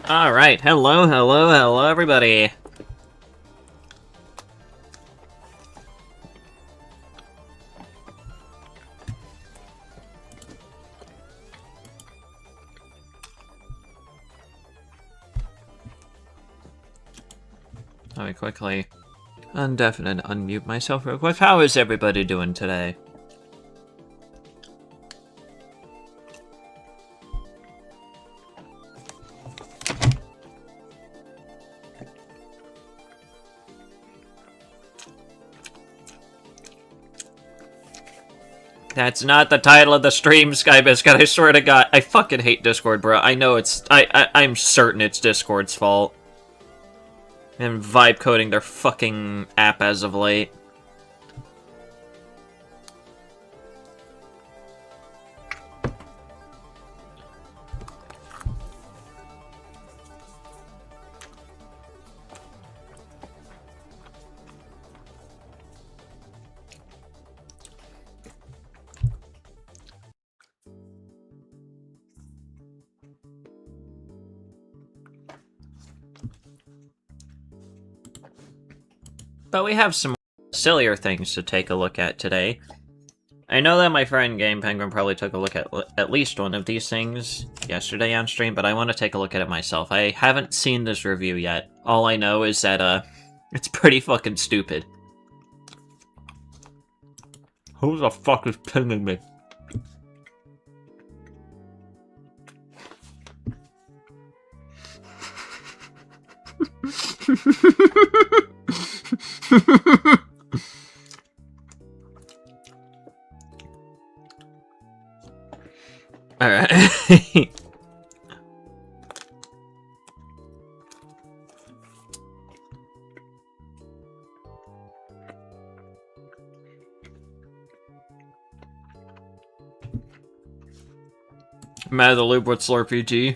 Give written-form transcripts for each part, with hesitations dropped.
Alright, hello everybody! Let me quickly undeafen and unmute myself real quick. How is everybody doing today? That's not the title of the stream, Skybiscuit. I swear to God. I fucking hate Discord, bro. I know it's... I'm certain it's Discord's fault. And vibe coding their fucking app as of late. But we have some sillier things to take a look at today. I know that my friend Game Penguin probably took a look at least one of these things yesterday on stream, but I want to take a look at it myself. I haven't seen this review yet. All I know is that, it's pretty fucking stupid. Who the fuck is pinging me? Alright. I'm out of the loop with SLARPG.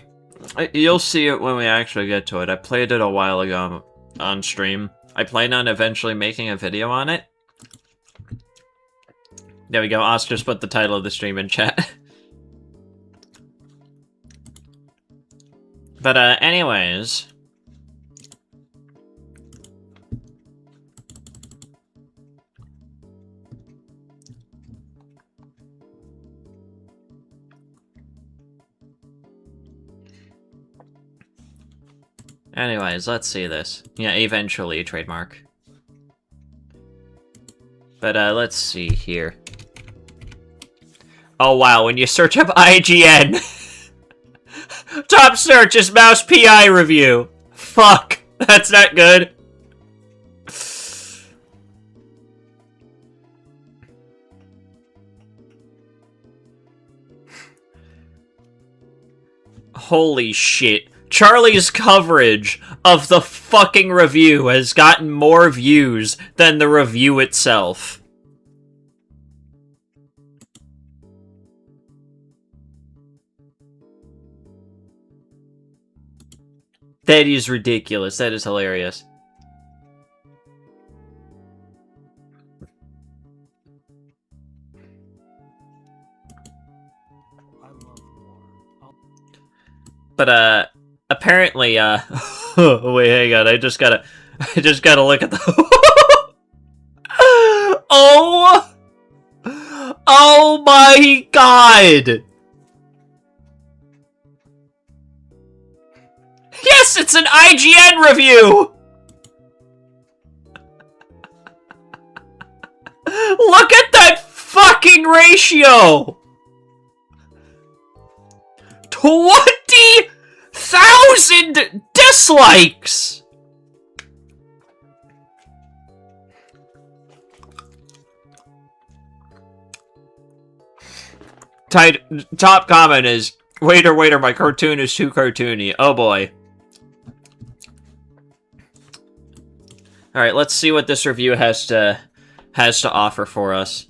You'll see it when we actually get to it. I played it a while ago. on stream. I plan on eventually making a video on it. There we go, Os just put the title of the stream in chat. But, anyways... Anyways, let's see this. Yeah, eventually, trademark. But, let's see here. Oh wow, when you search up IGN... Top search is Mouse PI review! Fuck! That's not good. Holy shit. Charlie's coverage of the fucking review has gotten more views than the review itself. That is ridiculous. That is hilarious. But, apparently, oh, wait, hang on, I just gotta look at the... Oh! Oh my god! Yes, it's an IGN review! Look at that fucking ratio! 20,000 dislikes! Top comment is, waiter, my cartoon is too cartoony. Oh boy. Alright, let's see what this review has to offer for us.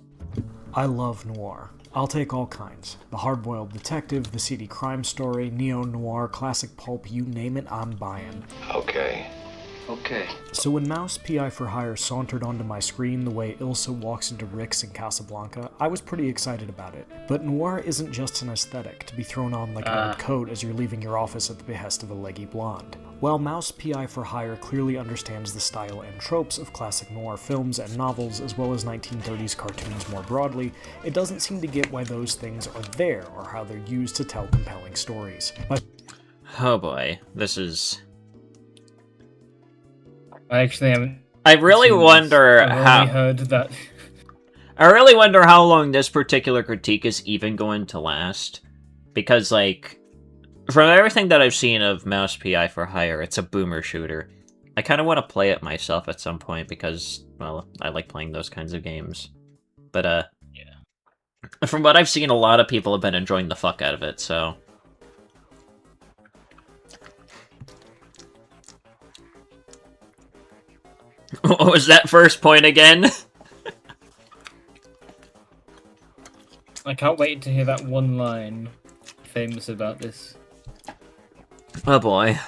I love noir. I'll take all kinds. The hard-boiled detective, the seedy crime story, neo-noir, classic pulp, you name it, I'm buying. Okay. So when Mouse PI for Hire sauntered onto my screen the way Ilsa walks into Rick's in Casablanca, I was pretty excited about it. But noir isn't just an aesthetic to be thrown on like an old coat as you're leaving your office at the behest of a leggy blonde. While Mouse PI for Hire clearly understands the style and tropes of classic noir films and novels, as well as 1930s cartoons more broadly, it doesn't seem to get why those things are there or how they're used to tell compelling stories. Oh boy, this is... I actually haven't. I really wonder how. I've only heard that. I really wonder how long this particular critique is even going to last, because like, from everything that I've seen of Mouse PI for Hire, it's a boomer shooter. I kind of want to play it myself at some point because, well, I like playing those kinds of games. But yeah. From what I've seen, a lot of people have been enjoying the fuck out of it. So. What was that first point again? I can't wait to hear that one line famous about this. Oh boy.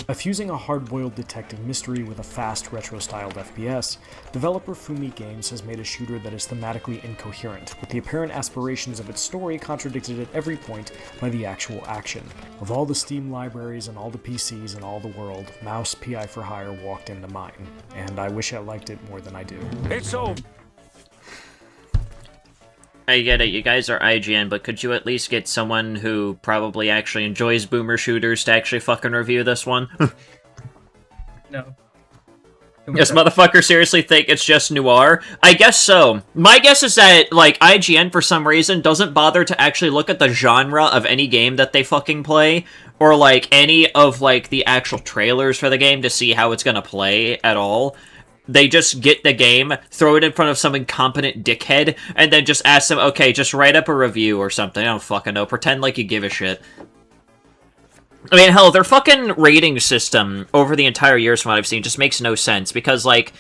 By fusing a hard-boiled detective mystery with a fast, retro-styled FPS, developer Fumi Games has made a shooter that is thematically incoherent, with the apparent aspirations of its story contradicted at every point by the actual action. Of all the Steam libraries and all the PCs in all the world, Mouse PI for Hire walked into mine, and I wish I liked it more than I do. It's over. I get it, you guys are IGN, but could you at least get someone who probably actually enjoys boomer shooters to actually fucking review this one? No. Does motherfucker seriously think it's just noir? I guess so. My guess is that, like, IGN for some reason doesn't bother to actually look at the genre of any game that they fucking play, or, like, any of, like, the actual trailers for the game to see how it's gonna play at all. They just get the game, throw it in front of some incompetent dickhead, and then just ask them, okay, just write up a review or something. I don't fucking know. Pretend like you give a shit. I mean, hell, their fucking rating system over the entire years from what I've seen just makes no sense, because, like,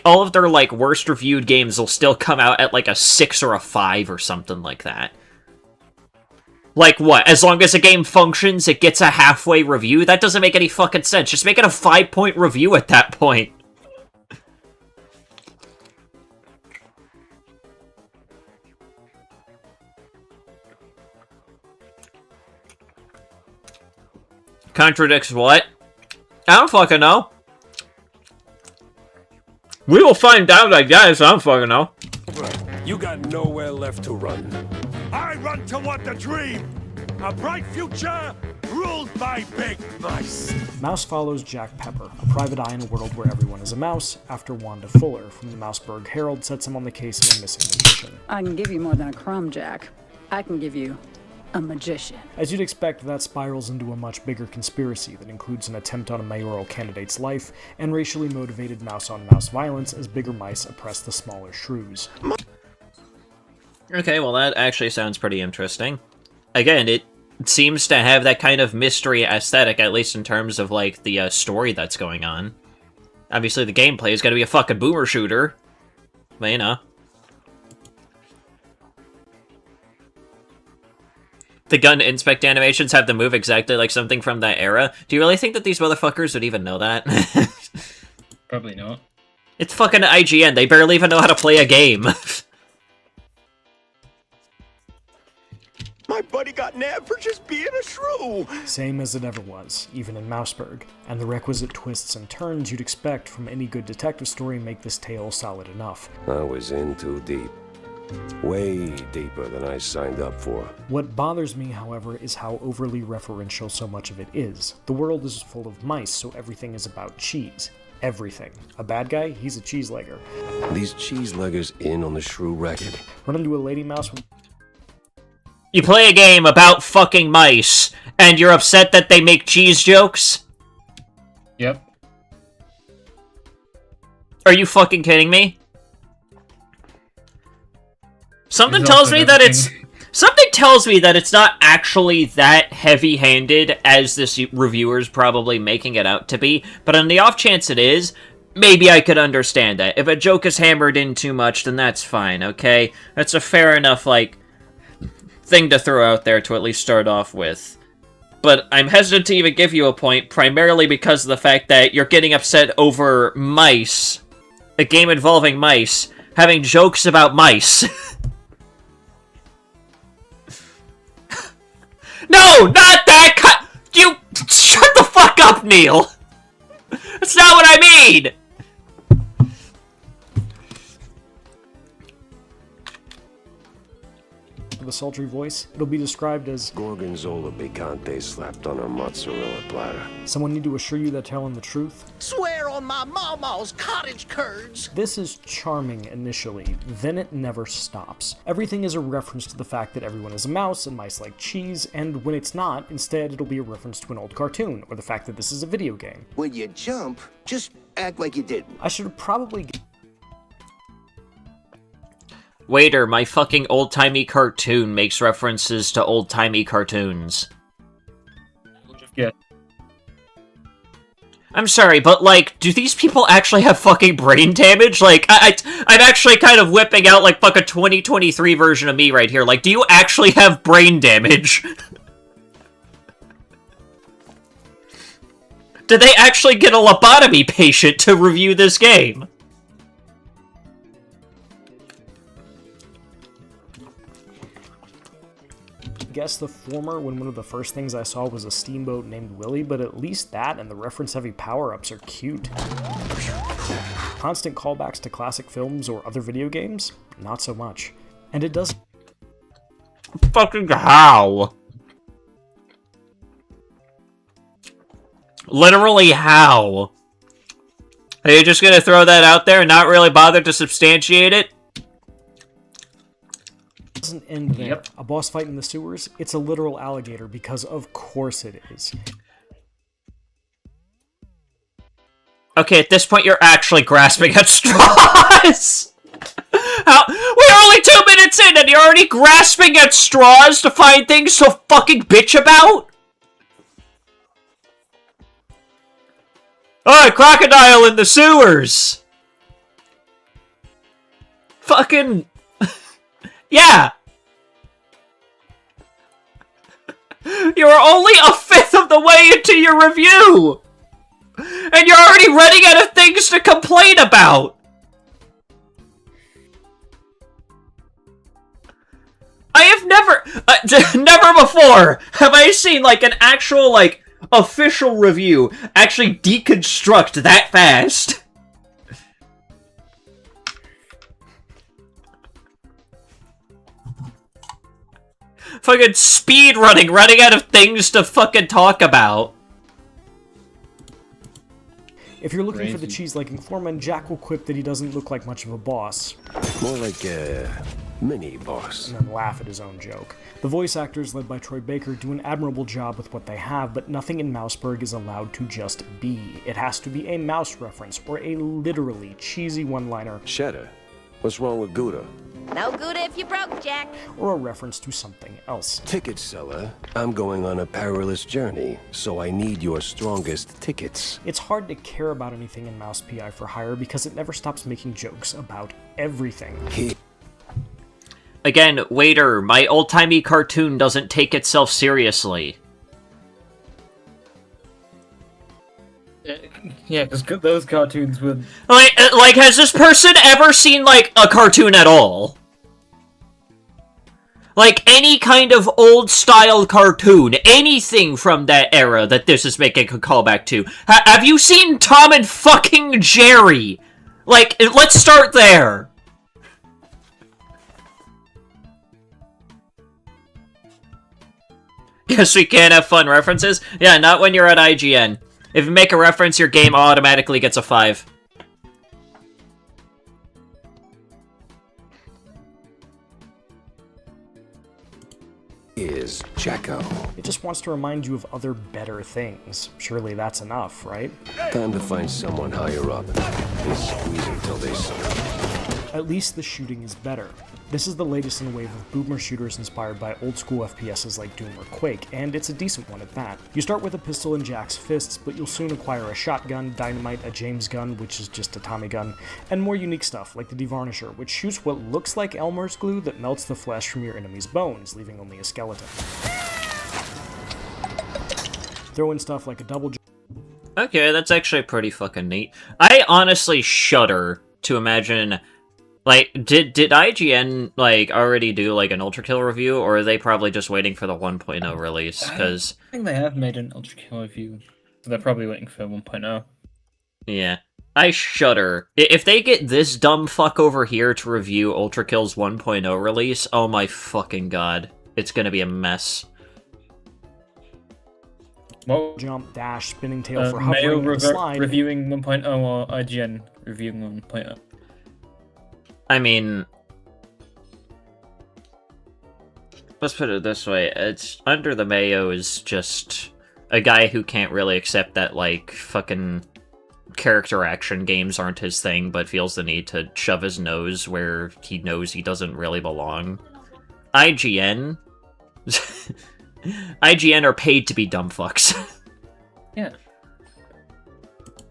all of their, like, worst reviewed games will still come out at, like, a 6 or a 5 or something like that. Like what? As long as a game functions, it gets a halfway review? That doesn't make any fucking sense. Just make it a 5-point review at that point. Contradicts what? I don't fucking know. We will find out, I guess. I don't fucking know. You got nowhere left to run. I run toward the dream! A bright future ruled by big mice! Mouse follows Jack Pepper, a private eye in a world where everyone is a mouse, after Wanda Fuller from the Mouseburg Herald sets him on the case of a missing magician. I can give you more than a crumb, Jack. I can give you a magician. As you'd expect, that spirals into a much bigger conspiracy that includes an attempt on a mayoral candidate's life and racially motivated mouse-on-mouse violence as bigger mice oppress the smaller shrews. Okay, well that actually sounds pretty interesting. Again, it seems to have that kind of mystery aesthetic, at least in terms of, like, the story that's going on. Obviously the gameplay is gonna be a fucking boomer shooter. But, you know. The gun inspect animations have to move exactly like something from that era. Do you really think that these motherfuckers would even know that? Probably not. It's fucking IGN. They barely even know how to play a game. My buddy got nabbed for just being a shrew! Same as it ever was, even in Mouseburg, and the requisite twists and turns you'd expect from any good detective story make this tale solid enough. I was in too deep. Way deeper than I signed up for. What bothers me, however, is how overly referential so much of it is. The world is full of mice, so everything is about cheese. Everything. A bad guy? He's a cheese-legger. These cheese-leggers in on the shrew racket. Run into a lady mouse with... You play a game about fucking mice, and you're upset that they make cheese jokes? Yep. Are you fucking kidding me? Something There's tells also me another that it's... thing. Something tells me that it's not actually that heavy-handed as this reviewer's probably making it out to be, but on the off chance it is, maybe I could understand that. If a joke is hammered in too much, then that's fine, okay? That's a fair enough, like, thing to throw out there to at least start off with. But I'm hesitant to even give you a point, primarily because of the fact that you're getting upset over mice, a game involving mice, having jokes about mice. No, not that you shut the fuck up, Neil. That's not what I mean. with a sultry voice. It'll be described as Gorgonzola picante slapped on a mozzarella platter. someone need to assure you they're telling the truth. Swear on my mama's cottage curds. This is charming initially, then it never stops. Everything is a reference to the fact that everyone is a mouse and mice like cheese, and when it's not, instead it'll be a reference to an old cartoon, or the fact that this is a video game. When you jump, just act like you didn't. I should probably Waiter, my fucking old-timey cartoon makes references to old-timey cartoons. Yeah. I'm sorry, but, like, do these people actually have fucking brain damage? Like, I'm actually kind of whipping out, like, fuck a 2023 version of me right here. Like, do you actually have brain damage? Did they actually get a lobotomy patient to review this game? guess the former when one of the first things I saw was a steamboat named Willie, but at least that and the reference-heavy power-ups are cute. Constant callbacks to classic films or other video games? Not so much. And it does... Fucking how? Literally how? Are you just gonna throw that out there and not really bother to substantiate it? Doesn't end there. Yep. A boss fight in the sewers? It's a literal alligator because of course it is. Okay, at this point you're actually grasping at straws! We're only 2 minutes in and you're already grasping at straws to find things to fucking bitch about? Oh, a crocodile in the sewers! Fucking... yeah! You're only a fifth of the way into your review! And you're already running out of things to complain about! I have never before have I seen, like, an actual, like, official review actually deconstruct that fast. Fucking speed running out of things to fucking talk about. If you're looking for the Crazy. cheese-liking foreman, Jack will quip that he doesn't look like much of a boss, More like a mini-boss. and then laugh at his own joke. The voice actors, led by Troy Baker, do an admirable job with what they have, but nothing in Mouseburg is allowed to just be. It has to be a mouse reference, or a literally cheesy one-liner, Cheddar, what's wrong with Gouda? No good if you broke, Jack. or a reference to something else. Ticket seller, I'm going on a perilous journey, so I need your strongest tickets. It's hard to care about anything in Mouse PI for Hire because it never stops making jokes about everything. Again, waiter, my old-timey cartoon doesn't take itself seriously. Yeah, because those cartoons would. Like, has this person ever seen, like, a cartoon at all? Like, any kind of old-style cartoon, anything from that era that this is making a callback to. Have you seen Tom and fucking Jerry? Like, let's start there. Yes, we can have fun references. Yeah, not when you're at IGN. If you make a reference, your game automatically gets a 5. Is Jacko. It just wants to remind you of other better things. Surely that's enough, right? Time to find someone higher up and squeeze until they surrender. At least the shooting is better. This is the latest in a wave of boomer shooters inspired by old-school FPSs like Doom or Quake, and it's a decent one at that. You start with a pistol in Jack's fists, but you'll soon acquire a shotgun, dynamite, a James gun, which is just a Tommy gun, and more unique stuff like the Devarnisher, which shoots what looks like Elmer's glue that melts the flesh from your enemy's bones, leaving only a skeleton. Throw in stuff like a double Okay, that's actually pretty fucking neat. I honestly shudder to imagine... Like, did IGN, like, already do, like, an Ultra Kill review, or are they probably just waiting for the 1.0 release? Because... I think they have made an Ultra Kill review. They're probably waiting for 1.0. Yeah. I shudder. If they get this dumb fuck over here to review Ultra Kill's 1.0 release, oh my fucking god. It's gonna be a mess. Well, jump, dash, spinning tail for Mayo hovering, and slide. reviewing 1.0 or IGN reviewing 1.0? I mean... Let's put it this way, it's Under the Mayo is just a guy who can't really accept that, like, fucking character action games aren't his thing, but feels the need to shove his nose where he knows he doesn't really belong. IGN? IGN are paid to be dumb fucks. Yeah.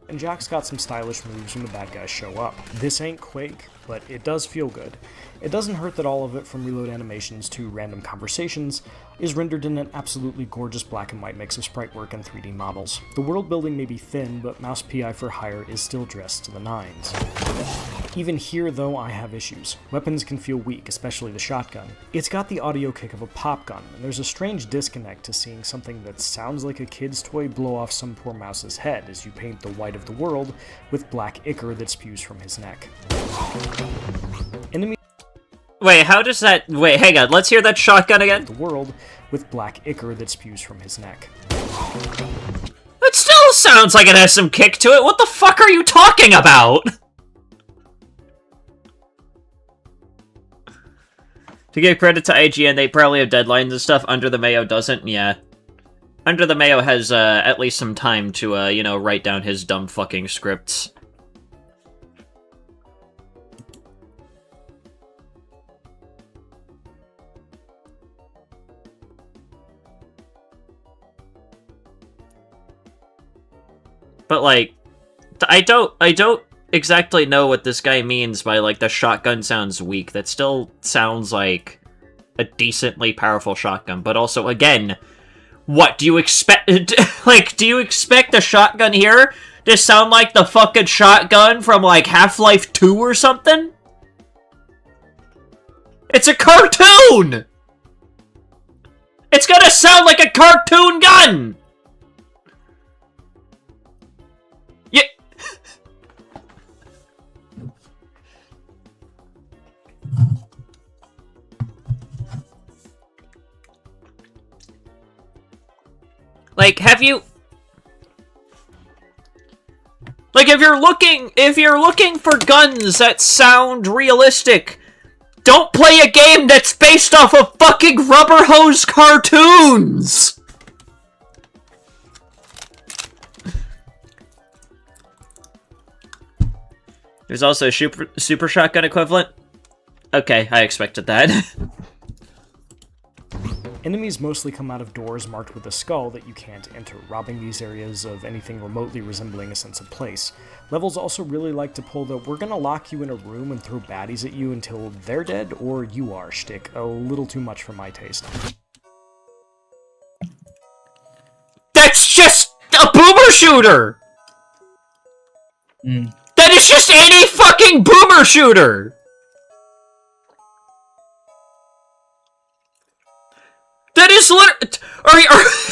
And Jack's got some stylish moves when the bad guys show up. This ain't Quake, but it does feel good. It doesn't hurt that all of it, from reload animations to random conversations, is rendered in an absolutely gorgeous black and white mix of sprite work and 3D models. The world building may be thin, but Mouse PI for Hire is still dressed to the nines. Even here, though, I have issues. Weapons can feel weak, especially the shotgun. It's got the audio kick of a pop gun, and there's a strange disconnect to seeing something that sounds like a kid's toy blow off some poor mouse's head as you paint the white of the world with black ichor that spews from his neck. Enemy Wait, how does that... Wait, hang on, let's hear that shotgun again? the world with black ichor that spews from his neck. It still sounds like it has some kick to it. What the fuck are you talking about? To give credit to IGN, they probably have deadlines and stuff. Under the Mayo doesn't, yeah. Under the Mayo has at least some time to, you know, write down his dumb fucking scripts. But, like, I don't exactly know what this guy means by, like, the shotgun sounds weak. That still sounds like a decently powerful shotgun. But also, again, What, do you expect... like, do you expect the shotgun here to sound like the fucking shotgun from, like, Half-Life 2 or something? It's a cartoon! It's gonna sound like a cartoon gun! Yeah. Like, have you... Like, if you're looking for guns that sound realistic, don't play a game that's based off of fucking rubber hose cartoons! There's also a super shotgun equivalent. Okay, I expected that. Enemies mostly come out of doors marked with a skull that you can't enter, robbing these areas of anything remotely resembling a sense of place. Levels also really like to pull the "we're gonna lock you in a room and throw baddies at you until they're dead or you are" shtick a little too much for my taste. That's just a boomer shooter! That is just any fucking boomer shooter! That is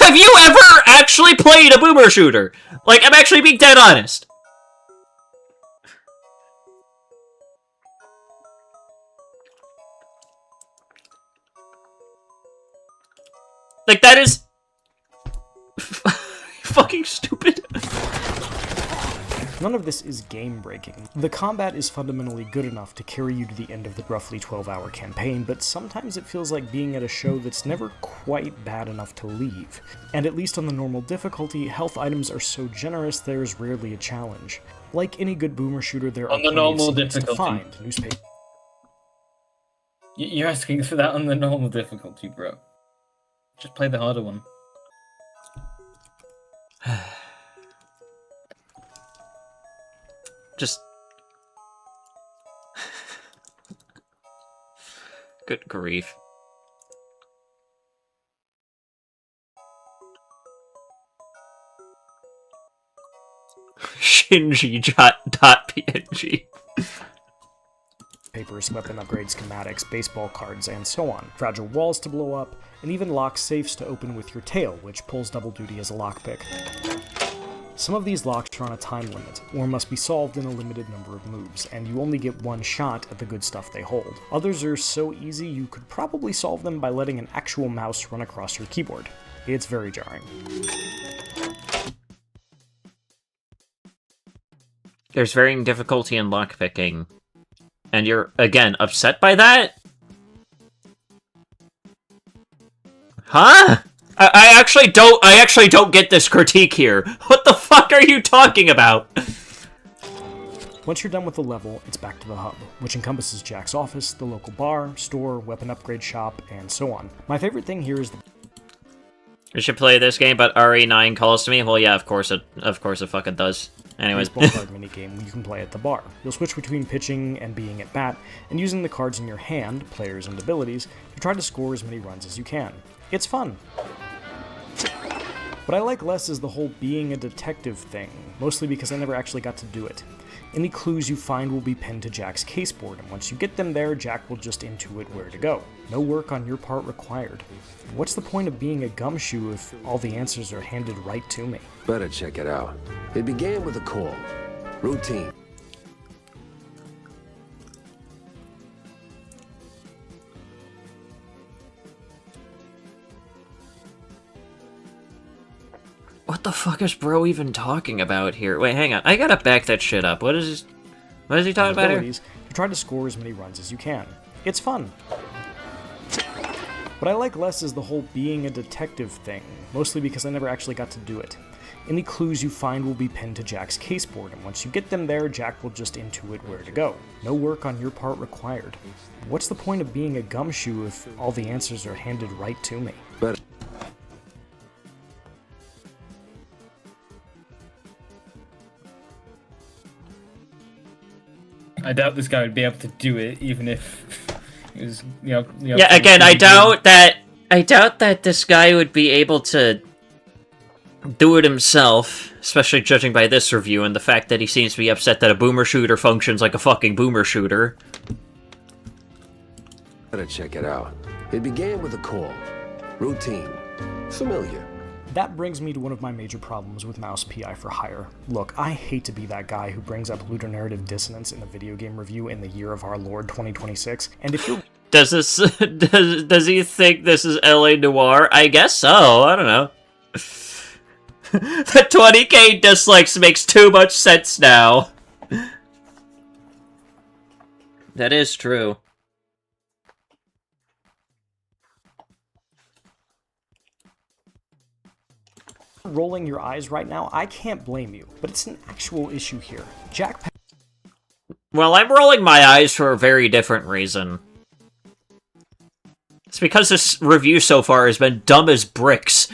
have you ever actually played a boomer shooter? Like, I'm actually being dead honest. Like, that is... fucking stupid. None of this is game-breaking. The combat is fundamentally good enough to carry you to the end of the roughly 12-hour campaign, but sometimes it feels like being at a show that's never quite bad enough to leave. And at least on the normal difficulty, health items are so generous there's rarely a challenge. Like any good boomer shooter, there are plenty of secrets to find. You're asking for that on the normal difficulty, bro. Just play the harder one. Just... Good grief. Shinji.png. Papers, weapon upgrades, schematics, baseball cards, and so on. Fragile walls to blow up, and even lock safes to open with your tail, which pulls double duty as a lockpick. Some of these locks are on a time limit, or must be solved in a limited number of moves, and you only get one shot at the good stuff they hold. Others are so easy you could probably solve them by letting an actual mouse run across your keyboard. It's very jarring. There's varying difficulty in lockpicking, and you're, again, upset by that? Huh? I actually don't get this critique here. What the fuck are you talking about? Once you're done with the level, it's back to the hub, which encompasses Jack's office, the local bar, store, weapon upgrade shop, and so on. My favorite thing here is We should play this game, but RE9 calls to me. Well, yeah, of course it fucking does. Anyways. baseball card minigame you can play at the bar. You'll switch between pitching and being at bat, and using the cards in your hand, players and abilities, to try to score as many runs as you can. It's fun. What I like less is the whole being a detective thing, mostly because I never actually got to do it. Any clues you find will be pinned to Jack's caseboard, and once you get them there, Jack will just intuit where to go. No work on your part required. What's the point of being a gumshoe if all the answers are handed right to me? Better check it out. It began with a call. Routine. What the fuck is bro even talking about here? Wait, hang on. I gotta back that shit up. What is he talking about here? You try to score as many runs as you can. It's fun. What I like less is the whole being a detective thing, mostly because I never actually got to do it. Any clues you find will be pinned to Jack's caseboard, and once you get them there, Jack will just intuit where to go. No work on your part required. What's the point of being a gumshoe if all the answers are handed right to me? Better. I doubt this guy would be able to do it, even if it was, Yeah, again, I doubt that this guy would be able to do it himself, especially judging by this review and the fact that he seems to be upset that a boomer shooter functions like a fucking boomer shooter. Gotta check it out. It began with a call. Routine. Familiar. That brings me to one of my major problems with Mouse PI for Hire. Look, I hate to be that guy who brings up ludonarrative dissonance in a video game review in the year of our Lord 2026, and if you're... Does he think this is LA Noire? I guess so, I don't know. The 20k dislikes makes too much sense now. That is true. rolling your eyes right now, I can't blame you, but it's an actual issue here. Jack Well, I'm rolling my eyes for a very different reason. It's because this review so far has been dumb as bricks.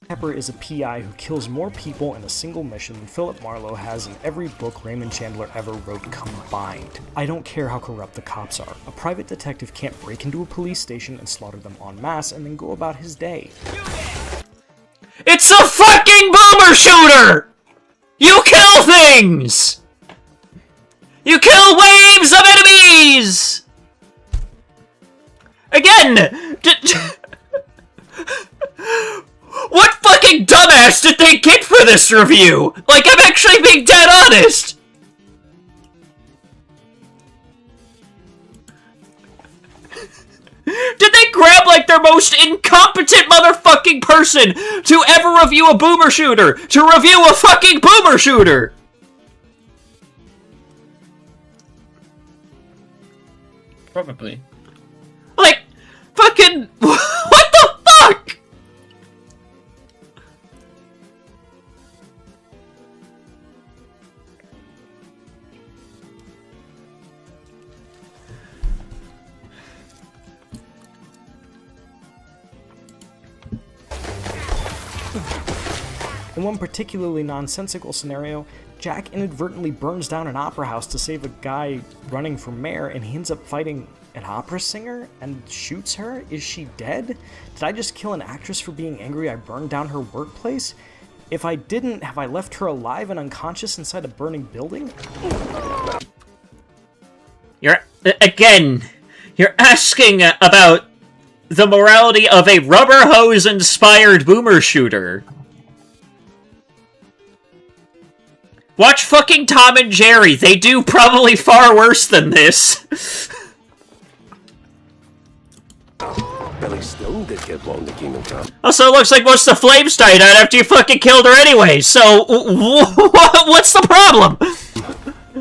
Pepper is a PI who kills more people in a single mission than Philip Marlowe has in every book Raymond Chandler ever wrote combined. I don't care how corrupt the cops are. A private detective can't break into a police station and slaughter them en masse and then go about his day. It's a fucking boomer shooter! You kill things! You kill waves of enemies! Again! What fucking dumbass did they get for this review? Like, I'm actually being dead honest! Did they grab, like, their most incompetent motherfucking person to ever review a boomer shooter to review a fucking boomer shooter? Probably. Like, fucking... what the fuck? In one particularly nonsensical scenario, Jack inadvertently burns down an opera house to save a guy running for mayor, and he ends up fighting an opera singer and shoots her? Is she dead? Did I just kill an actress for being angry I burned down her workplace? If I didn't, have I left her alive and unconscious inside a burning building? You're asking about the morality of a rubber hose-inspired boomer shooter. Watch fucking Tom and Jerry. They do probably far worse than this. Billy still did get blown to Kingdom Come. Also, it looks like most of the flames died out after you fucking killed her anyway, so what's the problem?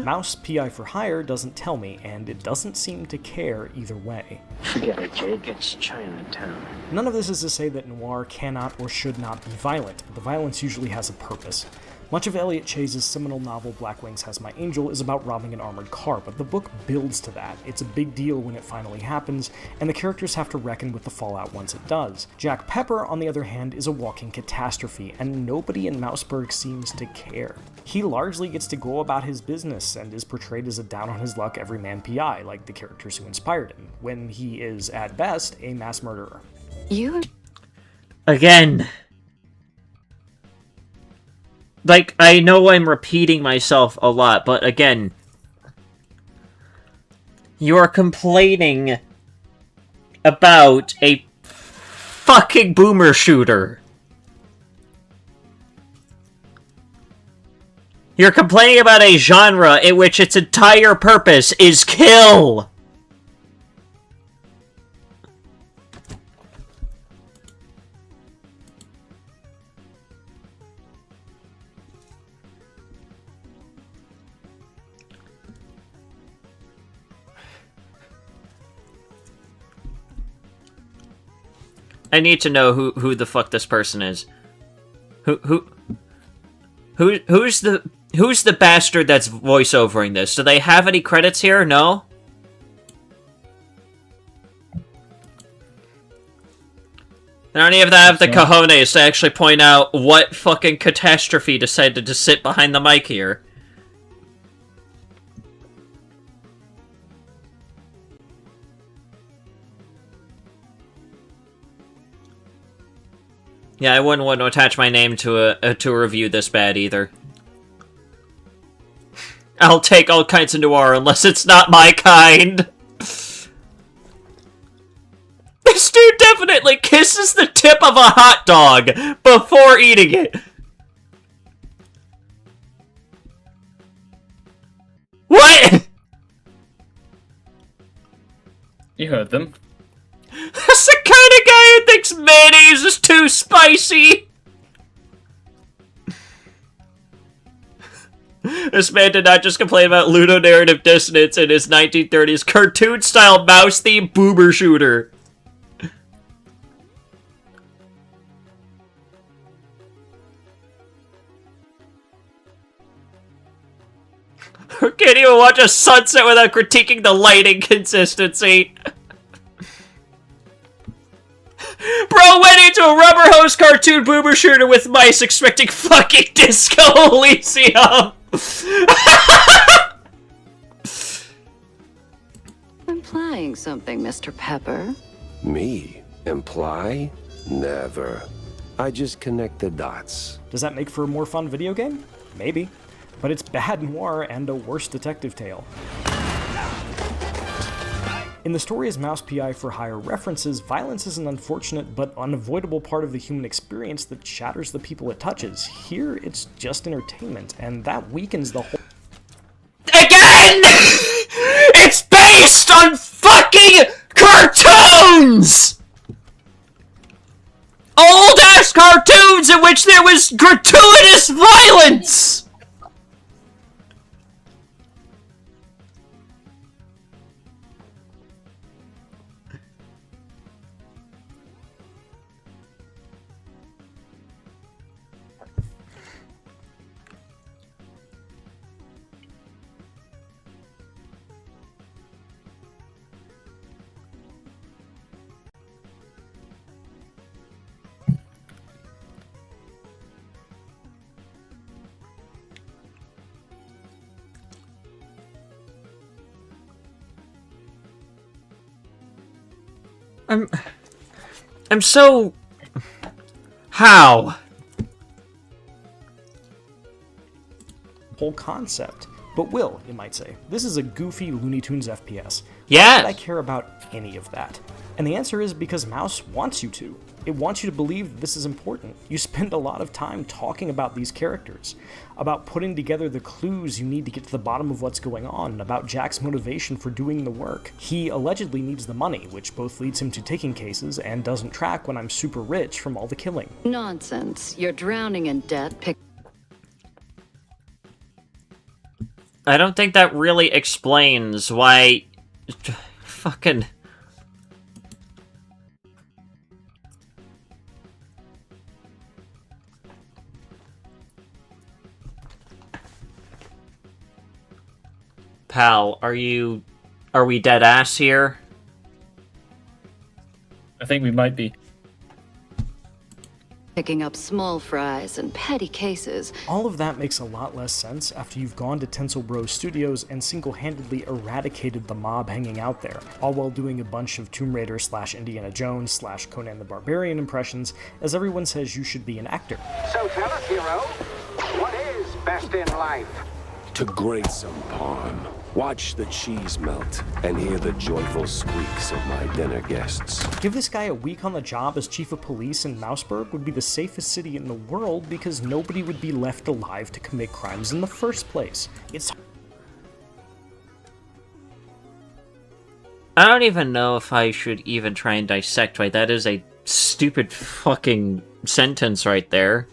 Mouse PI for Hire doesn't tell me, and it doesn't seem to care either way. Forget it, Jake. It's Chinatown. None of this is to say that noir cannot or should not be violent, but the violence usually has a purpose. Much of Elliot Chase's seminal novel Black Wings Has My Angel is about robbing an armored car, but the book builds to that. It's a big deal when it finally happens, and the characters have to reckon with the fallout once it does. Jack Pepper, on the other hand, is a walking catastrophe, and nobody in Mouseburg seems to care. He largely gets to go about his business, and is portrayed as a down-on-his-luck everyman PI, like the characters who inspired him, when he is, at best, a mass murderer. You? Again. Like, I know I'm repeating myself a lot, but again, you're complaining about a fucking boomer shooter. You're complaining about a genre in which its entire purpose is kill. I need to know who the fuck this person is. Who's the bastard that's voiceovering this? Do they have any credits here? No? They don't even have the cojones to actually point out what fucking catastrophe decided to sit behind the mic here. Yeah, I wouldn't want to attach my name to a review this bad either. I'll take all kinds of noir unless it's not my kind. This dude definitely kisses the tip of a hot dog before eating it. What? You heard them. That's the kind of guy who thinks mayonnaise is too spicy. This man did not just complain about ludonarrative dissonance in his 1930s cartoon-style mouse-themed boomer shooter. Can't even watch a sunset without critiquing the lighting consistency. Bro went into a rubber hose cartoon boomer shooter with mice expecting fucking Disco Elysium. Implying something, Mr. Pepper. Me? Imply? Never. I just connect the dots. Does that make for a more fun video game? Maybe. But it's bad noir and a worse detective tale. In the story as Mouse PI for Hire references, violence is an unfortunate but unavoidable part of the human experience that shatters the people it touches. Here, it's just entertainment, and that weakens the whole— Again! It's based on fucking cartoons! Old-ass cartoons in which there was gratuitous violence! I'm so... How? whole concept. But Will, you might say, this is a goofy Looney Tunes FPS. Yeah. Why should I care about any of that? And the answer is because Mouse wants you to. It wants you to believe this is important. You spend a lot of time talking about these characters, about putting together the clues you need to get to the bottom of what's going on, about Jack's motivation for doing the work. He allegedly needs the money, which both leads him to taking cases and doesn't track when I'm super rich from all the killing. Nonsense. You're drowning in debt. I don't think that really explains why... Fucking... Pal, are we dead ass here? I think we might be. Picking up small fries and petty cases. All of that makes a lot less sense after you've gone to Tinsel Bros Studios and single-handedly eradicated the mob hanging out there, all while doing a bunch of Tomb Raider / Indiana Jones / Conan the Barbarian impressions, as everyone says you should be an actor. So tell us, hero, what is best in life? To grate some parm, watch the cheese melt, and hear the joyful squeaks of my dinner guests. Give this guy a week on the job as chief of police in Mouseburg would be the safest city in the world because nobody would be left alive to commit crimes in the first place. I don't even know if I should even try and dissect why that is a stupid fucking sentence right there.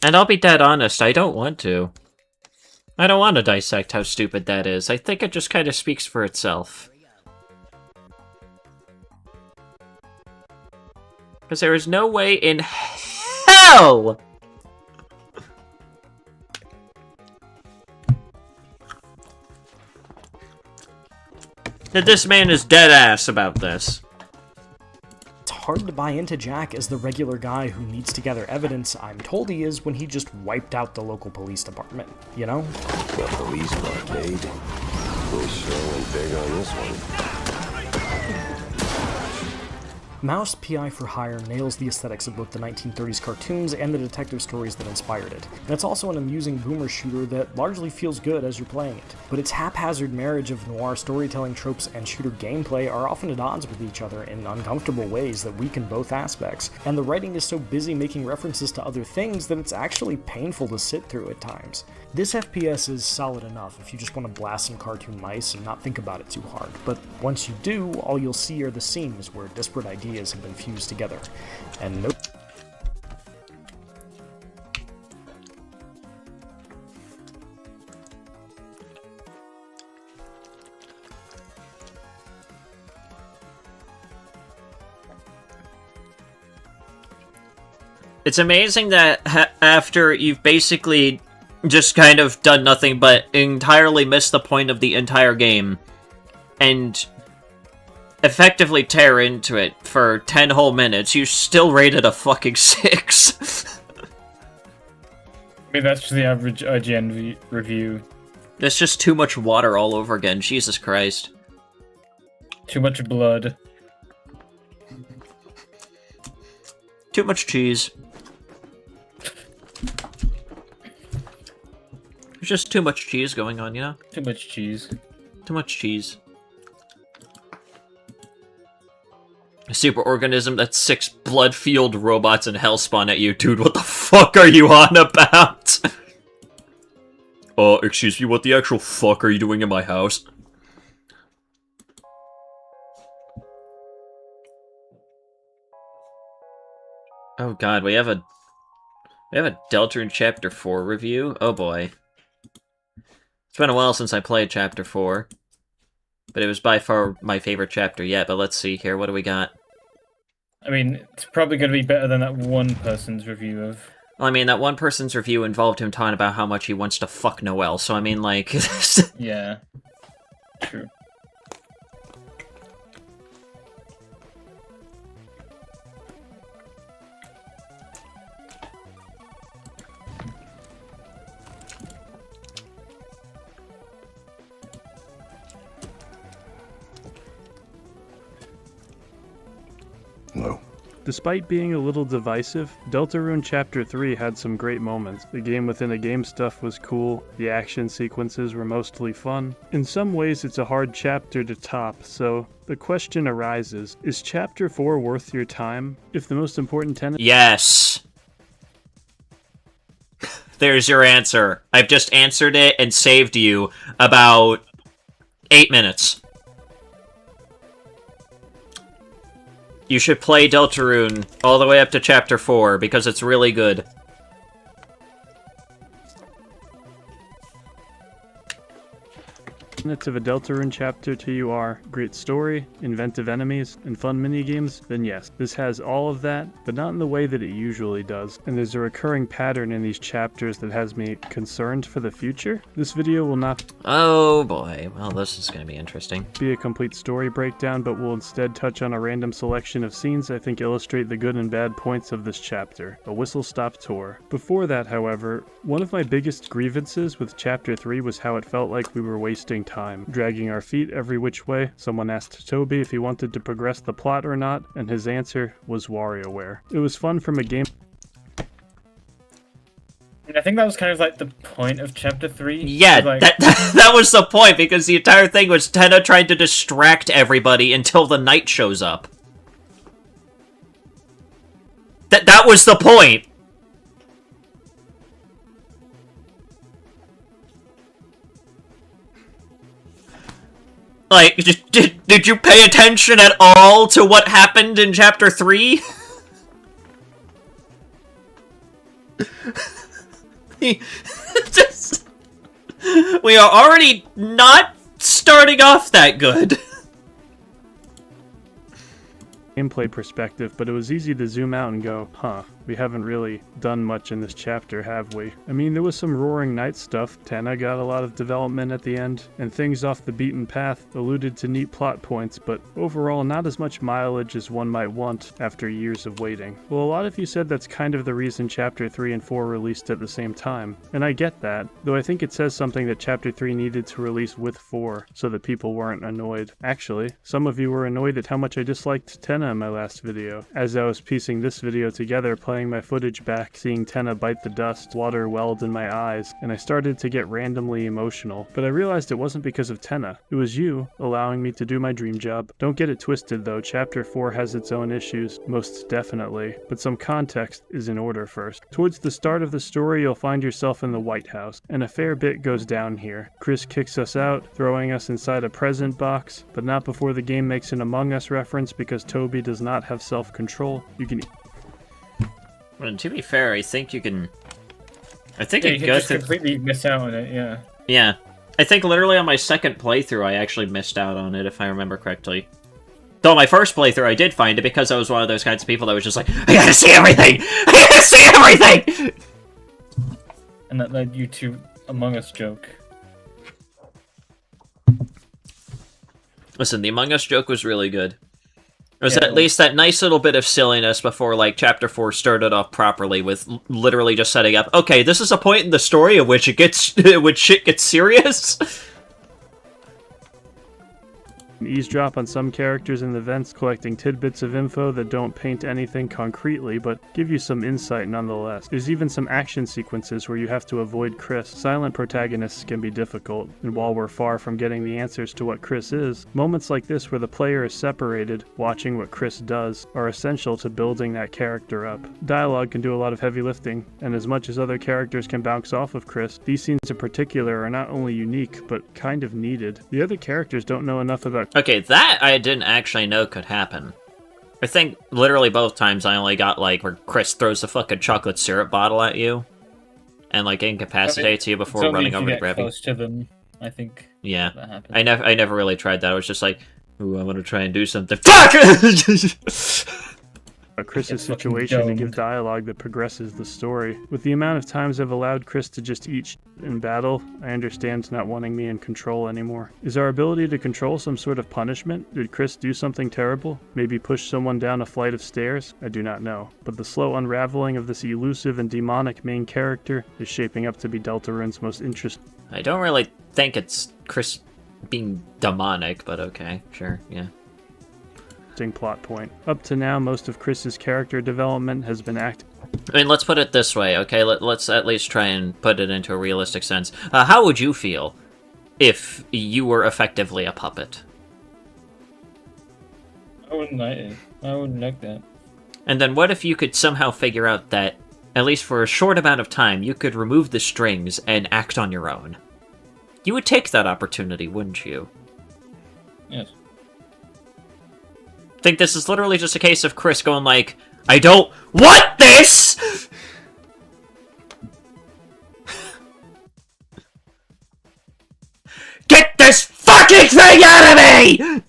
And I'll be dead honest, I don't want to. I don't want to dissect how stupid that is. I think it just kind of speaks for itself. Because there is no way in hell that this man is dead ass about this. It's hard to buy into Jack as the regular guy who needs to gather evidence. I'm told he is when he just wiped out the local police department, you know? The police blockade. We sure went big on this one. Mouse PI for Hire nails the aesthetics of both the 1930s cartoons and the detective stories that inspired it. And it's also an amusing boomer shooter that largely feels good as you're playing it. But its haphazard marriage of noir storytelling tropes and shooter gameplay are often at odds with each other in uncomfortable ways that weaken both aspects, and the writing is so busy making references to other things that it's actually painful to sit through at times. This FPS is solid enough if you just want to blast some cartoon mice and not think about it too hard, but once you do, all you'll see are the seams where disparate ideas have been fused together. And nope. It's amazing that after you've basically just kind of done nothing but entirely missed the point of the entire game, and effectively tear into it for 10 whole minutes, you still rated a fucking 6. I mean, that's just the average IGN review. There's just too much water all over again, Jesus Christ. Too much blood. Too much cheese. There's just too much cheese going on, you know? Too much cheese. Too much cheese. A superorganism that's 6 blood-fueled robots in hell spawn at you. Dude, what the fuck are you on about? Excuse me, what the actual fuck are you doing in my house? Oh god, we have a Deltarune Chapter 4 review? Oh boy. It's been a while since I played Chapter 4. But it was by far my favorite chapter yet, but let's see here, what do we got? I mean, it's probably going to be better than that one person's review of... Well, I mean, that one person's review involved him talking about how much he wants to fuck Noelle, so I mean, like... Yeah. True. No. Despite being a little divisive, Deltarune Chapter 3 had some great moments. The game within a game stuff was cool, the action sequences were mostly fun. In some ways it's a hard chapter to top, so the question arises, is Chapter 4 worth your time? If the most important tenet— Yes! There's your answer. I've just answered it and saved you about 8 minutes. You should play Deltarune all the way up to Chapter 4, because it's really good. Tenets of a Deltarune chapter to you are great story, inventive enemies, and fun minigames, then yes, this has all of that, but not in the way that it usually does. And there's a recurring pattern in these chapters that has me concerned for the future. This video will not— Oh boy, well this is going to be interesting. —be a complete story breakdown, but will instead touch on a random selection of scenes I think illustrate the good and bad points of this chapter, a whistle-stop tour. Before that, however, one of my biggest grievances with Chapter 3 was how it felt like we were wasting time, dragging our feet every which way. Someone asked Toby if he wanted to progress the plot or not, and his answer was WarioWare. It was fun from a game— I think that was kind of like the point of Chapter 3. Yeah, like... that was the point, because the entire thing was Tenna trying to distract everybody until the knight shows up. That was the point! Like, did you pay attention at all to what happened in Chapter 3? We are already not starting off that good. Gameplay perspective, but it was easy to zoom out and go, huh, We haven't really done much in this chapter, have we? I mean, there was some Roaring Knights stuff. Tenna got a lot of development at the end, and things off the beaten path alluded to neat plot points, but overall not as much mileage as one might want after years of waiting. Well, a lot of you said that's kind of the reason Chapter 3 and 4 released at the same time, and I get that, though I think it says something that Chapter 3 needed to release with 4, so that people weren't annoyed. Actually, some of you were annoyed at how much I disliked Tenna in my last video. As I was piecing this video together, playing my footage back, seeing Tenna bite the dust, water welled in my eyes, and I started to get randomly emotional. But I realized it wasn't because of Tenna. It was you allowing me to do my dream job. Don't get it twisted though, Chapter 4 has its own issues, most definitely, but some context is in order first. Towards the start of the story, you'll find yourself in the White House, and a fair bit goes down here. Chris kicks us out, throwing us inside a present box, but not before the game makes an Among Us reference because Toby does not have self-control. You can... Well, to be fair, I think you can... I think Yeah, it you can goes just completely miss out on it, yeah. Yeah. I think literally on my second playthrough, I actually missed out on it, if I remember correctly. Though my first playthrough, I did find it because I was one of those kinds of people that was just like, I gotta see everything! I gotta see everything! And that led you to Among Us joke. Listen, the Among Us joke was really good. It was at least that nice little bit of silliness before, like, Chapter 4 started off properly with literally just setting up, okay, this is a point in the story at which it gets, which shit gets serious. Eavesdrop on some characters in the vents, collecting tidbits of info that don't paint anything concretely, but give you some insight nonetheless. There's even some action sequences where you have to avoid Chris. Silent protagonists can be difficult, and while we're far from getting the answers to what Chris is, moments like this where the player is separated, watching what Chris does, are essential to building that character up. Dialogue can do a lot of heavy lifting, and as much as other characters can bounce off of Chris, these scenes in particular are not only unique, but kind of needed. The other characters don't know enough about... Okay, that I didn't actually know could happen. I think literally both times I only got, like, where Chris throws a fucking chocolate syrup bottle at you and, like, incapacitates you before running over to grab you. Close to them, I think. Yeah. That happens. I never really tried that. I was just like, ooh, I want to try and do something. Fuck! Chris's situation to give dialogue that progresses the story. With the amount of times I've allowed Chris to just eat shit in battle, I understand not wanting me in control anymore. Is our ability to control some sort of punishment? Did Chris do something terrible? Maybe push someone down a flight of stairs? I do not know. But the slow unraveling of this elusive and demonic main character is shaping up to be Deltarune's most interesting. I don't really think it's Chris being demonic, but okay, sure, yeah. Plot point. Up to now, most of Chris's character development has been I mean, let's put it this way, okay? Let's at least try and put it into a realistic sense. How would you feel if you were effectively a puppet? I wouldn't like that. And then what if you could somehow figure out that, at least for a short amount of time, you could remove the strings and act on your own? You would take that opportunity, wouldn't you? Yes. I think this is literally just a case of Chris going like, I don't want this! Get this fucking thing out of me!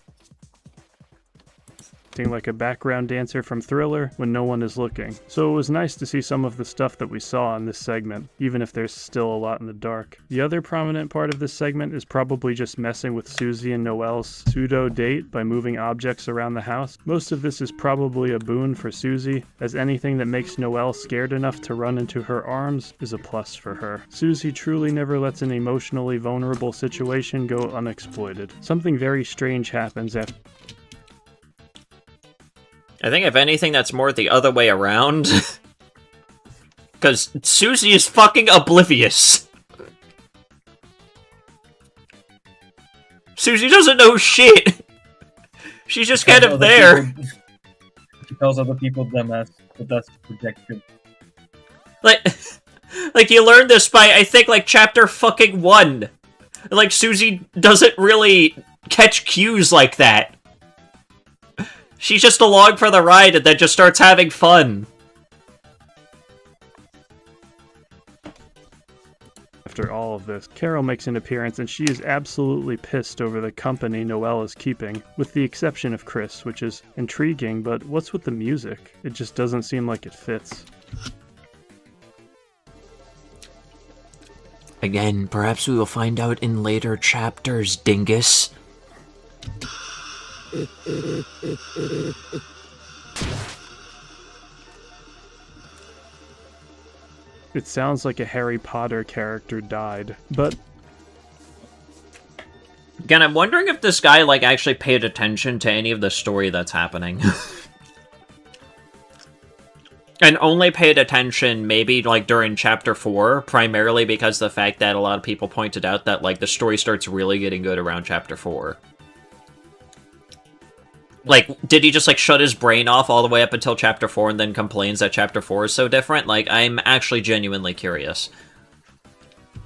Like a background dancer from Thriller when no one is looking. So it was nice to see some of the stuff that we saw in this segment, even if there's still a lot in the dark. The other prominent part of this segment is probably just messing with Susie and Noelle's pseudo-date by moving objects around the house. Most of this is probably a boon for Susie, as anything that makes Noelle scared enough to run into her arms is a plus for her. Susie truly never lets an emotionally vulnerable situation go unexploited. Something very strange happens after... I think if anything, that's more the other way around. Because Susie is fucking oblivious. Susie doesn't know shit. She's just kind of there. She tells other people dumbass, but that's projection. Like you learned this by, I think, like, chapter fucking 1. Like, Susie doesn't really catch cues like that. She's just along for the ride and then just starts having fun. After all of this, Carol makes an appearance and she is absolutely pissed over the company Noelle is keeping, with the exception of Chris, which is intriguing, but what's with the music? It just doesn't seem like it fits. Again, perhaps we will find out in later chapters, dingus. It sounds like a Harry Potter character died, but... Again, I'm wondering if this guy, like, actually paid attention to any of the story that's happening. And only paid attention, maybe, like, during Chapter 4, primarily because the fact that a lot of people pointed out that, like, the story starts really getting good around Chapter 4. Like, did he just, like, shut his brain off all the way up until Chapter 4 and then complains that Chapter 4 is so different? Like, I'm actually genuinely curious.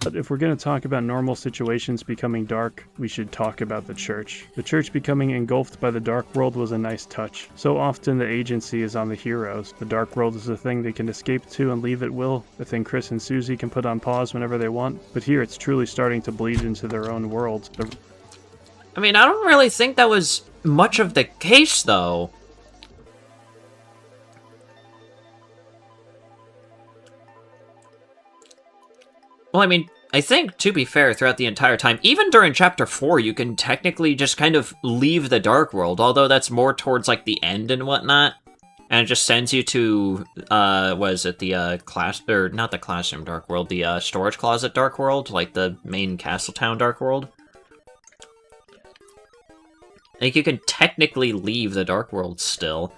But if we're going to talk about normal situations becoming dark, we should talk about the church. The church becoming engulfed by the dark world was a nice touch. So often the agency is on the heroes. The dark world is a thing they can escape to and leave at will, a thing Chris and Susie can put on pause whenever they want. But here it's truly starting to bleed into their own world. I mean, I don't really think that was much of the case, though. Well, I mean, I think, to be fair, throughout the entire time, even during Chapter 4, you can technically just kind of leave the Dark World, although that's more towards, like, the end and whatnot. And it just sends you to, was it the, not the Classroom Dark World, the, Storage Closet Dark World, like the main Castletown Dark World. Like, you can technically leave the Dark World still.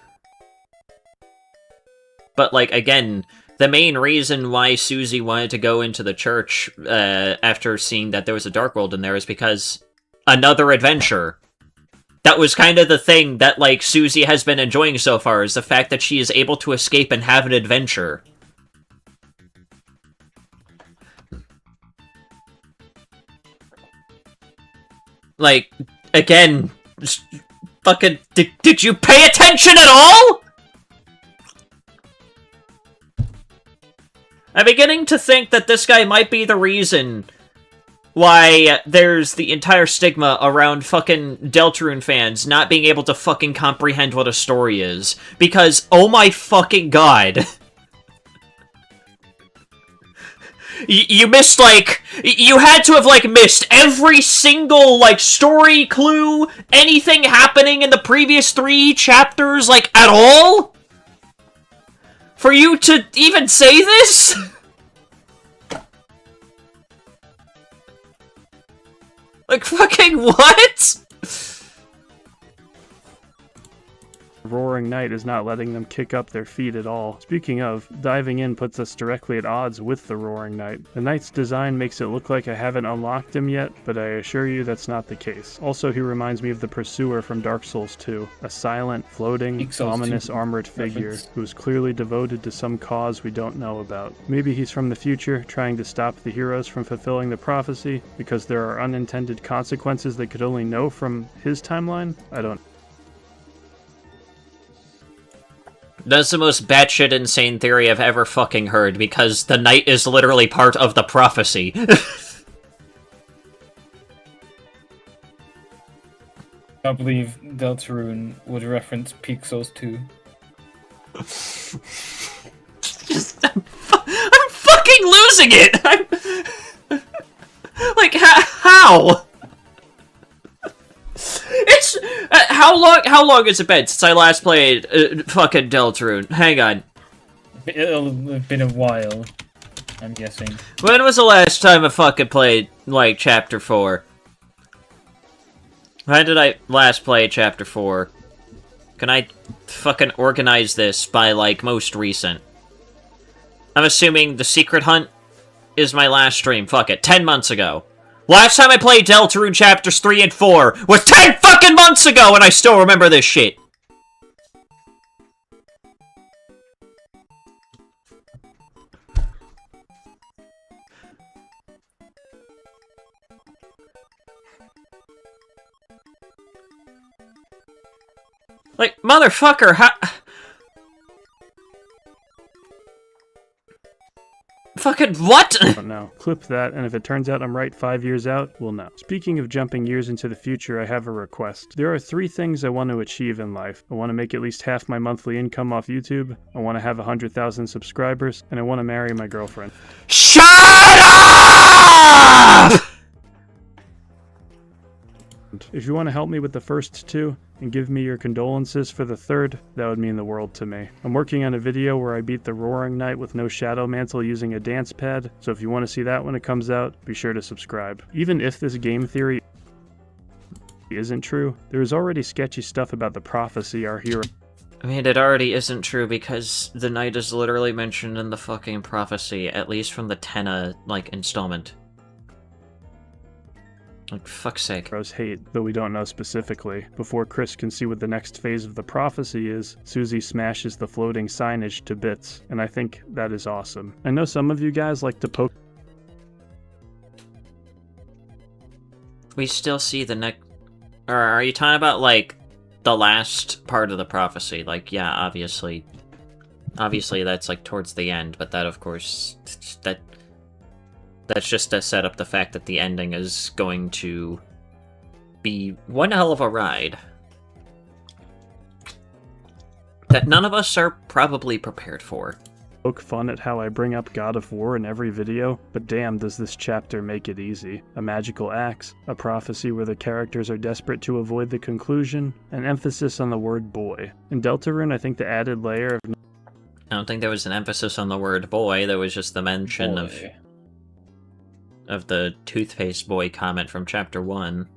But, like, again, the main reason why Susie wanted to go into the church after seeing that there was a Dark World in there is because another adventure. That was kind of the thing that, like, Susie has been enjoying so far, is the fact that she is able to escape and have an adventure. Like, again, fucking, did you pay attention at all? I'm beginning to think that this guy might be the reason why there's the entire stigma around fucking Deltarune fans not being able to fucking comprehend what a story is. Because, oh my fucking god. You missed, like, you had to have, like, missed every single, like, story clue, anything happening in the previous 3 chapters, like, at all? For you to even say this? Like, fucking what? Roaring Knight is not letting them kick up their feet at all. Speaking of, diving in puts us directly at odds with the Roaring Knight. The Knight's design makes it look like I haven't unlocked him yet, but I assure you that's not the case. Also, he reminds me of the Pursuer from Dark Souls 2, a silent, floating, ominous armored figure who is clearly devoted to some cause we don't know about. Maybe he's from the future, trying to stop the heroes from fulfilling the prophecy, because there are unintended consequences they could only know from his timeline? I don't know. That's the most batshit insane theory I've ever fucking heard, because the Knight is literally part of the prophecy. I believe Deltarune would reference Peak Souls 2. I'm fucking losing it! I'm... like, how? It's... how long has it been since I last played fucking Deltarune? Hang on. It'll have been a while, I'm guessing. When was the last time I fucking played, like, Chapter 4? When did I last play Chapter 4? Can I fucking organize this by, like, most recent? I'm assuming the Secret Hunt is my last stream. Fuck it. 10 months ago. Last time I played Deltarune Chapters 3 and 4 was 10 fucking months ago, and I still remember this shit. Like, motherfucker, how... fucking what? Don't know. Clip that, and if it turns out I'm right 5 years out, we'll know. Speaking of jumping years into the future, I have a request. There are 3 things I want to achieve in life. I want to make at least half my monthly income off YouTube, I want to have 100,000 subscribers, and I want to marry my girlfriend. Shut up! If you want to help me with the first 2, and give me your condolences for the 3rd, that would mean the world to me. I'm working on a video where I beat the Roaring Knight with no Shadow Mantle using a dance pad, so if you want to see that when it comes out, be sure to subscribe. Even if this game theory isn't true, there is already sketchy stuff about the prophecy our hero... I mean, it already isn't true because the knight is literally mentioned in the fucking prophecy, at least from the Tenna, installment. Like, fuck's sake. Heroes hate, though we don't know specifically. Before Chris can see what the next phase of the prophecy is, Susie smashes the floating signage to bits, and I think that is awesome. I know some of you guys like to poke... We still see the next... Or are you talking about, the last part of the prophecy? Yeah, obviously. Obviously, that's, towards the end, but that, of course, that's just to set up the fact that the ending is going to be one hell of a ride. That none of us are probably prepared for. Poke fun at how I bring up God of War in every video, but damn does this chapter make it easy. A magical axe, a prophecy where the characters are desperate to avoid the conclusion, an emphasis on the word boy. In Deltarune, I think the added layer of... I don't think there was an emphasis on the word boy, there was just the mention of the toothpaste boy comment from chapter 1.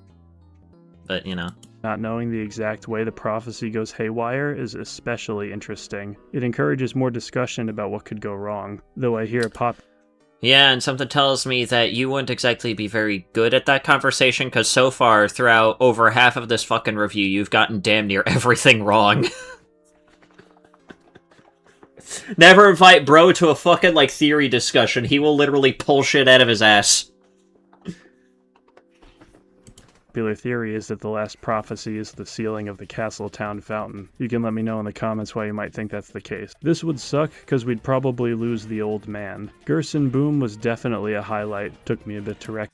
But, you know. Not knowing the exact way the prophecy goes haywire is especially interesting. It encourages more discussion about what could go wrong, though I hear pop... Yeah, and something tells me that you wouldn't exactly be very good at that conversation, because so far, throughout over half of this fucking review, you've gotten damn near everything wrong. Never invite bro to a fucking, theory discussion. He will literally pull shit out of his ass. Popular theory is that the last prophecy is the sealing of the Castle Town fountain. You can let me know in the comments why you might think that's the case. This would suck, because we'd probably lose the old man. Gerson Boom was definitely a highlight. Took me a bit to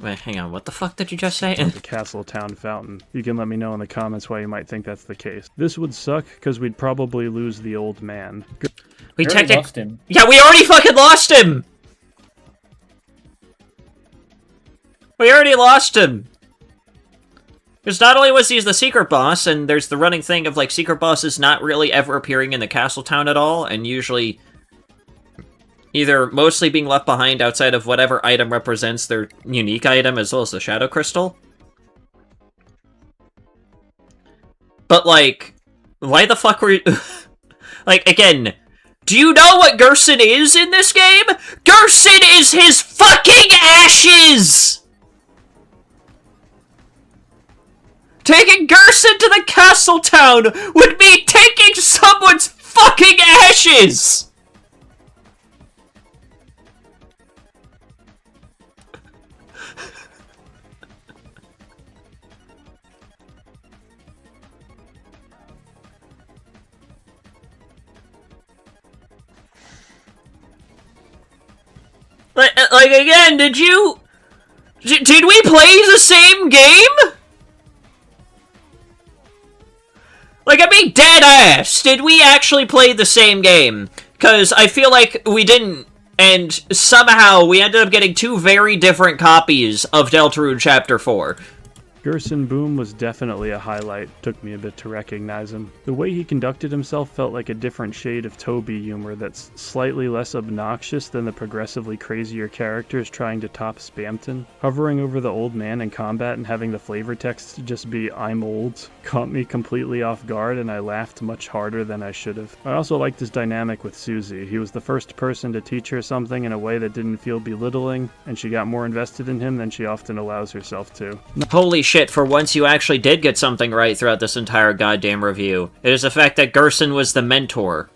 Wait, hang on, what the fuck did you just say? The Castle Town fountain. You can let me know in the comments why you might think that's the case. This would suck, because we'd probably lose the old man. We already lost him. Yeah, we already fucking lost him! We already lost him! Because not only was he the secret boss, and there's the running thing of, secret bosses not really ever appearing in the castle town at all, and usually either mostly being left behind outside of whatever item represents their unique item, as well as the Shadow Crystal. But, why the fuck were you... again, do you know what Gerson is in this game? Gerson is his fucking ashes! Taking Gerson to the castle town would be taking someone's fucking ashes! Again, did we play the same game? I'm being dead ass. Did we actually play the same game? Because I feel like we didn't, and somehow we ended up getting 2 very different copies of Deltarune Chapter 4. Gerson Boom was definitely a highlight. Took me a bit to recognize him. The way he conducted himself felt like a different shade of Toby humor that's slightly less obnoxious than the progressively crazier characters trying to top Spamton. Hovering over the old man in combat and having the flavor text just be "I'm old" caught me completely off guard, and I laughed much harder than I should have. I also liked his dynamic with Susie. He was the first person to teach her something in a way that didn't feel belittling, and she got more invested in him than she often allows herself to. Holy shit, for once you actually did get something right throughout this entire goddamn review. It is the fact that Gerson was the mentor.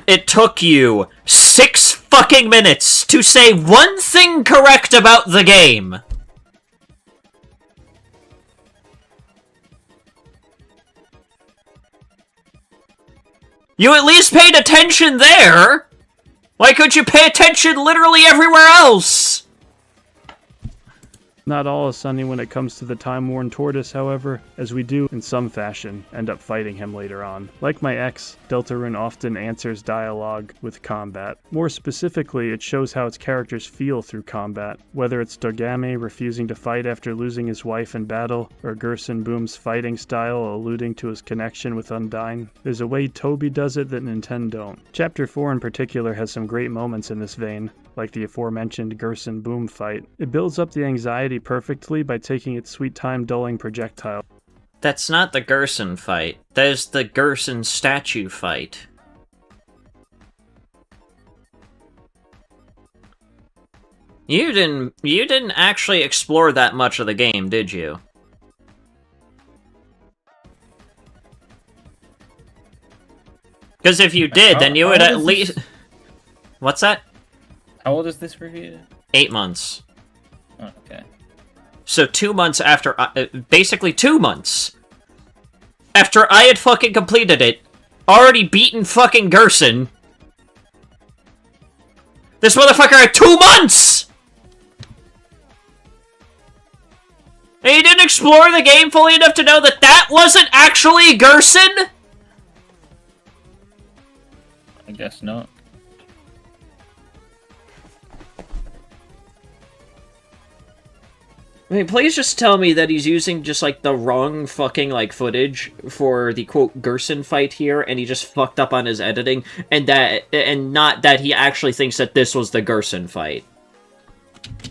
It took you 6 fucking minutes to say one thing correct about the game. You at least paid attention there! Why couldn't you pay attention literally everywhere else? Not all is sunny when it comes to the time-worn tortoise, however, as we do, in some fashion, end up fighting him later on. Like my ex, Deltarune often answers dialogue with combat. More specifically, it shows how its characters feel through combat, whether it's Dogame refusing to fight after losing his wife in battle, or Gerson Boom's fighting style alluding to his connection with Undyne. There's a way Toby does it that Nintendo don't. Chapter 4 in particular has some great moments in this vein, like the aforementioned Gerson Boom fight. It builds up the anxiety perfectly by taking its sweet time dulling projectile. That's not the Gerson fight. That is the Gerson statue fight. You didn't actually explore that much of the game, did you? Because if you did, then you would at least... What's that? How old is this review? 8 months. Oh, okay. So 2 months after... basically 2 months! After I had fucking completed it, already beaten fucking Gerson. This motherfucker had 2 months! And you didn't explore the game fully enough to know that that wasn't actually Gerson? I guess not. I mean, please just tell me that he's using just, like, the wrong fucking, like, footage for the, quote, Gerson fight here, and he just fucked up on his editing, and not that he actually thinks that this was the Gerson fight.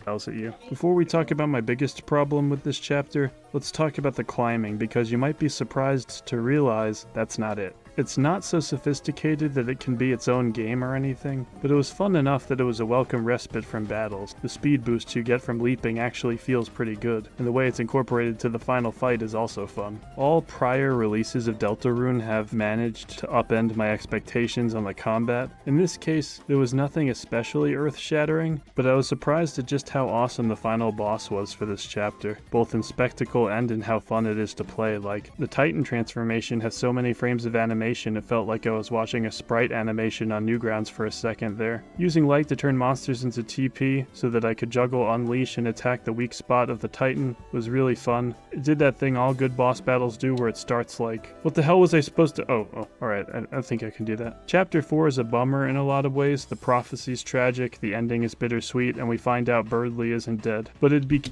At you. Before we talk about my biggest problem with this chapter, let's talk about the climbing, because you might be surprised to realize that's not it. It's not so sophisticated that it can be its own game or anything, but it was fun enough that it was a welcome respite from battles. The speed boost you get from leaping actually feels pretty good, and the way it's incorporated to the final fight is also fun. All prior releases of Deltarune have managed to upend my expectations on the combat. In this case, there was nothing especially earth-shattering, but I was surprised at just how awesome the final boss was for this chapter, both in spectacle and in how fun it is to play. Like, the Titan transformation has so many frames of animation it felt like I was watching a sprite animation on Newgrounds for a second there. Using light to turn monsters into TP so that I could juggle Unleash and attack the weak spot of the Titan was really fun. It did that thing all good boss battles do where it starts like, what the hell was I supposed to— oh, alright, I think I can do that. Chapter 4 is a bummer in a lot of ways. The prophecy's tragic, the ending is bittersweet, and we find out Birdly isn't dead. But it'd be—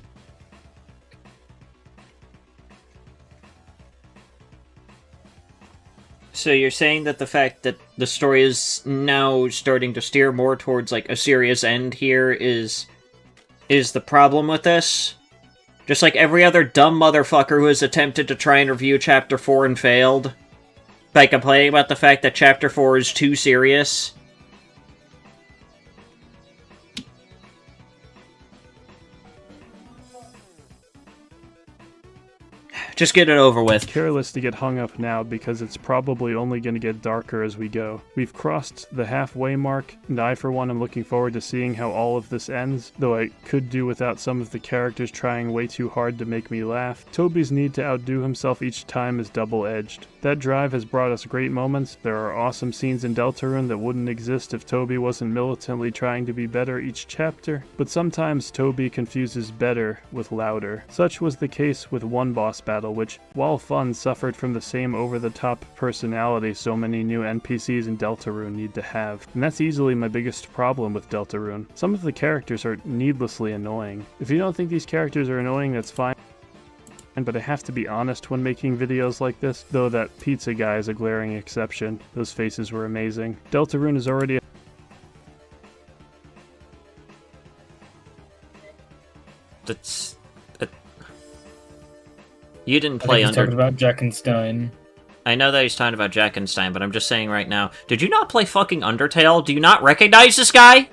So you're saying that the fact that the story is now starting to steer more towards, like, a serious end here is the problem with this? Just like every other dumb motherfucker who has attempted to try and review Chapter 4 and failed? By complaining about the fact that Chapter 4 is too serious? Just get it over with. Careless to get hung up now because it's probably only going to get darker as we go. We've crossed the halfway mark, and I for one am looking forward to seeing how all of this ends, though I could do without some of the characters trying way too hard to make me laugh. Toby's need to outdo himself each time is double-edged. That drive has brought us great moments. There are awesome scenes in Deltarune that wouldn't exist if Toby wasn't militantly trying to be better each chapter, but sometimes Toby confuses better with louder. Such was the case with one boss battle, which, while fun, suffered from the same over-the-top personality so many new NPCs in Deltarune need to have. And that's easily my biggest problem with Deltarune. Some of the characters are needlessly annoying. If you don't think these characters are annoying, that's fine. But I have to be honest when making videos like this, though that pizza guy is a glaring exception. Those faces were amazing. Deltarune is already That's... You didn't play He's talking about Jackenstein. I know that he's talking about Jackenstein, but I'm just saying right now, did you not play fucking Undertale? Do you not recognize this guy?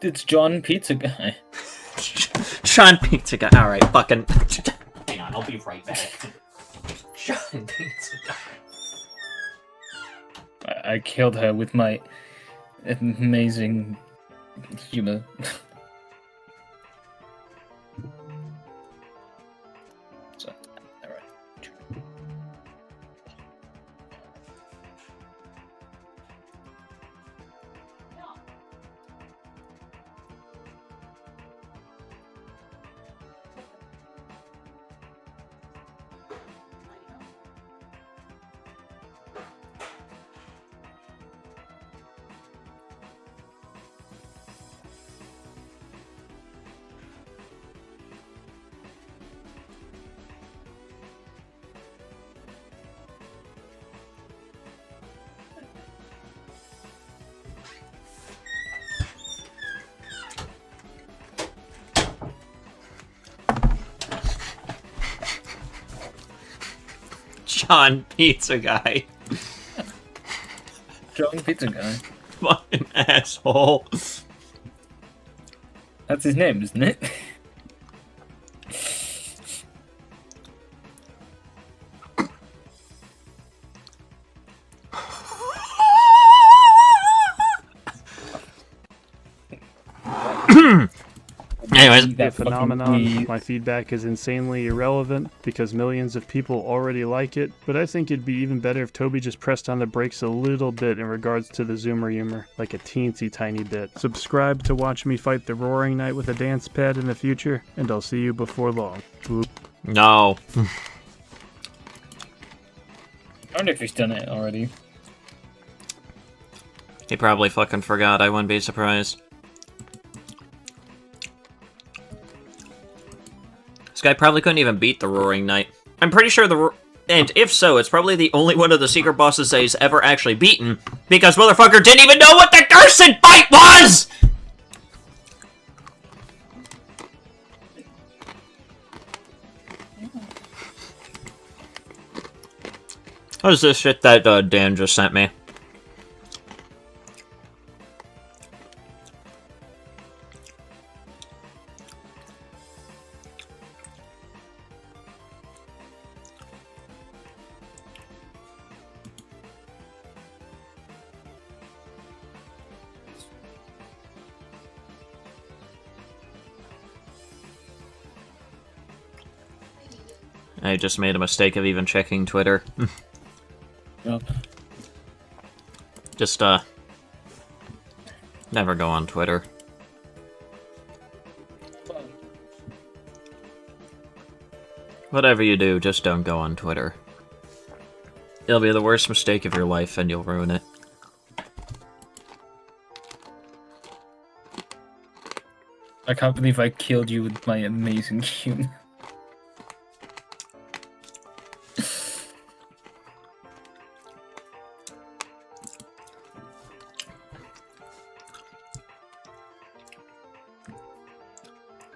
It's John Pizza Guy. John Pizza Guy. Alright, fucking... Hang on, I'll be right back. John Pizza Guy. I killed her with my amazing humor. So, alright. John Pizza Guy. John Pizza Guy. Fucking asshole. That's his name, isn't it? Anyways, The phenomenon, my feedback is insanely irrelevant because millions of people already like it, but I think it'd be even better if Toby just pressed on the brakes a little bit in regards to the zoomer humor, like a teensy tiny bit. Subscribe to watch me fight the Roaring Knight with a dance pad in the future, and I'll see you before long. Boop. no. I wonder if he's done it already. He probably fucking forgot. I wouldn't be surprised. This guy probably couldn't even beat the Roaring Knight. I'm pretty sure and if so, it's probably the only one of the secret bosses that he's ever actually beaten, because motherfucker didn't even know what the cursed fight was! What is this shit that Dan just sent me? I just made a mistake of even checking Twitter. Yep. Just, never go on Twitter. Whatever you do, just don't go on Twitter. It'll be the worst mistake of your life, and you'll ruin it. I can't believe I killed you with my amazing humor.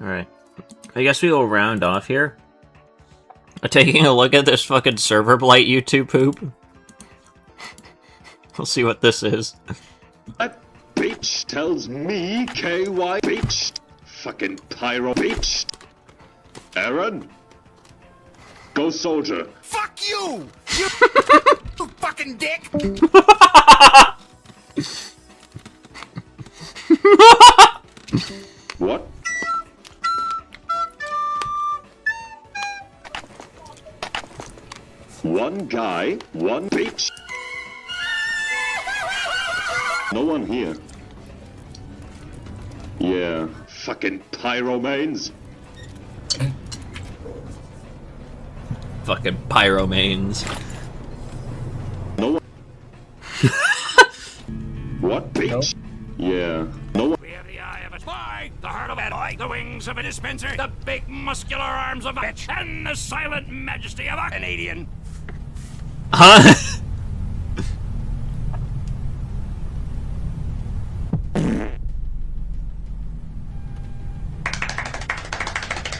Alright. I guess we will round off here. Taking a look at this fucking server blight YouTube poop. We'll see what this is. That bitch tells me KY bitch. Fucking pyro bitch. Aaron? Go soldier. Fuck you! You fucking dick! What? One guy, one bitch. No one here. Yeah, fucking pyromanes. Fucking pyromanes. No one. What bitch? Yeah, no one. We have the eye of a spy, the heart of a boy, the wings of a dispenser, the big muscular arms of a bitch, and the silent majesty of a Canadian. Huh?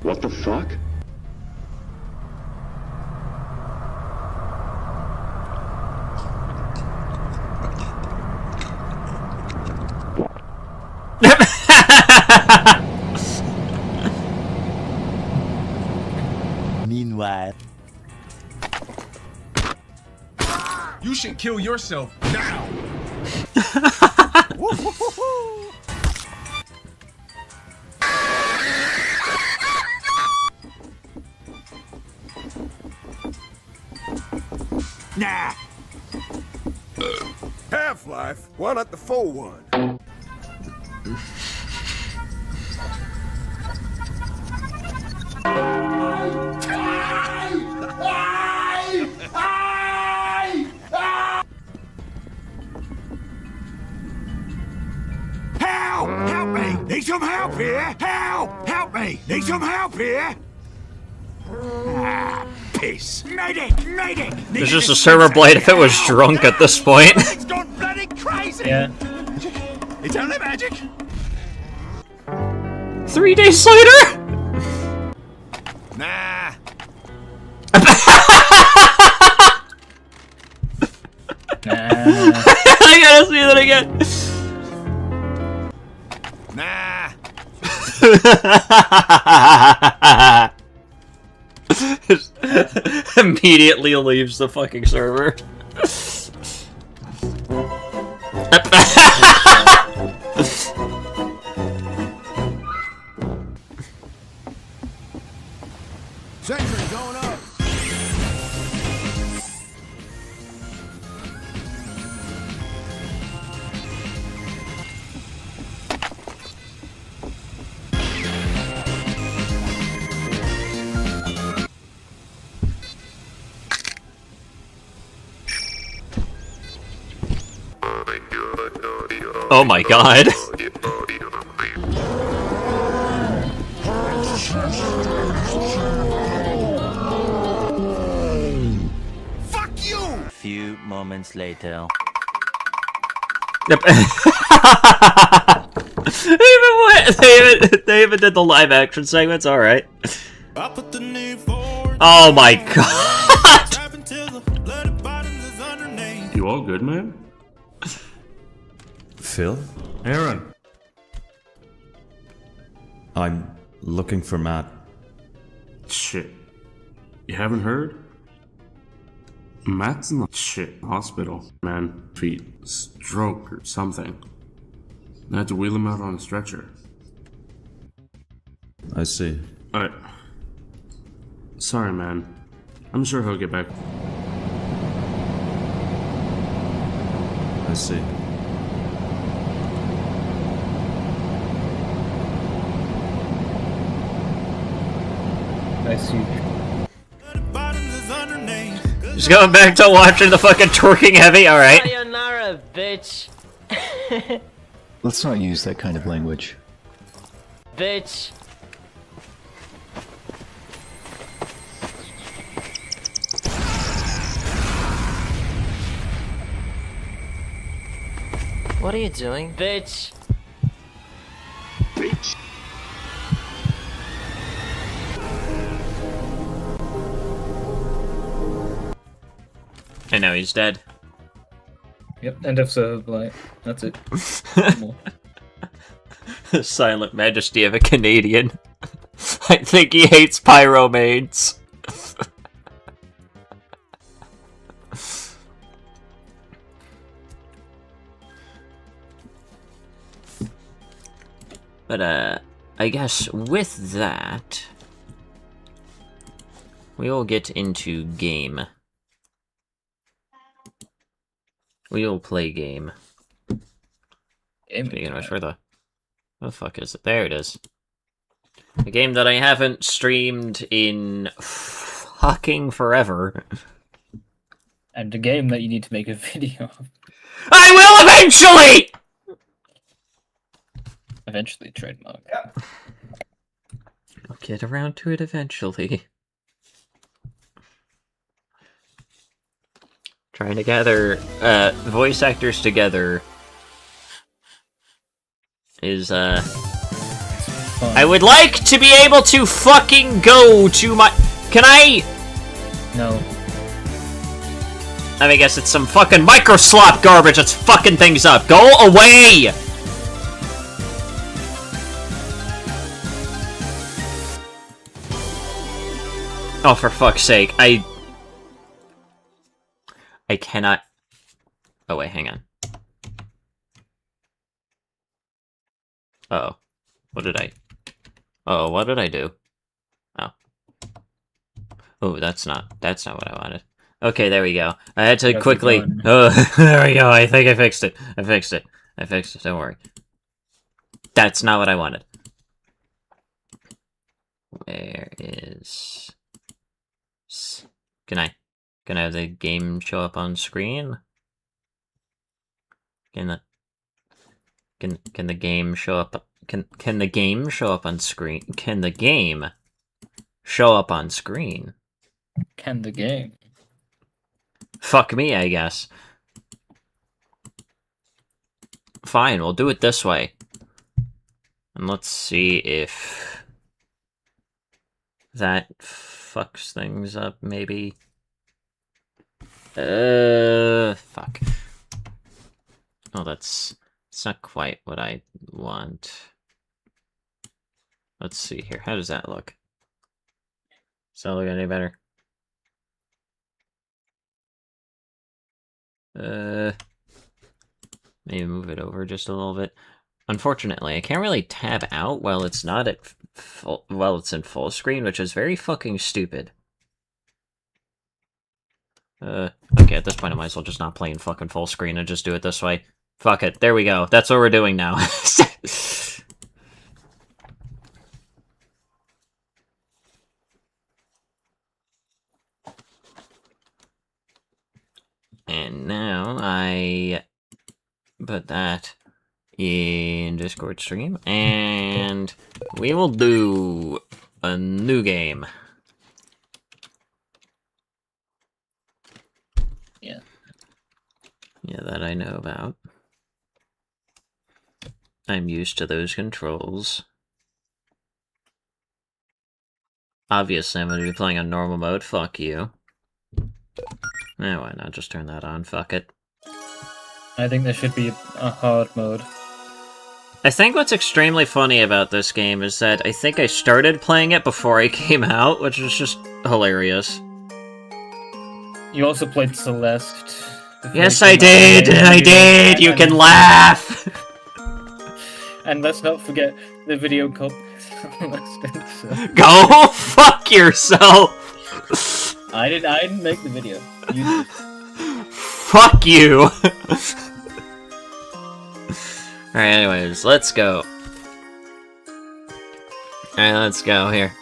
What the fuck? Meanwhile, You should kill yourself now! Nah. Half-Life? Why not the full one? Help! Help me! Need some help here! Help! Help me! Need some help here! Ah, piss! Medic! Medic! It's just a server blight if it was drunk at this point. It's gone bloody crazy! Yeah. It's only magic! 3 days later? Nah. I gotta see that again. Nah. Immediately leaves the fucking server. Sentry going up. Oh my god. Fuck you! A few moments later. Yep. They even did the live action segments, alright. Oh my god! You all good, man? Phil? Aaron. I'm looking for Matt. Shit. You haven't heard? Matt's in the hospital, man. Feet. Stroke or something. I had to wheel him out on a stretcher. I see. Alright. Sorry, man. I'm sure he'll get back. I see. I see. Just going back to watching the fucking twerking heavy, alright. Sayonara, bitch. Let's not use that kind of language. Bitch. What are you doing? Bitch. Bitch. I know he's dead. Yep, end of serve, like, that's it. Silent majesty of a Canadian. I think he hates pyromaids. But, I guess with that, we will get into game. We will play game. Speaking of which, where the fuck is it? There it is. A game that I haven't streamed in fucking forever. And a game that you need to make a video of. I will eventually! Eventually, trademark. I'll get around to it eventually. Trying to gather voice actors together is I would like to be able to fucking go to my... Can I? No. I guess it's some fucking microslop garbage that's fucking things up. Go away! Oh, for fuck's sake, I cannot... Oh, wait, hang on. Uh-oh. What did I... Uh-oh, what did I do? Oh. Oh, that's not what I wanted. Okay, there we go. I had to quickly... Oh, there we go, I think I fixed it. I fixed it, don't worry. That's not what I wanted. Where is... Can I have the game show up on screen? Can the game show up? Can the game show up on screen? Can the game show up on screen? Can the game? Fuck me, I guess. Fine, we'll do it this way. And let's see if that fucks things up, maybe. Fuck. Oh, it's not quite what I want. Let's see here. How does that look? Does that look any better? Maybe move it over just a little bit. Unfortunately, I can't really tab out while it's not at while it's in full screen, which is very fucking stupid. Okay, at this point I might as well just not play in fucking full screen and just do it this way. Fuck it, there we go. That's what we're doing now. And now I put that in Discord stream, and we will do a new game. Yeah. Yeah, that I know about. I'm used to those controls. Obviously, I'm going to be playing on normal mode. Fuck you. Eh, why not just turn that on? Fuck it. I think there should be a hard mode. I think what's extremely funny about this game is that I think I started playing it before I came out, which is just hilarious. You also played Celeste. Yes, I did! I did! You can laugh! And let's not forget the video called Go fuck yourself! I didn't make the video. You did. Fuck you! Alright, anyways, let's go. Alright, let's go here.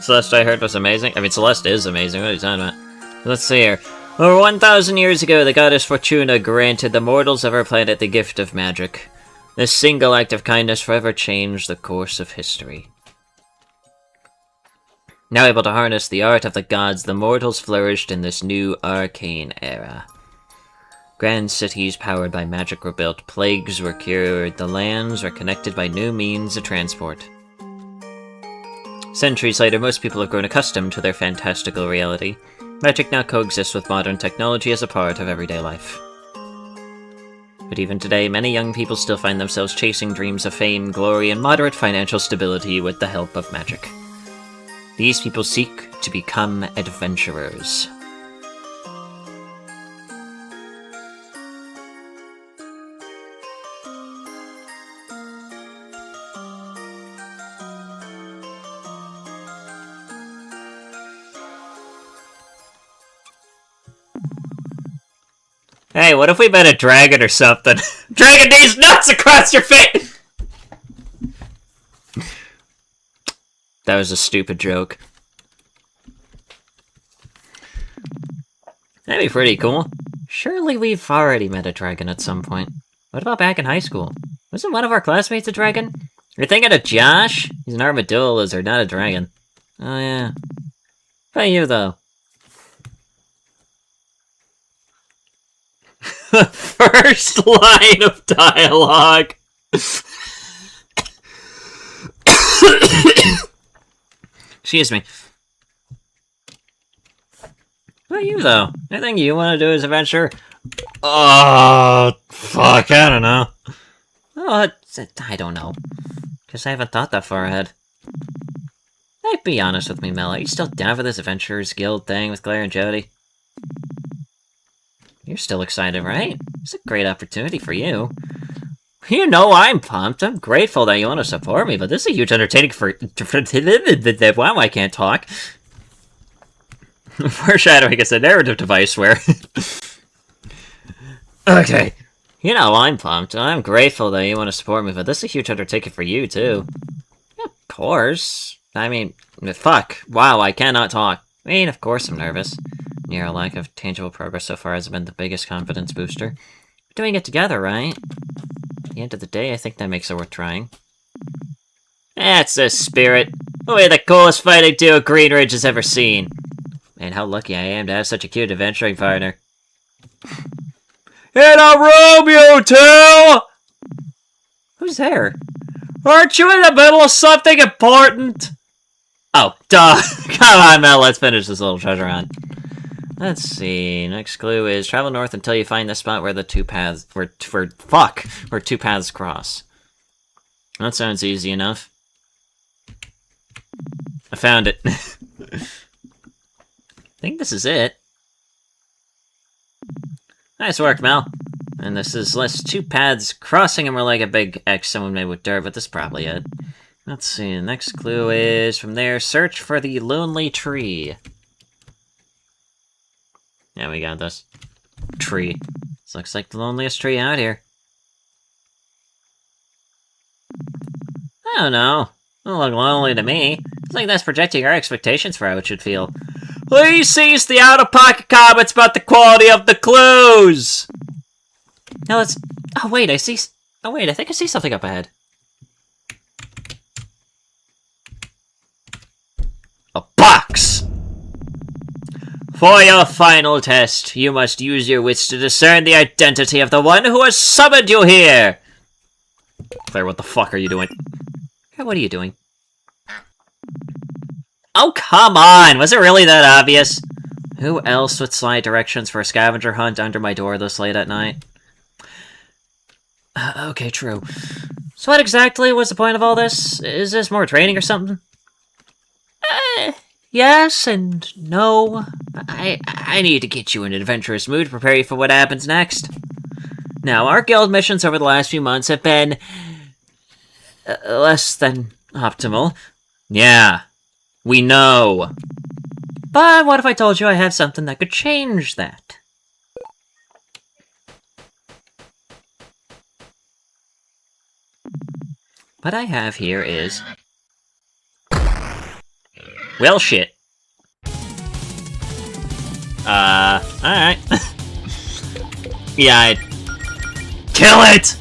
Celeste, I heard, was amazing. I mean, Celeste is amazing. What are you talking about? Let's see here. Over 1,000 years ago, the goddess Fortuna granted the mortals of our planet the gift of magic. This single act of kindness forever changed the course of history. Now able to harness the art of the gods, the mortals flourished in this new arcane era. Grand cities powered by magic were built, plagues were cured, the lands were connected by new means of transport. Centuries later, most people have grown accustomed to their fantastical reality. Magic now coexists with modern technology as a part of everyday life. But even today, many young people still find themselves chasing dreams of fame, glory, and moderate financial stability with the help of magic. These people seek to become adventurers. Hey, what if we met a dragon or something? Dragon these nuts across your face! That was a stupid joke. That'd be pretty cool. Surely we've already met a dragon at some point. What about back in high school? Wasn't one of our classmates a dragon? You're thinking of Josh? He's an armadillo lizard, not a dragon. Oh yeah. How about you, though? First line of dialogue. Excuse me. What about you, though? Anything you want to do as a venture? Oh, fuck, I don't know. Oh, I don't know. Because I haven't thought that far ahead. Hey, be honest with me, Mel. Are you still down for this Adventurers Guild thing with Claire and Jody? You're still excited, right? It's a great opportunity for you. You know I'm pumped. I'm grateful that you want to support me, but this is a huge undertaking for wow, I can't talk. Foreshadowing is a narrative device where... Okay. You know I'm pumped. I'm grateful that you want to support me, but this is a huge undertaking for you, too. Yeah, of course. I mean, fuck. Wow, I cannot talk. I mean, of course I'm nervous. Near a lack of tangible progress so far has been the biggest confidence booster. We're doing it together, right? At the end of the day, I think that makes it worth trying. That's the spirit. We're the coolest fighting duo Green Ridge has ever seen. Man, how lucky I am to have such a cute adventuring partner. And a Romeo, too! Who's there? Aren't you in the middle of something important? Oh, duh. Come on, Mel, let's finish this little treasure hunt. Let's see. Next clue is travel north until you find the spot where the two paths where two paths cross. That sounds easy enough. I found it. I think this is it. Nice work, Mel. And this is less two paths crossing and more like a big X someone made with dirt, but this is probably it. Let's see, the next clue is, from there, search for the lonely tree. Yeah, we got this. Tree. This looks like the loneliest tree out here. I don't know. Doesn't look lonely to me. It's like that's projecting our expectations for how it should feel. Please cease the out-of-pocket comments about the quality of the clues! Now let's... Oh, wait, I see... Oh, wait, I think I see something up ahead. A box! For your final test, you must use your wits to discern the identity of the one who has summoned you here! Claire, what the fuck are you doing? Claire, what are you doing? Oh, come on! Was it really that obvious? Who else would slide directions for a scavenger hunt under my door this late at night? Okay, true. So what exactly was the point of all this? Is this more training or something? Yes and no. I need to get you in an adventurous mood to prepare you for what happens next. Now, our guild missions over the last few months have been... less than optimal. Yeah, we know. But what if I told you I have something that could change that? What I have here is... Well, shit. Alright. Yeah, kill it!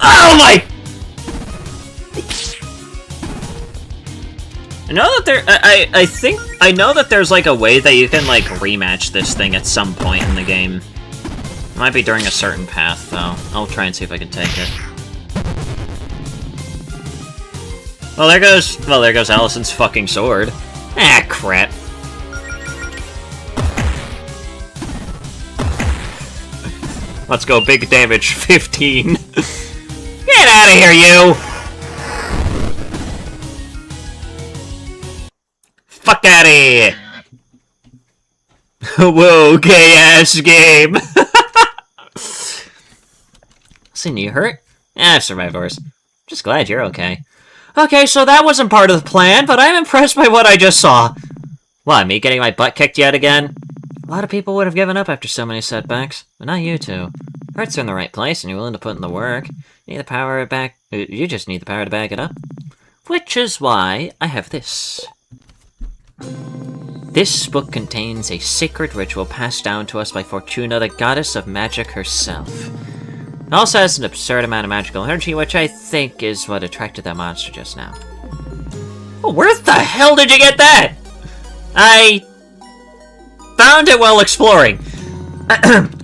Oh my... I know that there... I think... I know that there's, like, a way that you can, like, rematch this thing at some point in the game. Might be during a certain path, though. I'll try and see if I can take it. Well, there goes Allison's fucking sword. Ah, crap. Let's go, big damage, 15. Get out of here, you! Fuck out of here! Whoa, gay-ass game! Listen, you hurt? I've survived worse. Just glad you're okay. Okay, so that wasn't part of the plan, but I'm impressed by what I just saw. What, me getting my butt kicked yet again? A lot of people would have given up after so many setbacks, but not you two. Hearts are in the right place, and you're willing to put in the work. You need the power back. You just need the power to back it up. Which is why I have this. This book contains a sacred ritual passed down to us by Fortuna, the goddess of magic herself. It also has an absurd amount of magical energy, which I think is what attracted that monster just now. Oh, where the hell did you get that? I found it while exploring.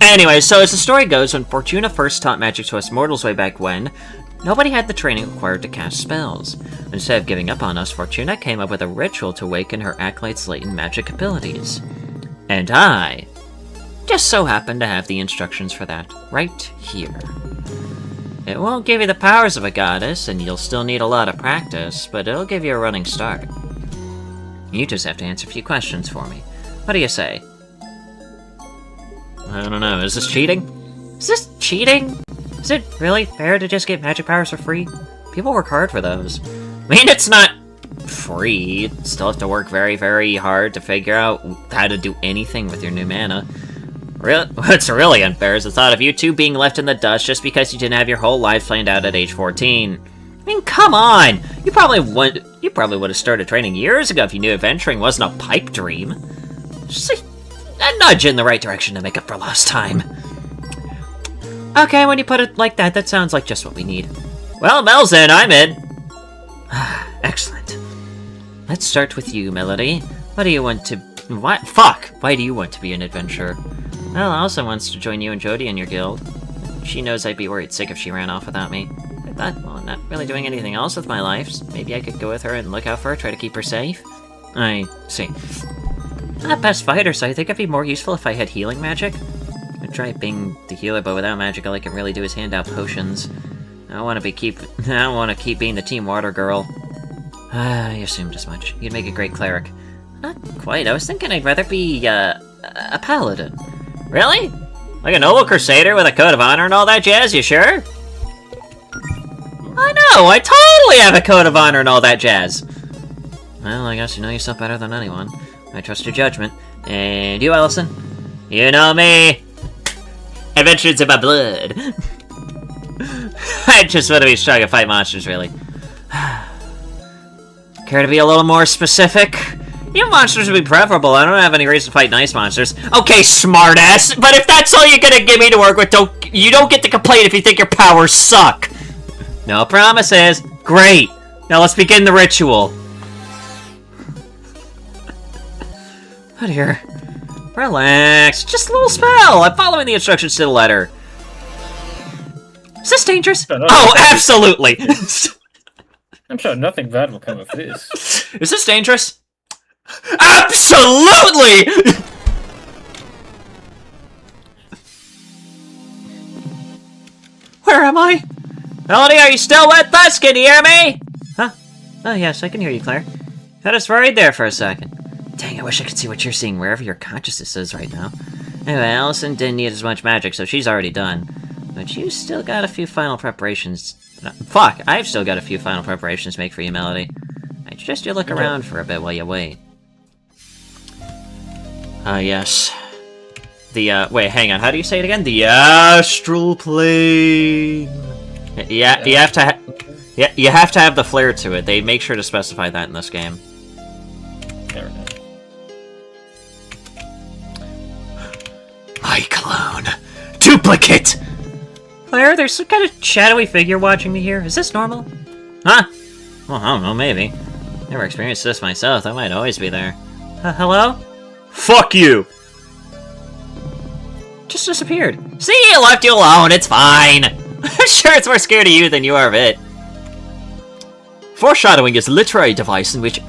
Anyway, so as the story goes, when Fortuna first taught magic to us mortals way back when, nobody had the training required to cast spells. Instead of giving up on us, Fortuna came up with a ritual to awaken her acolyte's latent magic abilities. And I just so happen to have the instructions for that right here. It won't give you the powers of a goddess, and you'll still need a lot of practice, but it'll give you a running start. You just have to answer a few questions for me. What do you say? I don't know, is this cheating? Is this cheating? Is it really fair to just get magic powers for free? People work hard for those. I mean, it's not free. You still have to work very, very hard to figure out how to do anything with your new mana. What's really unfair is the thought of you two being left in the dust just because you didn't have your whole life planned out at age 14. I mean, come on! You probably would have started training years ago if you knew adventuring wasn't a pipe dream. Just a nudge in the right direction to make up for lost time. Okay, when you put it like that, that sounds like just what we need. Well, Mel's in, I'm in. Excellent. Let's start with you, Melody. What do you want to... What? Fuck! Why do you want to be an adventurer? Well, Elsa wants to join you and Jody in your guild. She knows I'd be worried sick if she ran off without me. I thought, well, I'm not really doing anything else with my life. So maybe I could go with her and look out for her, try to keep her safe. I see. I'm not best fighter, so I think it'd be more useful if I had healing magic. I'd try being the healer, but without magic, all I can really do is hand out potions. I don't want to keep being the Team Water girl. I assumed as much. You'd make a great cleric. Not quite. I was thinking I'd rather be, a paladin. Really? Like a noble crusader with a code of honor and all that jazz, you sure? I know, I totally have a code of honor and all that jazz. Well, I guess you know yourself better than anyone. I trust your judgment. And you, Allison? You know me. Adventures in my blood. I just want to be strong and fight monsters, really. Care to be a little more specific? Even monsters would be preferable. I don't have any reason to fight nice monsters. Okay, smartass. But if that's all you're gonna give me to work with, you don't get to complain if you think your powers suck. No promises. Great. Now let's begin the ritual. Oh dear. Relax. Just a little spell. I'm following the instructions to the letter. Is this dangerous? Oh, absolutely. I'm sure nothing bad will come of this. Is this dangerous? Absolutely! Where am I? Melody, are you still with us? Can you hear me? Huh? Oh, yes, I can hear you, Claire. Had us worried there for a second. Dang, I wish I could see what you're seeing wherever your consciousness is right now. Anyway, Allison didn't need as much magic, so she's already done. But you still got a few final preparations. Fuck, I've still got a few final preparations to make for you, Melody. I suggest you look around for a bit while you wait. Yes. The, wait, hang on, how do you say it again? The astral plane! Yeah, you have to you have to have the flair to it. They make sure to specify that in this game. Fair enough. My clone! Duplicate! Claire, there's some kind of shadowy figure watching me here. Is this normal? Huh? Well, I don't know, maybe. Never experienced this myself. That might always be there. Hello? Fuck you! Just disappeared. See, it left you alone. It's fine. I'm sure it's more scared of you than you are of it. Foreshadowing is a literary device in which...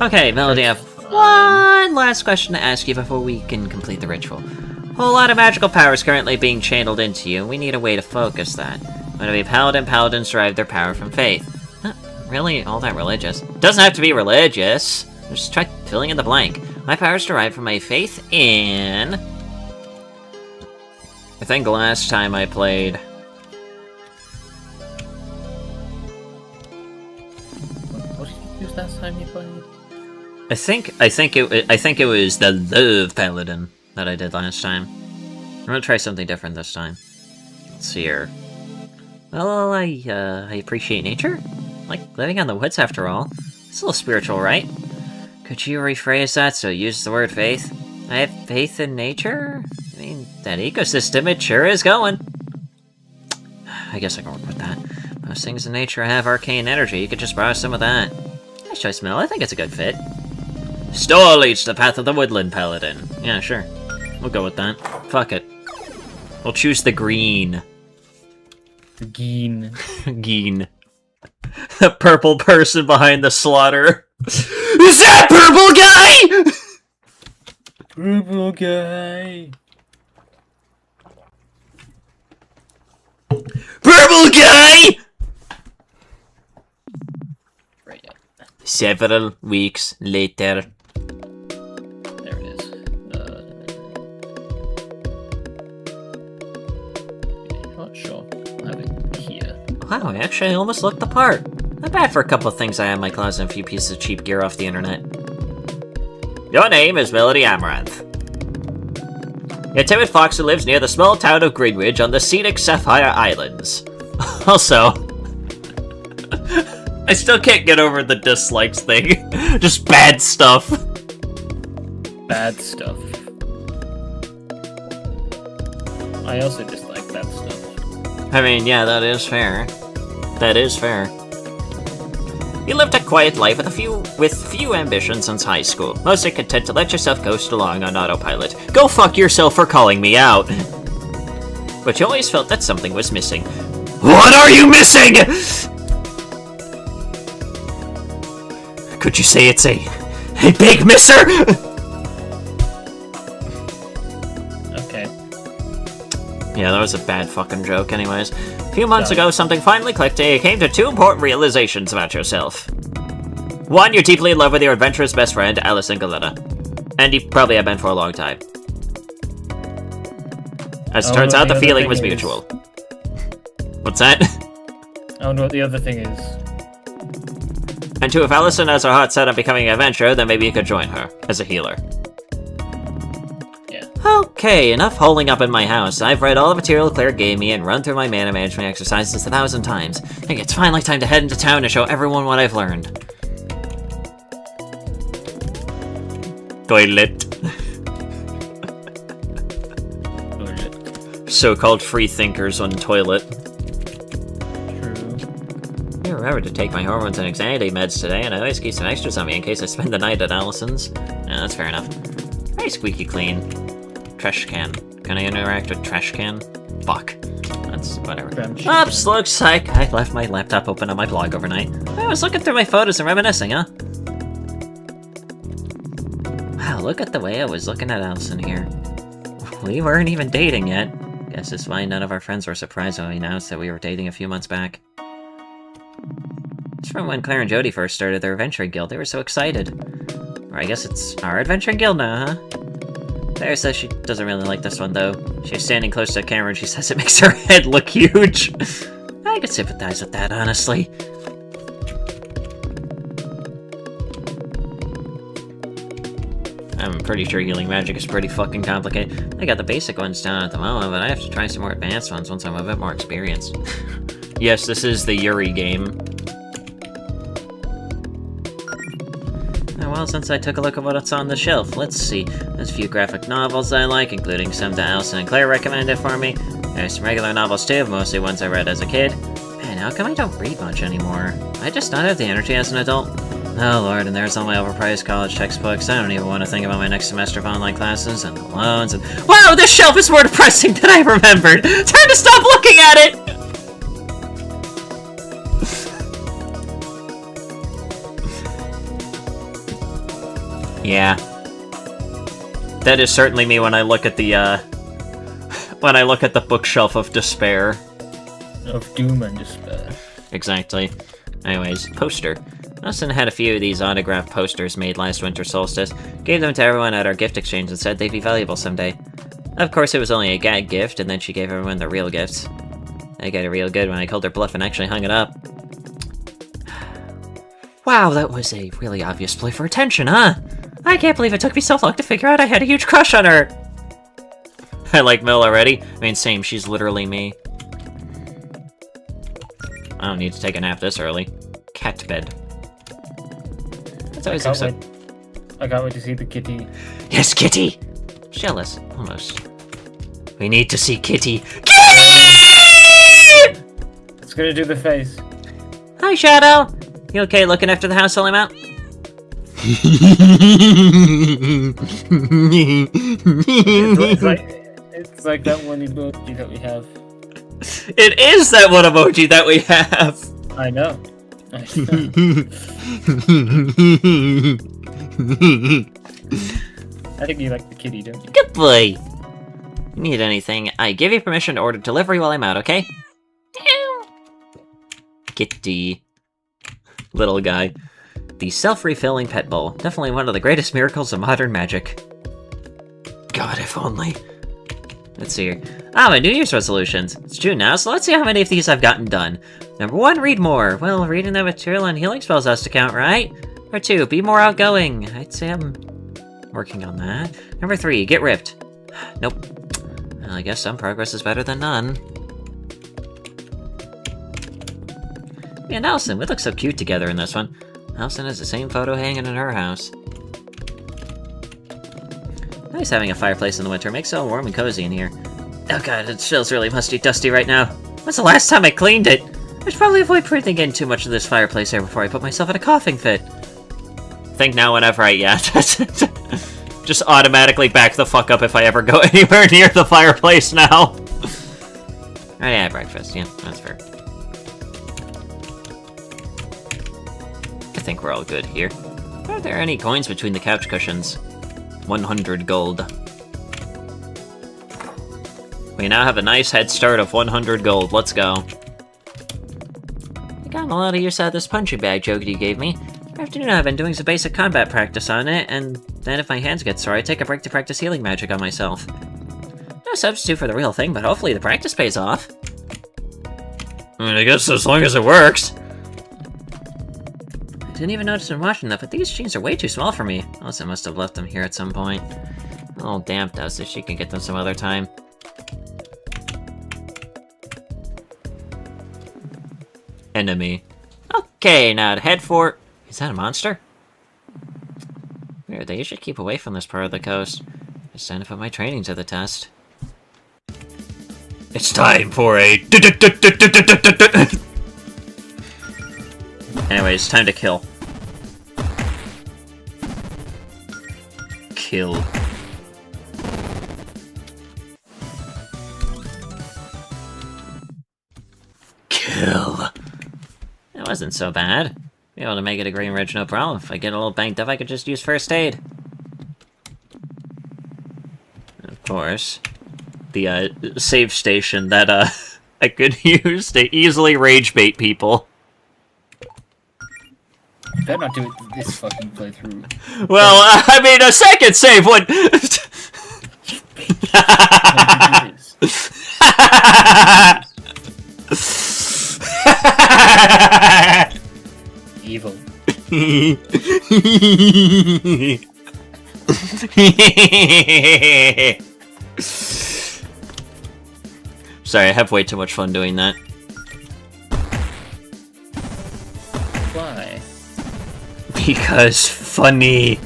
Okay, Melody, I have one last question to ask you before we can complete the ritual. A whole lot of magical power is currently being channeled into you. We need a way to focus that. When we paladins derive their power from faith. Not really all that religious. Doesn't have to be religious. Just try filling in the blank. My powers derived from my faith in... I think last time I played... What did you use last time you played? I think it was the Love Paladin that I did last time. I'm gonna try something different this time. Let's see here. Well, I appreciate nature. Like living in the woods after all. It's a little spiritual, right? Could you rephrase that so use the word faith? I have faith in nature? I mean, that ecosystem, it sure is going. I guess I can work with that. Most things in nature have arcane energy. You could just borrow some of that. Nice choice, Mel. I think it's a good fit. Store leads to the path of the woodland paladin. Yeah, sure. We'll go with that. Fuck it. We'll choose the green. Geen. Geen. The purple person behind the slaughter. Is that purple guy? Purple guy. Purple guy! Right, yeah. Several weeks later. There it is. Not sure. I'll have it here. Wow, I actually almost looked the part. Not bad for a couple of things I have in my closet and a few pieces of cheap gear off the internet. Your name is Melody Amaranth. A timid fox who lives near the small town of Greenwich on the scenic Sapphire Islands. Also, I still can't get over the dislikes thing. Just bad stuff. Bad stuff. I also dislike bad stuff. I mean, yeah, that is fair. That is fair. You lived a quiet life with few ambitions since high school. Mostly content to let yourself coast along on autopilot. Go fuck yourself for calling me out. But you always felt that something was missing. What are you missing? Could you say it's a big misser? Okay. Yeah, that was a bad fucking joke anyways. A few months ago, something finally clicked and you came to 2 important realizations about yourself. 1, you're deeply in love with your adventurous best friend, Alison Galetta. And you probably have been for a long time. As it turns out, the feeling was mutual. What's that? I wonder what the other thing is. And 2, if Alison has her heart set on becoming an adventurer, then maybe you could join her as a healer. Yeah. Okay, enough holding up in my house. I've read all the material Claire gave me and run through my mana management exercises 1,000 times. I think it's finally time to head into town to show everyone what I've learned. Toilet. So-called free thinkers on toilet. True. I remembered to take my hormones and anxiety meds today, and I always keep some extras on me in case I spend the night at Alison's. Yeah, that's fair enough. Very squeaky clean. Trash can. Can I interact with trash can? Fuck. That's whatever. Oops, looks like I left my laptop open on my blog overnight. I was looking through my photos and reminiscing, huh? Wow, look at the way I was looking at Alison here. We weren't even dating yet. Guess that's why none of our friends were surprised when we announced that we were dating a few months back. It's from when Claire and Jody first started their adventuring guild. They were so excited. Or I guess it's our adventuring guild now, huh? Claire says she doesn't really like this one, though. She's standing close to the camera and she says it makes her head look huge. I could sympathize with that, honestly. I'm pretty sure healing magic is pretty fucking complicated. I got the basic ones down at the moment, but I have to try some more advanced ones once I'm a bit more experienced. Yes, this is the Yuri game. Oh, well, since I took a look at what's on the shelf, let's see. There's a few graphic novels I like, including some that Alison and Claire recommended for me. There's some regular novels too, mostly ones I read as a kid. Man, how come I don't read much anymore? I just not have the energy as an adult. Oh lord, and there's all my overpriced college textbooks. I don't even want to think about my next semester of online classes, and the loans, and— Wow, this shelf is more depressing than I remembered! Time to stop looking at it! Yeah. That is certainly me when I look at the, when I look at the bookshelf of despair. Of doom and despair. Exactly. Anyways, poster. Austin had a few of these autographed posters made last winter solstice, gave them to everyone at our gift exchange and said they'd be valuable someday. Of course, it was only a gag gift, and then she gave everyone the real gifts. I got it real good when I called her bluff and actually hung it up. Wow, that was a really obvious play for attention, huh? I can't believe it took me so long to figure out I had a huge crush on her! I like Mel already. I mean, same, she's literally me. I don't need to take a nap this early. Cat bed. I can't wait to see the kitty. Yes, Kitty! Jealous, almost. We need to see Kitty. Kitty! It's gonna do the face. Hi, Shadow! You okay looking after the house while I'm out? It's like that one emoji that we have. It is that one emoji that we have! I know. I think you like the kitty, don't you? Good boy! You need anything, I give you permission to order delivery while I'm out, okay? Kitty. Little guy. The self-refilling pet bowl. Definitely one of the greatest miracles of modern magic. God, if only. Let's see here. Ah, my New Year's resolutions. It's June now, so let's see how many of these I've gotten done. Number 1, read more. Well, reading the material and healing spells has to count, right? Number 2, be more outgoing. I'd say I'm working on that. Number 3, get ripped. Nope. Well, I guess some progress is better than none. Me and Allison, we look so cute together in this one. Allison has the same photo hanging in her house. Nice having a fireplace in the winter. Makes it all warm and cozy in here. Oh god, it feels really musty-dusty right now. When's the last time I cleaned it? I should probably avoid breathing in too much of this fireplace air before I put myself in a coughing fit. Think now whenever I— yeah, just automatically back the fuck up if I ever go anywhere near the fireplace now. Oh yeah, breakfast. Yeah, that's fair. I think we're all good here. Are there any coins between the couch cushions? 100 gold. We now have a nice head start of 100 gold. Let's go. I got a lot of use out of this punching bag joke you gave me. Afternoon I've been doing some basic combat practice on it, and then if my hands get sore, I take a break to practice healing magic on myself. No substitute for the real thing, but hopefully the practice pays off. I mean, I guess as long as it works. I didn't even notice when watching that, but these jeans are way too small for me. Unless I must have left them here at some point. Oh, damn, though, so she can get them some other time. Enemy. Okay, now to head for... Is that a monster? Weird, they usually keep away from this part of the coast. It's time to put my training to the test. It's time for a... Anyways, time to kill. Kill. Kill. It wasn't so bad. Be able to make it a green ridge, no problem. If I get a little banged up, I could just use first aid. Of course, the save station that I could use to easily rage bait people. You better not do it this fucking playthrough. Well, I mean, a second save would. Evil. Sorry, I have way too much fun doing that. Why? Because funny.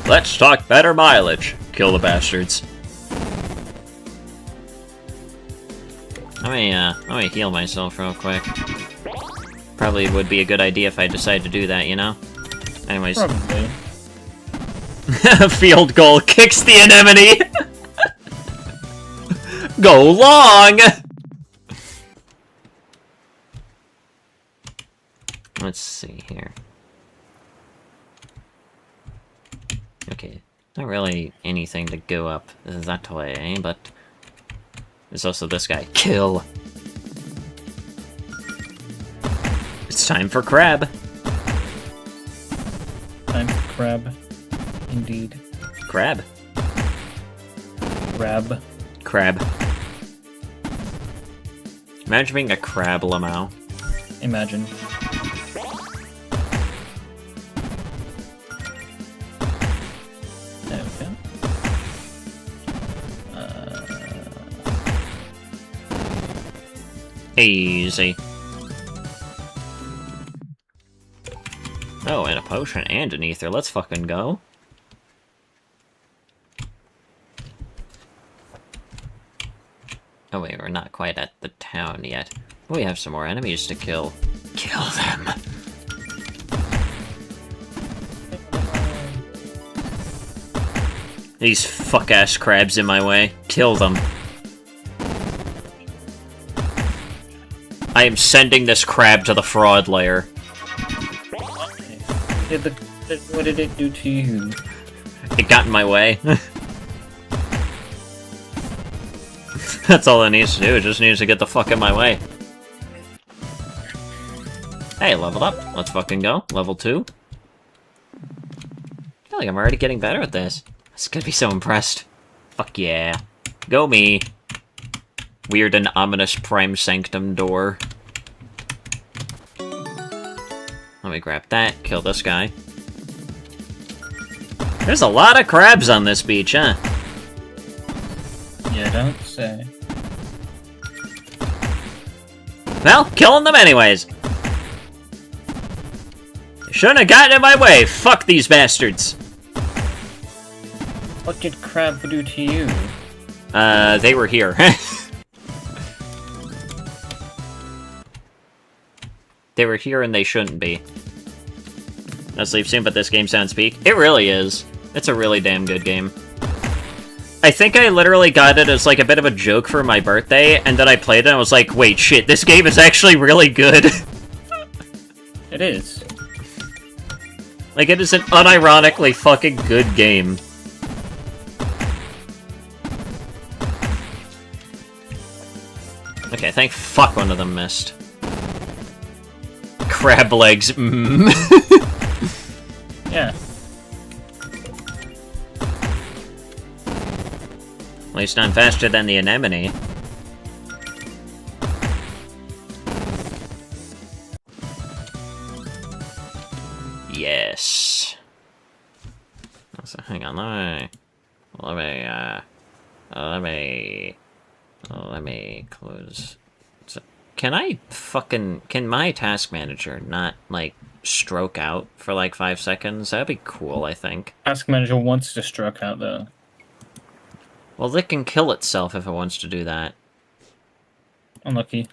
Let's talk better mileage. Kill the bastards. Let me heal myself real quick. Probably would be a good idea if I decide to do that, you know? Anyways. Probably. Field goal kicks the anemone! Go long! Let's see here. Okay, not really anything to go up that way, but... There's also this guy. Kill! It's time for crab! Time for crab. Indeed. Crab. Crab. Crab. Imagine being a crab, Lamau. Imagine. There we go. Easy. Oh, and a potion and an ether. Let's fucking go. Oh wait, we're not quite at the town yet. We have some more enemies to kill. Kill them! These fuck-ass crabs in my way. Kill them. I am sending this crab to the fraud lair. What did it do to you? It got in my way. That's all it needs to do, it just needs to get the fuck in my way. Hey, leveled up. Let's fucking go. Level 2. I feel like I'm already getting better at this. I was gonna be so impressed. Fuck yeah. Go me. Weird and ominous Prime Sanctum door. Let me grab that, kill this guy. There's a lot of crabs on this beach, huh? Yeah, don't say. Well, killing them anyways. Shouldn't have gotten in my way. Fuck these bastards. What did crab do to you? They were here. They were here and they shouldn't be. As we've seen, but this game sounds peak. It really is. It's a really damn good game. I think I literally got it as like a bit of a joke for my birthday, and then I played it and I was like, wait, shit, this game is actually really good. It is. Like, it is an unironically fucking good game. Okay, thank fuck one of them missed. Crab legs, Yeah. At least I'm faster than the anemone. Yes. So hang on, let me close. So, can my task manager not, like, stroke out for, like, 5 seconds? That'd be cool, I think. Task manager wants to stroke out, though. Well, it can kill itself if it wants to do that. Unlucky.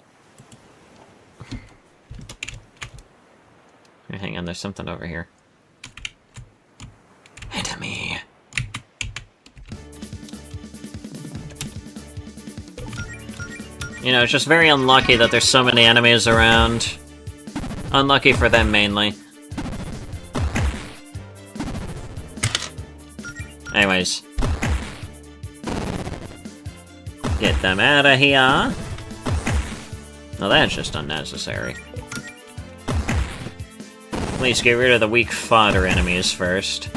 Here, hang on, there's something over here. Enemy. You know, it's just very unlucky that there's so many enemies around. Unlucky for them, mainly. Anyways. Get them out of here. No, that's just unnecessary. Please get rid of the weak fodder enemies first.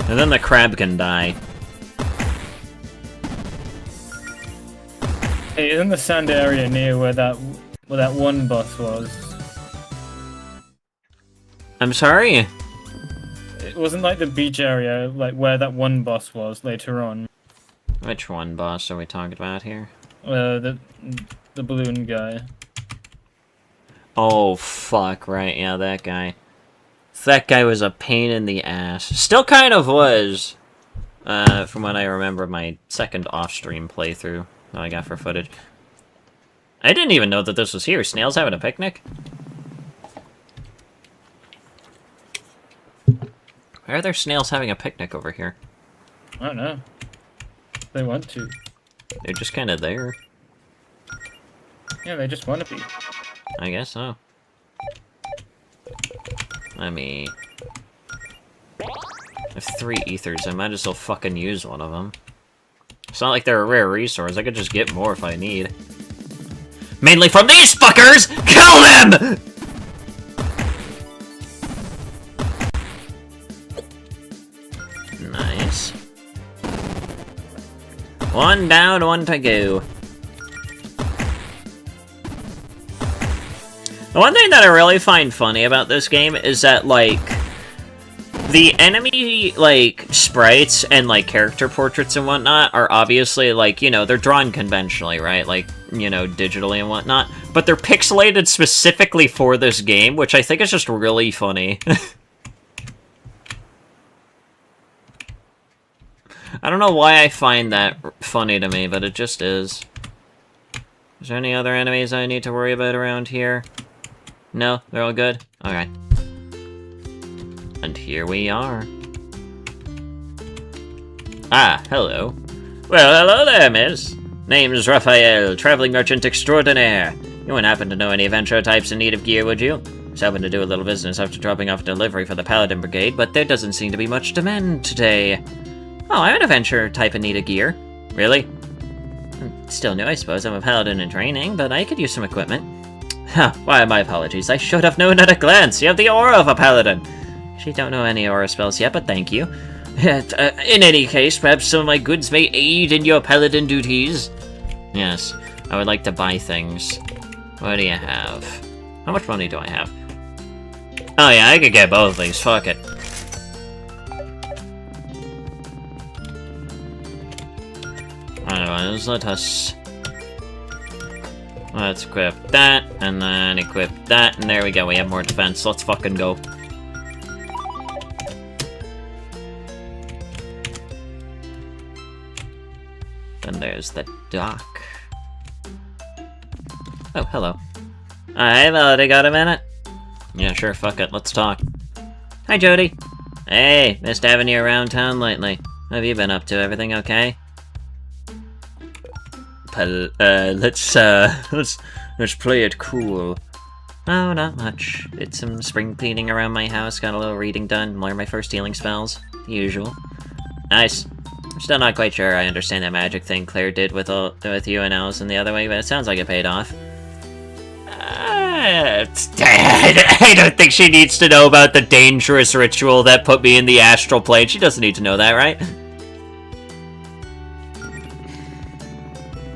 And then the crab can die. Hey, isn't the sand area near where that one boss was? I'm sorry? It wasn't like the beach area, like where that one boss was later on. Which one boss are we talking about here? The balloon guy. Oh, fuck, right, yeah, that guy. That guy was a pain in the ass. Still kind of was, from what I remember my second off-stream playthrough that I got for footage. I didn't even know that this was here. Snails having a picnic? Why are there snails having a picnic over here? I don't know. They want to. They're just kind of there. Yeah, they just want to be. I guess so. Let me... I have 3 ethers, I might as well fucking use one of them. It's not like they're a rare resource, I could just get more if I need. Mainly from these fuckers! Kill them! Nice. One down, one to go. The one thing that I really find funny about this game is that, like, the enemy, like, sprites and, like, character portraits and whatnot are obviously, like, you know, they're drawn conventionally, right? Like, you know, digitally and whatnot. But they're pixelated specifically for this game, which I think is just really funny. I don't know why I find that funny to me, but it just is. Is there any other enemies I need to worry about around here? No? They're all good? Okay. And here we are. Ah, hello. Well, hello there, miss. Name's Raphael, traveling merchant extraordinaire. You wouldn't happen to know any adventurer types in need of gear, would you? I was hoping to do a little business after dropping off a delivery for the Paladin Brigade, but there doesn't seem to be much demand today. Oh, I'm an adventurer type in need of gear. Really? Still new, I suppose. I'm a paladin in training, but I could use some equipment. Huh, why, my apologies. I should have known at a glance. You have the aura of a paladin. Actually, don't know any aura spells yet, but thank you. In any case, perhaps some of my goods may aid in your paladin duties. Yes, I would like to buy things. What do you have? How much money do I have? Oh yeah, I could get both of these. Fuck it. Anyways, let's equip that, and then equip that, and there we go, we have more defense. Let's fucking go. Then there's the dock. Oh, hello. Hey, Melody, got a minute? Yeah, sure, fuck it, let's talk. Hi, Jody. Hey, missed having you around town lately. What have you been up to? Everything okay? Let's play it cool. Oh, not much. Did some spring cleaning around my house, got a little reading done, learned my first healing spells. The usual. Nice. I'm still not quite sure I understand that magic thing Claire did with you and Allison the other way, but it sounds like it paid off. I don't think she needs to know about the dangerous ritual that put me in the astral plane. She doesn't need to know that, right?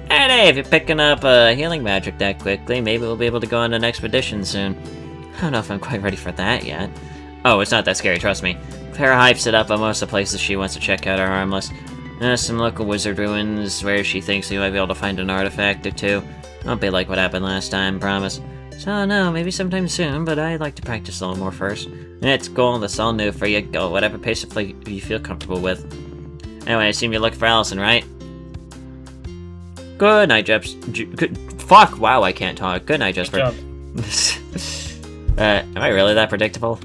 And hey, if you're picking up healing magic that quickly, maybe we'll be able to go on an expedition soon. I don't know if I'm quite ready for that yet. Oh, it's not that scary, trust me. Claire hypes it up on most of the places she wants to check out are harmless. Some local wizard ruins where she thinks we might be able to find an artifact or two. Won't be like what happened last time, promise. So no, maybe sometime soon, but I'd like to practice a little more first. It's cool, that's all new for you. Go whatever pace of play you feel comfortable with. Anyway, I assume you're looking for Allison, right? Good night, Jeps. Fuck, wow, I can't talk. Good night, Jesper. Am I really that predictable?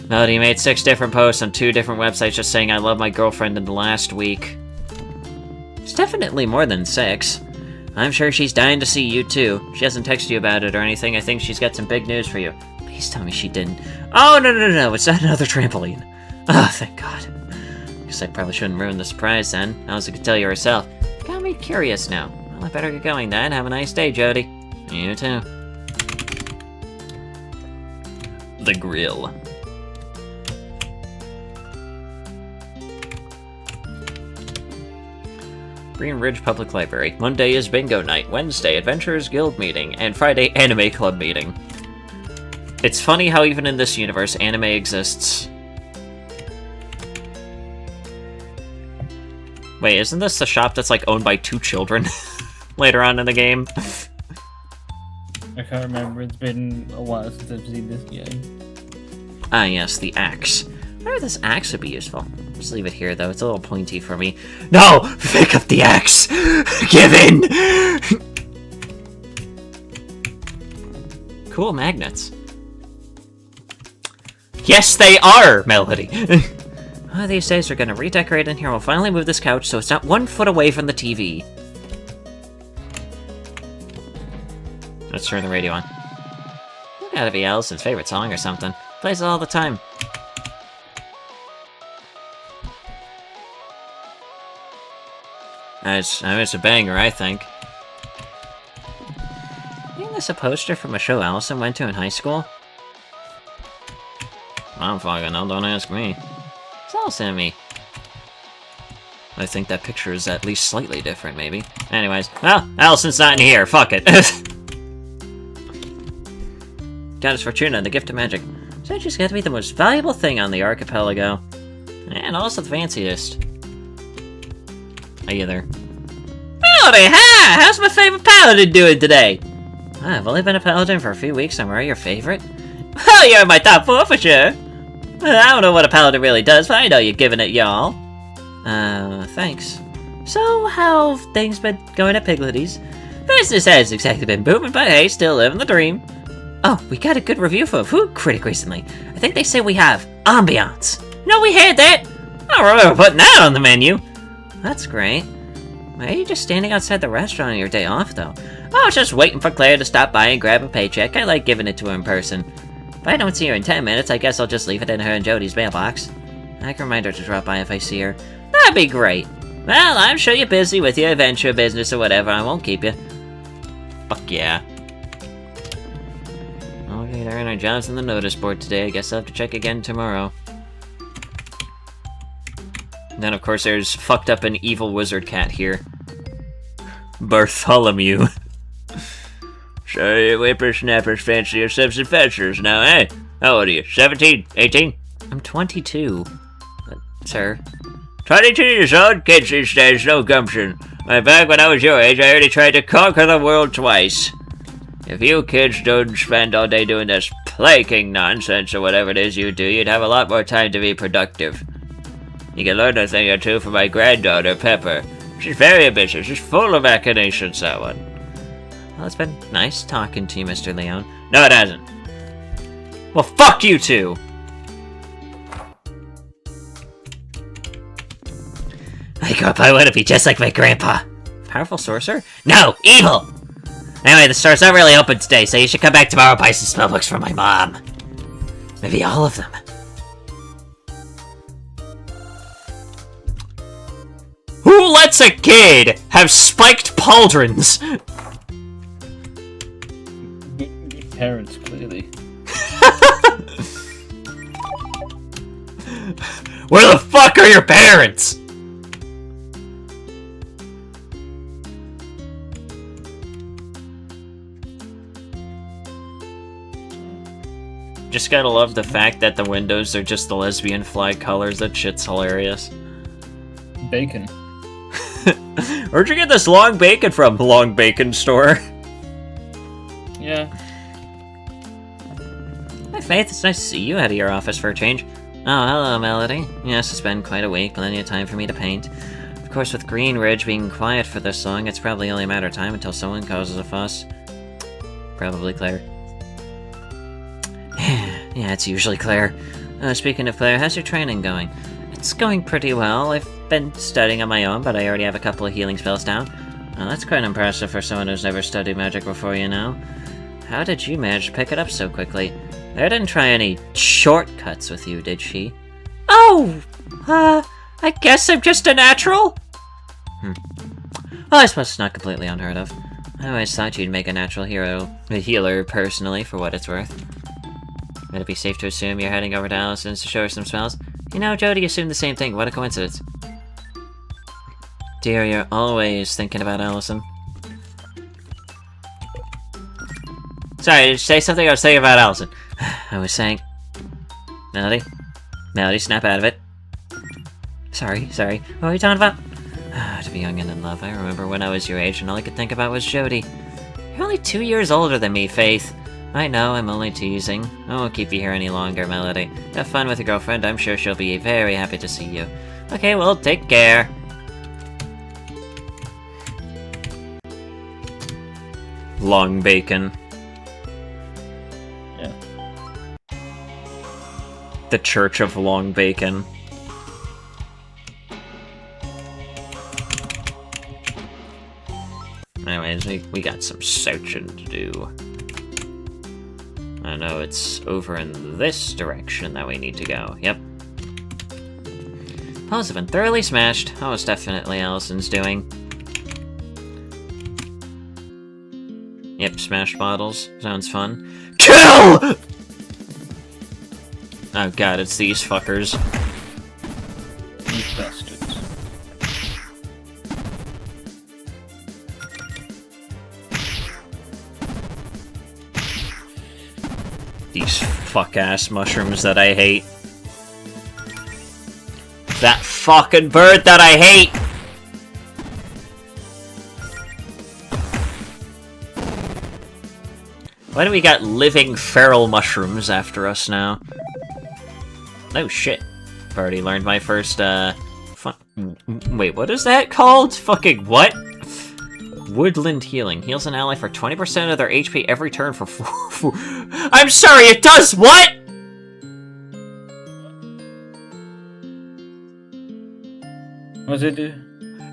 Melody made 6 different posts on 2 different websites just saying I love my girlfriend in the last week. It's definitely more than 6. I'm sure she's dying to see you too. She hasn't texted you about it or anything. I think she's got some big news for you. Please tell me she didn't. Oh, no, it's not another trampoline. Oh, thank God. Guess I probably shouldn't ruin the surprise then. Alice could tell you herself. Got me curious now. Well, I better get going then. Have a nice day, Jody. You too. The grill. Green Ridge Public Library. Monday is bingo night, Wednesday Adventurers Guild meeting, and Friday anime club meeting. It's funny how even in this universe, anime exists. Wait, isn't this the shop that's like owned by 2 children later on in the game? I can't remember, it's been a while since I've seen this game. Ah yes, the axe. Where this axe would be useful. Just leave it here, though. It's a little pointy for me. No! Pick up the axe! Give in! Cool magnets. Yes, they are, Melody! One of these days, we're gonna redecorate in here. We'll finally move this couch so it's not 1 foot away from the TV. Let's turn the radio on. Gotta be Allison's favorite song or something. Plays it all the time. It's a banger, I think. Isn't this a poster from a show Allison went to in high school? I don't fucking know, don't ask me. It's Allison and me. I think that picture is at least slightly different, maybe. Anyways, well, Allison's not in here, fuck it. Goddess Fortuna, the gift of magic. So she's got to be the most valuable thing on the archipelago. And also the fanciest. Either. Howdy, hi! How's my favorite paladin doing today? I've only been a paladin for a few weeks, and we're your favorite? Well, you're in my top 4 for sure. I don't know what a paladin really does, but I know you're giving it y'all. Thanks. So, how have things been going at Pigletty's? Business has exactly been booming, but hey, still living the dream. Oh, we got a good review for a food critic recently. I think they say we have ambiance. No, we had that! I don't remember putting that on the menu. That's great. Why are you just standing outside the restaurant on your day off, though? Oh, I was just waiting for Claire to stop by and grab a paycheck. I like giving it to her in person. If I don't see her in 10 minutes, I guess I'll just leave it in her and Jody's mailbox. I can remind her to drop by if I see her. That'd be great. Well, I'm sure you're busy with your adventure business or whatever. I won't keep you. Fuck yeah. Okay, there are our jobs on the notice board today. I guess I'll have to check again tomorrow. And then, of course, there's fucked up an evil wizard cat here. Bartholomew. So you whippersnappers fancy yourselves adventurers now, eh? How old are you? 17? 18? I'm 22. Sir? 22 years old? Kids these days, no gumption. Back when I was your age, I already tried to conquer the world twice. If you kids don't spend all day doing this plaguing nonsense or whatever it is you do, you'd have a lot more time to be productive. You can learn a thing or two from my granddaughter, Pepper. She's very ambitious. She's full of machinations, that one. Well, it's been nice talking to you, Mr. Leon. No, it hasn't. Well, fuck you two! I grew up, I want to be just like my grandpa. Powerful sorcerer? No, evil! Anyway, the store's not really open today, so you should come back tomorrow and buy some spellbooks from my mom. Maybe all of them. Who lets a kid have spiked pauldrons? Parents, clearly. Where the fuck are your parents? Just gotta love the fact that the windows are just the lesbian flag colors. That shit's hilarious. Bacon. Where'd you get this long bacon from? Long bacon store. Yeah. Hi Faith, it's nice to see you out of your office for a change. Oh, hello Melody. Yes, it's been quite a week, plenty of time for me to paint. Of course, with Green Ridge being quiet for this long, it's probably only a matter of time until someone causes a fuss. Probably Claire. Yeah, it's usually Claire. Speaking of Claire, how's your training going? It's going pretty well. I've been studying on my own, but I already have a couple of healing spells down. That's quite impressive for someone who's never studied magic before, you know. How did you manage to pick it up so quickly? Claire didn't try any shortcuts with you, did she? Oh! I guess I'm just a natural? Well, I suppose it's not completely unheard of. I always thought you'd make a natural healer, personally, for what it's worth. Would it be safe to assume you're heading over to Allison's to show her some spells? You know, Jody assumed the same thing. What a coincidence. Dear, you're always thinking about Allison. Sorry, did you say something? I was thinking about Allison. I was saying... Melody? Melody, snap out of it. Sorry. What are you talking about? To be young and in love. I remember when I was your age and all I could think about was Jody. You're only 2 years older than me, Faith. I know, I'm only teasing. I won't keep you here any longer, Melody. Have fun with your girlfriend, I'm sure she'll be very happy to see you. Okay, well, take care. Long bacon. Yeah. The Church of Long Bacon. Anyways, we got some searching to do. I know it's over in this direction that we need to go. Yep. Paws have been thoroughly smashed. That was definitely Allison's doing. Yep, smashed bottles. Sounds fun. KILL! Oh god, it's these fuckers. These bastards. These fuck-ass mushrooms that I hate. That fucking bird that I hate! Why do we got living feral mushrooms after us now? Oh shit. I've already learned my first, wait, what is that called? Fucking what? Woodland Healing. Heals an ally for 20% of their HP every turn for 4... I'm sorry, it does what?! What does it do?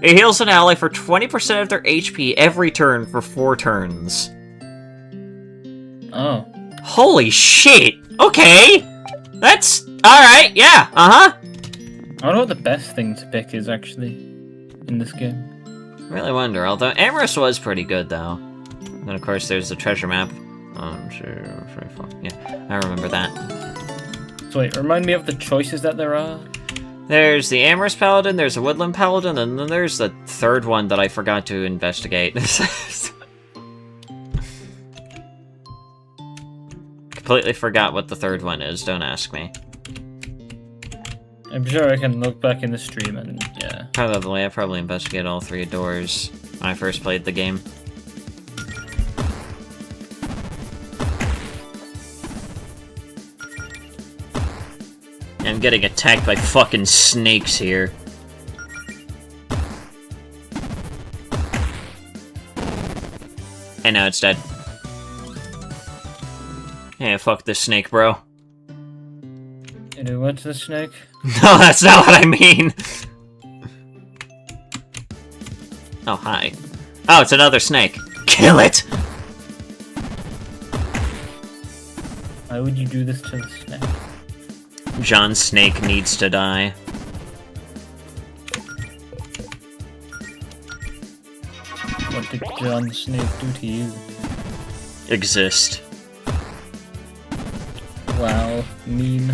It heals an ally for 20% of their HP every turn for 4 turns. Oh. Holy shit! Okay! That's... alright, yeah, uh-huh. I don't know what the best thing to pick is, actually, in this game. I really wonder, although Amorous was pretty good, though. And of course, there's the treasure map. Yeah, I remember that. So wait, remind me of the choices that there are? There's the Amorous Paladin, there's a Woodland Paladin, and then there's the third one that I forgot to investigate. Completely forgot what the third one is, don't ask me. I'm sure I can look back in the stream and, yeah. Probably, I probably investigated all 3 doors when I first played the game. I'm getting attacked by fucking snakes here. And now it's dead. Yeah, fuck this snake, bro. You know what's the snake? No, that's not what I mean! Oh, hi. Oh, it's another snake. Kill it! Why would you do this to the snake? John Snake needs to die. What did John Snake do to you? Exist. Wow, mean.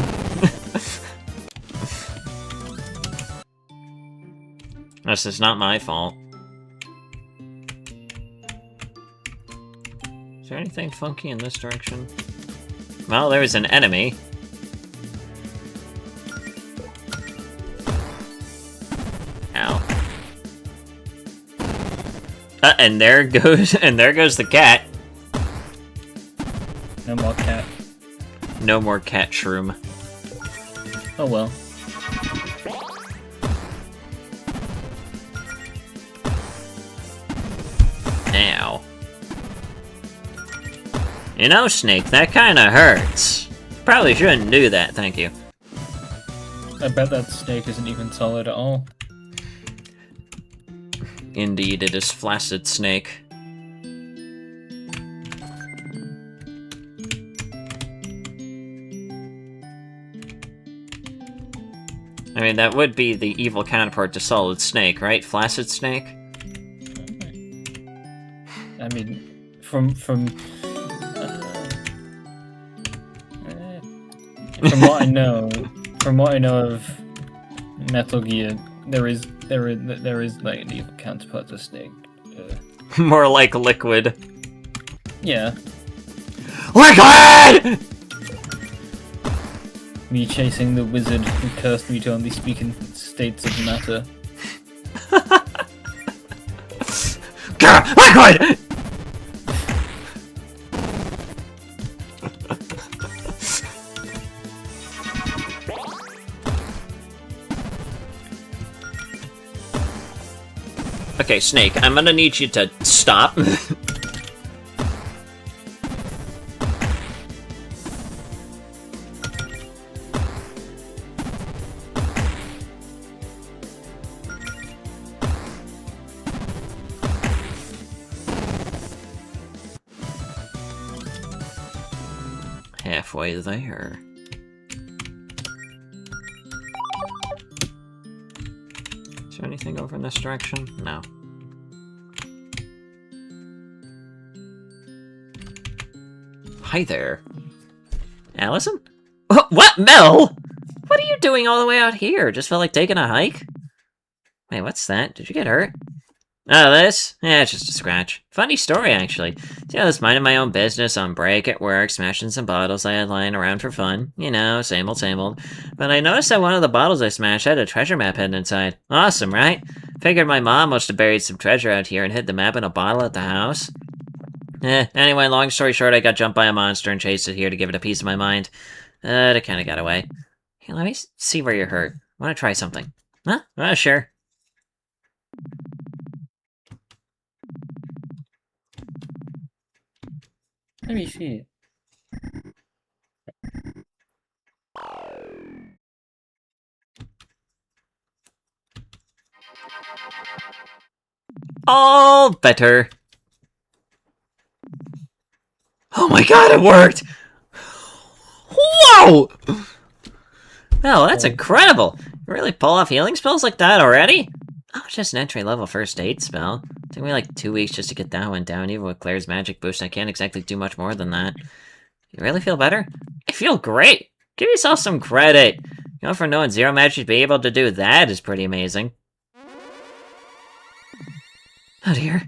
This is not my fault. Is there anything funky in this direction? Well, there is an enemy. Ow. And there goes the cat. No more cat. No more cat shroom. Oh well. Ow. You know, Snake, that kinda hurts. Probably shouldn't do that, thank you. I bet that snake isn't even solid at all. Indeed, it is Flaccid Snake. I mean, that would be the evil counterpart to Solid Snake, right? Flaccid Snake? I mean, from what I know, of Metal Gear, there is like an evil counterpart to Snake. More like Liquid. Yeah. LIQUID! Me chasing the wizard who cursed me to only speak in states of matter. LIQUID! Okay, Snake, I'm gonna need you to stop. Halfway there. Is there anything over in this direction? No. Hi there. Allison? What, Mel? What are you doing all the way out here? Just felt like taking a hike? Wait, what's that? Did you get hurt? Oh, this? Yeah, it's just a scratch. Funny story, actually. See, I was minding my own business on break at work, smashing some bottles I had lying around for fun. You know, same old, same old. But I noticed that one of the bottles I smashed had a treasure map hidden inside. Awesome, right? Figured my mom must have buried some treasure out here and hid the map in a bottle at the house. Anyway, long story short, I got jumped by a monster and chased it here to give it a piece of my mind. It kinda got away. Hey, let me see where you're hurt. Wanna try something? Huh? Sure. Let me see. All better. Oh my god, it worked! Whoa! Well, that's incredible! You really pull off healing spells like that already? Oh, it's just an entry-level first aid spell. It took me like 2 weeks just to get that one down. Even with Claire's magic boost, I can't exactly do much more than that. You really feel better? I feel great! Give yourself some credit! You know, for knowing zero magic to be able to do that is pretty amazing. Oh dear.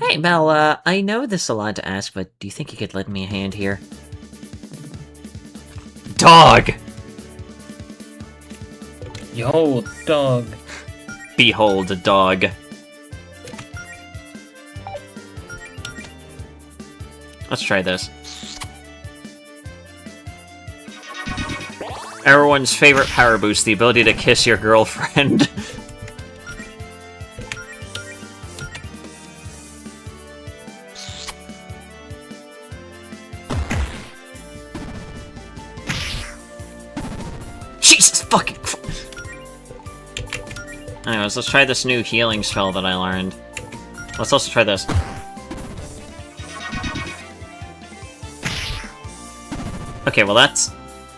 Hey, Mel, I know this is a lot to ask, but do you think you could lend me a hand here? Dog! Yo, dog. Behold a dog. Let's try this. Everyone's favorite power boost, the ability to kiss your girlfriend. Jesus fucking Anyways, let's try this new healing spell that I learned. Let's also try this. Okay, well that's...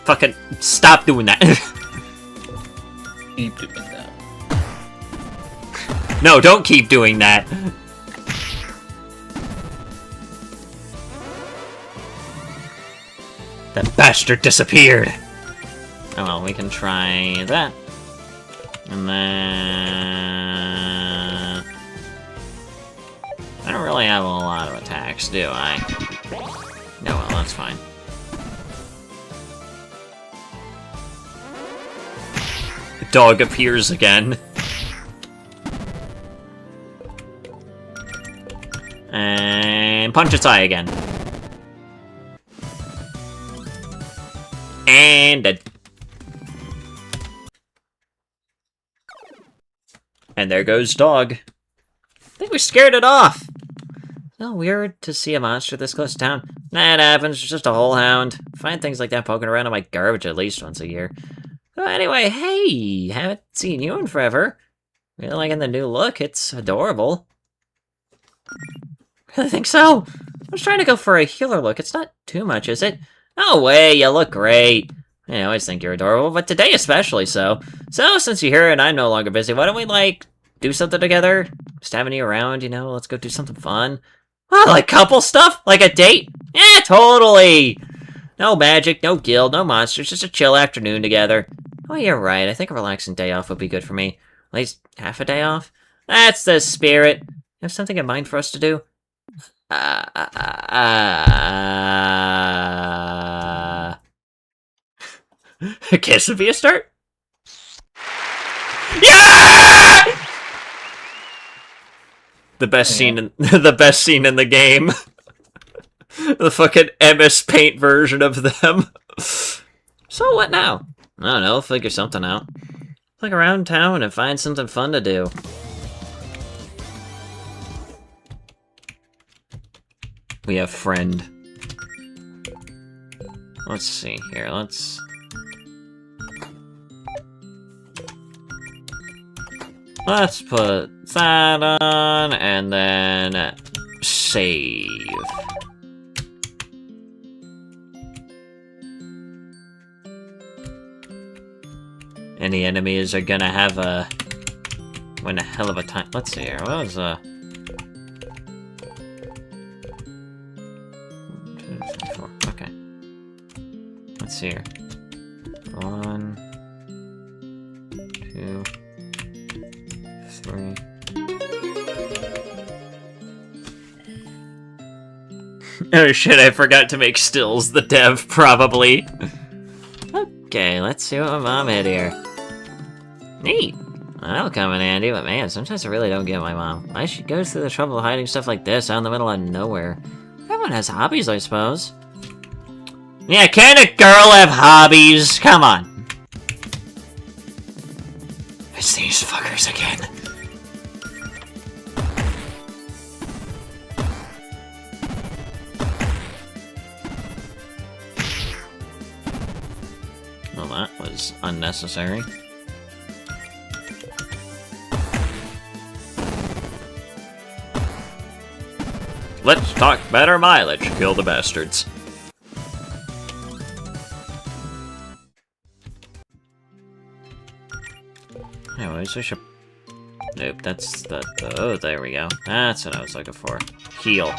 Fucking... Stop doing that. Keep doing that. No, don't keep doing that. That bastard disappeared. Oh well, we can try that. And then... I don't really have a lot of attacks, do I? No, well, that's fine. The dog appears again. And punch its eye again. And dead. And there goes dog. I think we scared it off. So weird to see a monster this close to town. Nah, it happens. It's just a whole hound. Find things like that poking around in my garbage at least once a year. So anyway, hey, haven't seen you in forever. Really liking the new look. It's adorable. Really think so? I was trying to go for a healer look. It's not too much, is it? No way, you look great. I always think you're adorable, but today especially so. So, since you're here and I'm no longer busy, why don't we, like, do something together? Just having you around, you know, let's go do something fun. Oh, like couple stuff? Like a date? Yeah, totally! No magic, no guild, no monsters, just a chill afternoon together. Oh, you're right, I think a relaxing day off would be good for me. At least half a day off? That's the spirit. You have something in mind for us to do? Kiss would be a start? Yeah! The best scene in the best scene in the game. The fucking MS Paint version of them. So what now? I don't know, figure something out. Look around town and find something fun to do. We have friend. Let's see here, let's put that on, and then save. Any enemies are gonna have a hell of a time. Let's see here. What was 1, 2, 3, 4. Okay. Let's see here. 1, 2, 3. Oh shit, I forgot to make stills, the dev, probably. Okay, let's see what my mom had here. Neat! That'll come in handy, but man, sometimes I really don't get my mom. Why she goes through the trouble of hiding stuff like this out in the middle of nowhere? Everyone has hobbies, I suppose. Yeah, can a girl have hobbies? Come on. It's these fuckers again. Well, that was unnecessary. Let's talk better mileage. Kill the bastards. Anyways, I should... Nope, that's the... Oh, there we go. That's what I was looking for. Heal.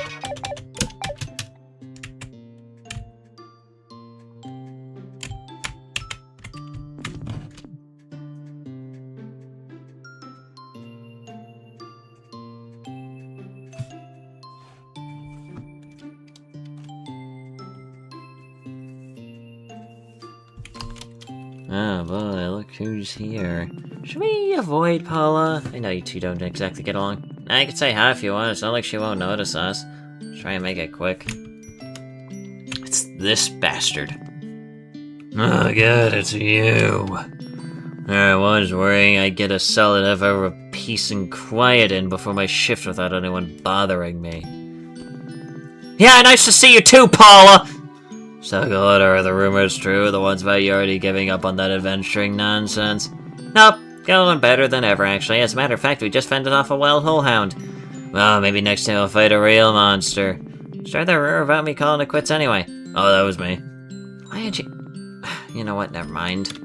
Oh boy, look who's here. Should we avoid Paula? I know you two don't exactly get along. I could say hi if you want, it's not like she won't notice us. Try and make it quick. It's this bastard. Oh god, it's you. I was worrying I'd get a solid enough hour of peace and quiet in before my shift without anyone bothering me. Yeah, nice to see you too, Paula! So good, are the rumors true? The ones about you already giving up on that adventuring nonsense? Nope, going better than ever, actually. As a matter of fact, we just fended off a wild hellhound. Well, maybe next time I'll fight a real monster. Start that rumor about me calling it quits anyway. Oh, that was me. Why did you... You know what, never mind.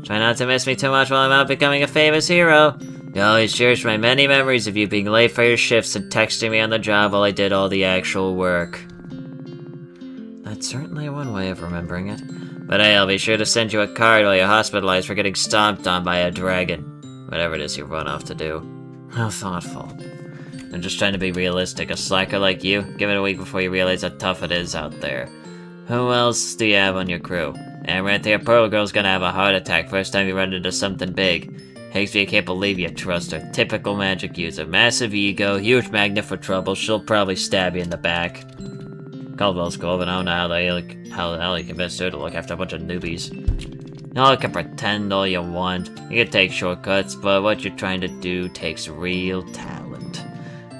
Try not to miss me too much while I'm out becoming a famous hero. You'll always cherish my many memories of you being late for your shifts and texting me on the job while I did all the actual work. That's certainly one way of remembering it. But hey, I'll be sure to send you a card while you're hospitalized for getting stomped on by a dragon. Whatever it is you run off to do. How thoughtful. I'm just trying to be realistic. A slacker like you, give it a week before you realize how tough it is out there. Who else do you have on your crew? And right there, Pearl Girl's gonna have a heart attack first time you run into something big. Higsby, I can't believe you trust her. Typical magic user. Massive ego, huge magnet for trouble. She'll probably stab you in the back. Caldwell's cool, but I don't know how the hell you convinced her to look after a bunch of newbies. Y'all can pretend all you want. You can take shortcuts, but what you're trying to do takes real talent.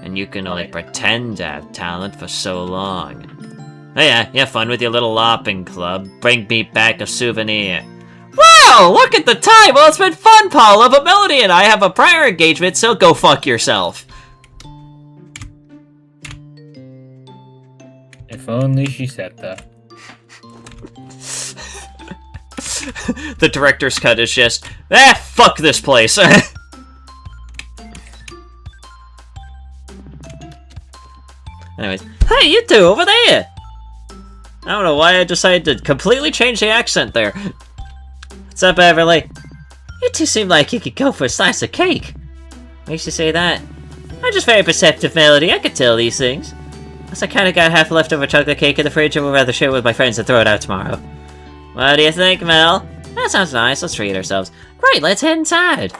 And you can only pretend to have talent for so long. Oh yeah, you have fun with your little LARPing club. Bring me back a souvenir. Wow, look at the time! Well, it's been fun, Paula, but Melody and I have a prior engagement, so go fuck yourself. If only she said that. The director's cut is just, fuck this place. Anyways, hey, you two over there! I don't know why I decided to completely change the accent there. What's up, Beverly? You two seem like you could go for a slice of cake. Makes you say that. I'm just very perceptive, Melody. I could tell these things. Plus, I kind of got half leftover chocolate cake in the fridge and would rather share it with my friends and throw it out tomorrow. What do you think, Mel? That sounds nice. Let's treat ourselves. Great, let's head inside.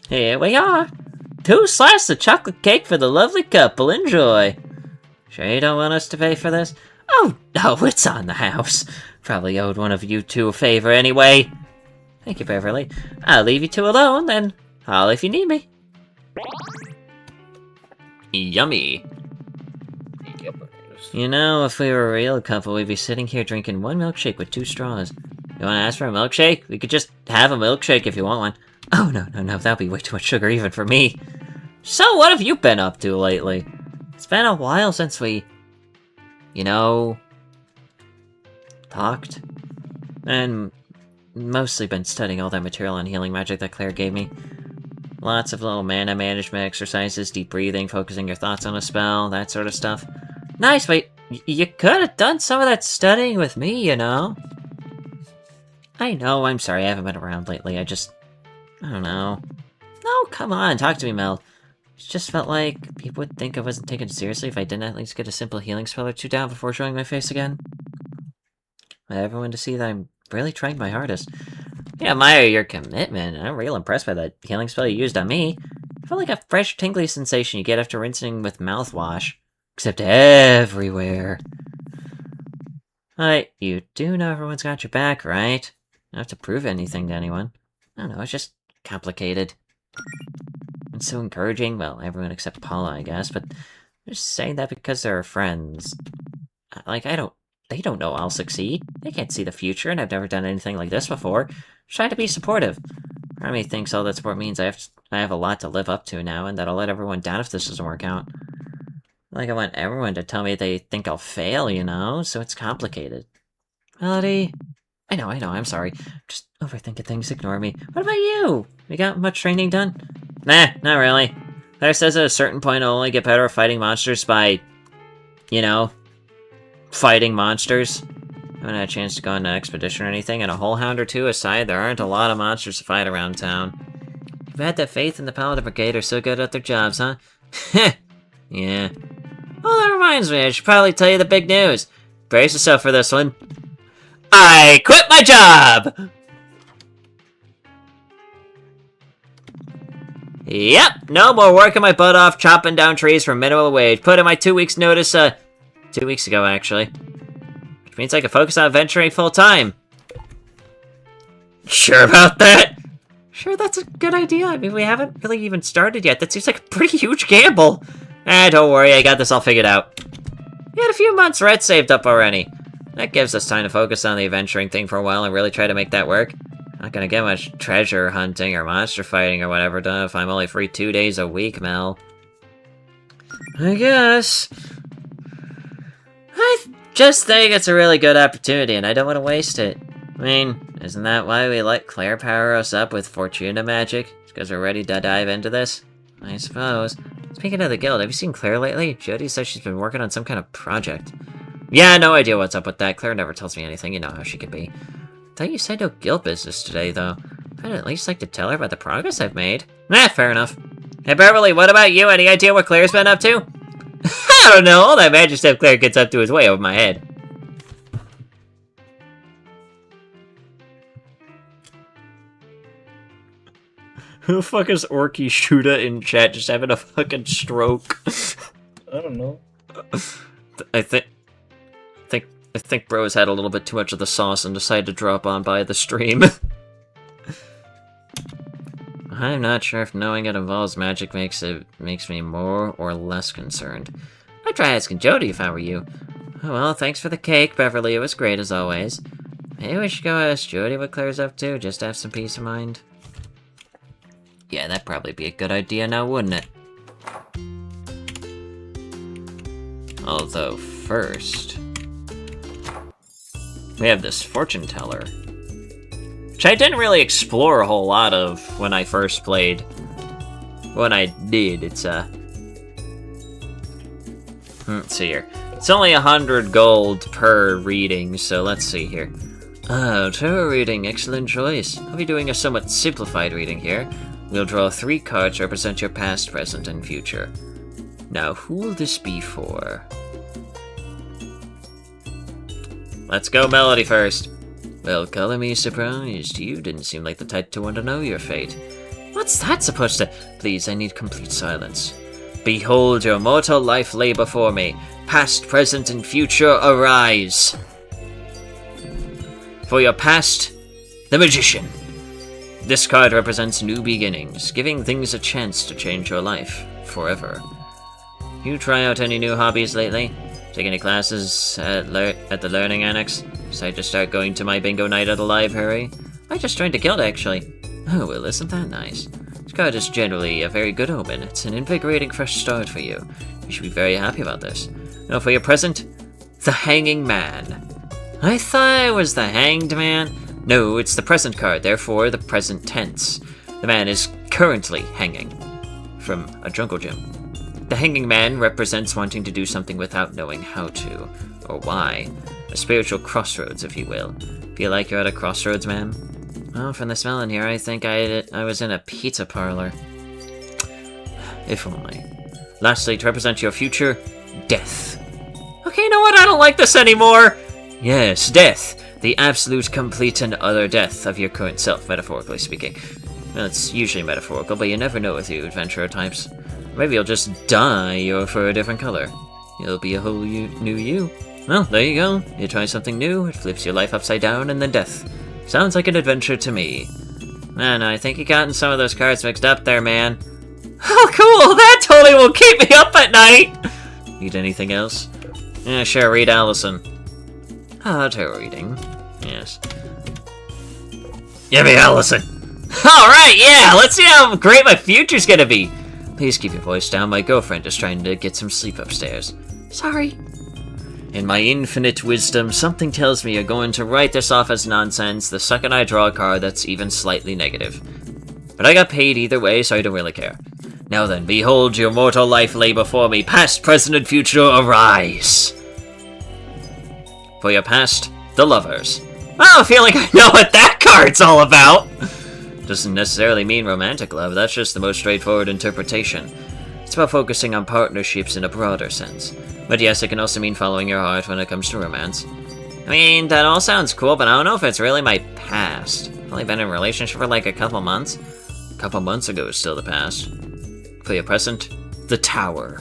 Here we are. 2 slices of chocolate cake for the lovely couple. Enjoy. Sure you don't want us to pay for this? Oh, no, it's on the house. Probably owed one of you two a favor anyway. Thank you, Beverly. I'll leave you two alone, then. Holler if you need me. Yummy. You know, if we were a real couple, we'd be sitting here drinking 1 milkshake with 2 straws. You want to ask for a milkshake? We could just have a milkshake if you want one. Oh, no, that'd be way too much sugar even for me. So, what have you been up to lately? It's been a while since we, talked. And mostly been studying all that material on healing magic that Claire gave me. Lots of little mana management exercises, deep breathing, focusing your thoughts on a spell, that sort of stuff. Nice, but you could have done some of that studying with me, you know? I know, I'm sorry, I haven't been around lately, I don't know. No, come on, talk to me, Mel. It just felt like people would think I wasn't taken seriously if I didn't at least get a simple healing spell or 2 down before showing my face again. I want everyone to see that I'm really trying my hardest. I admire your commitment. I'm real impressed by that healing spell you used on me. I felt like a fresh, tingly sensation you get after rinsing with mouthwash. Except everywhere. You do know everyone's got your back, right? I don't have to prove anything to anyone. I don't know, it's just complicated. It's so encouraging. Well, everyone except Paula, I guess, but I'm just saying that because they're friends. They don't know I'll succeed. They can't see the future, and I've never done anything like this before. Just trying to be supportive. Part of me thinks all that support means I have a lot to live up to now, and that I'll let everyone down if this doesn't work out. I want everyone to tell me they think I'll fail, so it's complicated. Melody? I know, I'm sorry. Just overthinking things, ignore me. What about you? You got much training done? Nah, not really. Claire says at a certain point I'll only get better at fighting monsters by, fighting monsters. I haven't had a chance to go on an expedition or anything, and a whole hound or 2 aside, there aren't a lot of monsters to fight around town. You've had that faith in the Paladin Brigade are so good at their jobs, huh? Yeah. Well, that reminds me, I should probably tell you the big news. Brace yourself for this one. I quit my job! Yep, no more working my butt off chopping down trees for minimum wage. Put in my 2 weeks notice, 2 weeks ago, actually. Which means I can focus on venturing full-time. Sure about that? Sure, that's a good idea. I mean, we haven't really even started yet. That seems like a pretty huge gamble. Don't worry, I got this all figured out. We had a few months' rent saved up already. That gives us time to focus on the adventuring thing for a while and really try to make that work. Not gonna get much treasure hunting or monster fighting or whatever done if I'm only free 2 days a week, Mel. I guess. I just think it's a really good opportunity and I don't want to waste it. I mean, isn't that why we let Claire power us up with Fortuna magic? Because we're ready to dive into this? I suppose. Speaking of the guild, have you seen Claire lately? Jody says she's been working on some kind of project. Yeah, no idea what's up with that. Claire never tells me anything. You know how she can be. Thought you said no guild business today, though. I'd at least like to tell her about the progress I've made. Nah, fair enough. Hey, Beverly, what about you? Any idea what Claire's been up to? I don't know. All that magic stuff Claire gets up to is way over my head. Who the fuck is Orky Shuda in chat just having a fucking stroke? I don't know. I think bro's had a little bit too much of the sauce and decided to drop on by the stream. I'm not sure if knowing it involves magic makes me more or less concerned. I'd try asking Jody if I were you. Oh well, thanks for the cake, Beverly. It was great as always. Maybe we should go ask Jody what Claire's up to, just to have some peace of mind. Yeah, that'd probably be a good idea now, wouldn't it? Although, first... we have this fortune teller. Which I didn't really explore a whole lot of when I first played. When I did, it's let's see here. It's only 100 gold per reading, so let's see here. Oh, tarot reading, excellent choice. I'll be doing a somewhat simplified reading here. We'll draw 3 cards to represent your past, present, and future. Now, who will this be for? Let's go Melody first. Well, color me surprised. You didn't seem like the type to want to know your fate. What's that supposed to... Please, I need complete silence. Behold, your mortal life lay before me. Past, present, and future arise. For your past, the Magician. This card represents new beginnings, giving things a chance to change your life forever. You try out any new hobbies lately? Take any classes at the Learning Annex? Decide to start going to my bingo night at the library? I just joined a guild, actually. Oh, well, isn't that nice? This card is generally a very good omen. It's an invigorating fresh start for you. You should be very happy about this. Now for your present, the Hanging Man. I thought it was the Hanged Man. No, it's the present card, therefore the present tense. The man is currently hanging from a jungle gym. The Hanging Man represents wanting to do something without knowing how to, or why. A spiritual crossroads, if you will. Feel like you're at a crossroads, ma'am? Well, from the smell in here, I think I was in a pizza parlor. If only. Lastly, to represent your future, death. Okay, you know what? I don't like this anymore! Yes, death. The absolute, complete, and utter death of your current self, metaphorically speaking. Well, it's usually metaphorical, but you never know with you adventurer types. Maybe you'll just die for a different color. You'll be a whole new you. Well, there you go. You try something new, it flips your life upside down, and then death. Sounds like an adventure to me. Man, I think you gotten some of those cards mixed up there, man. Oh, cool! That totally will keep me up at night! Need anything else? Yeah, sure, read Allison. Ah, tarot reading. Yes. Give me Allison! Alright, yeah! Let's see how great my future's gonna be! Please keep your voice down. My girlfriend is trying to get some sleep upstairs. Sorry. In my infinite wisdom, something tells me you're going to write this off as nonsense the second I draw a card that's even slightly negative. But I got paid either way, so I don't really care. Now then, behold, your mortal life lay before me. Past, present, and future, arise! For your past, the Lovers. Oh, I feel like I know what that card's all about! Doesn't necessarily mean romantic love, that's just the most straightforward interpretation. It's about focusing on partnerships in a broader sense. But yes, it can also mean following your heart when it comes to romance. I mean, that all sounds cool, but I don't know if it's really my past. I've only been in a relationship for like a couple months. A couple months ago is still the past. For your present, the Tower.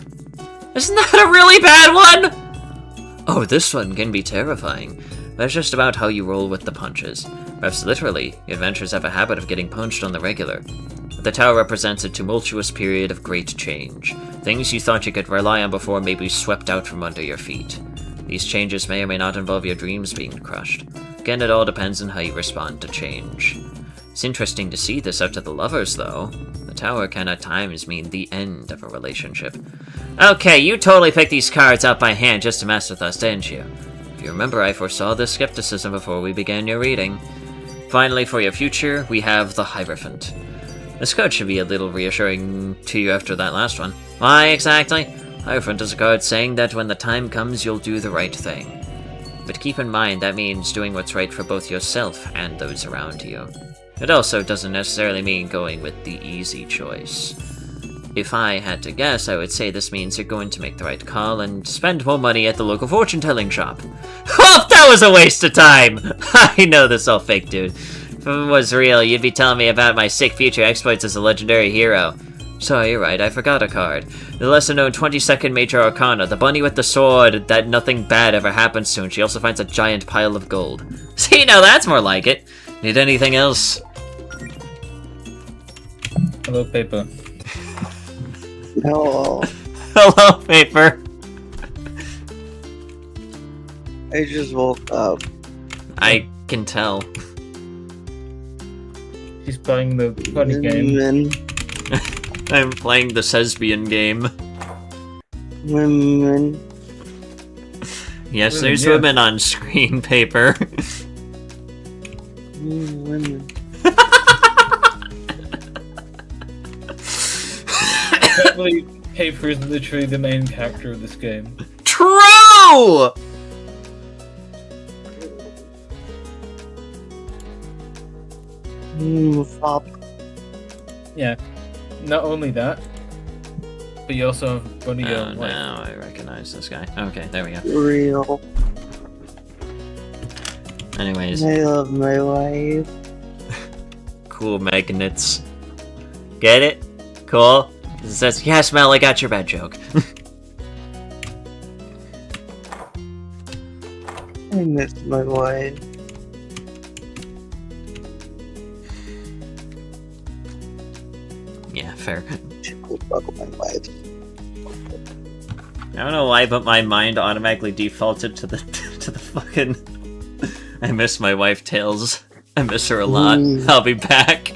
Isn't that a really bad one? Oh, this one can be terrifying. But it's just about how you roll with the punches. Perhaps literally, your adventures have a habit of getting punched on the regular. The Tower represents a tumultuous period of great change. Things you thought you could rely on before may be swept out from under your feet. These changes may or may not involve your dreams being crushed. Again, it all depends on how you respond to change. It's interesting to see this out to the lovers, though. The tower can at times mean the end of a relationship. Okay, you totally picked these cards out by hand just to mess with us, didn't you? If you remember, I foresaw this skepticism before we began your reading. Finally, for your future, we have the Hierophant. This card should be a little reassuring to you after that last one. Why, exactly? Hierophant is a card saying that when the time comes, you'll do the right thing. But keep in mind, that means doing what's right for both yourself and those around you. It also doesn't necessarily mean going with the easy choice. If I had to guess, I would say this means you're going to make the right call and spend more money at the local fortune-telling shop. Oh, that was a waste of time! I know this all fake, dude. If it was real, you'd be telling me about my sick future exploits as a legendary hero. Sorry, you're right, I forgot a card. The lesser-known 22nd Major Arcana, the bunny with the sword that nothing bad ever happens to, and she also finds a giant pile of gold. See, now that's more like it. Need anything else? Hello, paper. Hello. Hello, paper. I just woke up. I can tell. She's playing the funny game. I'm playing the Sesbian game. Women. Yes, there's women on screen, paper. Women. Apparently, Paper is literally the main character of this game. True! Fuck. Yeah. Not only that, but you also have Bunny Girl. Oh, now I recognize this guy. Okay, there we go. Real. Anyways. I love my wife. Cool magnets. Get it? Cool? It says, yes, Mel, I got your bad joke. I miss my wife. Yeah, fair. She will fuck with my wife. I don't know why, but my mind automatically defaulted to the fucking I miss my wife tales. I miss her a lot. I'll be back.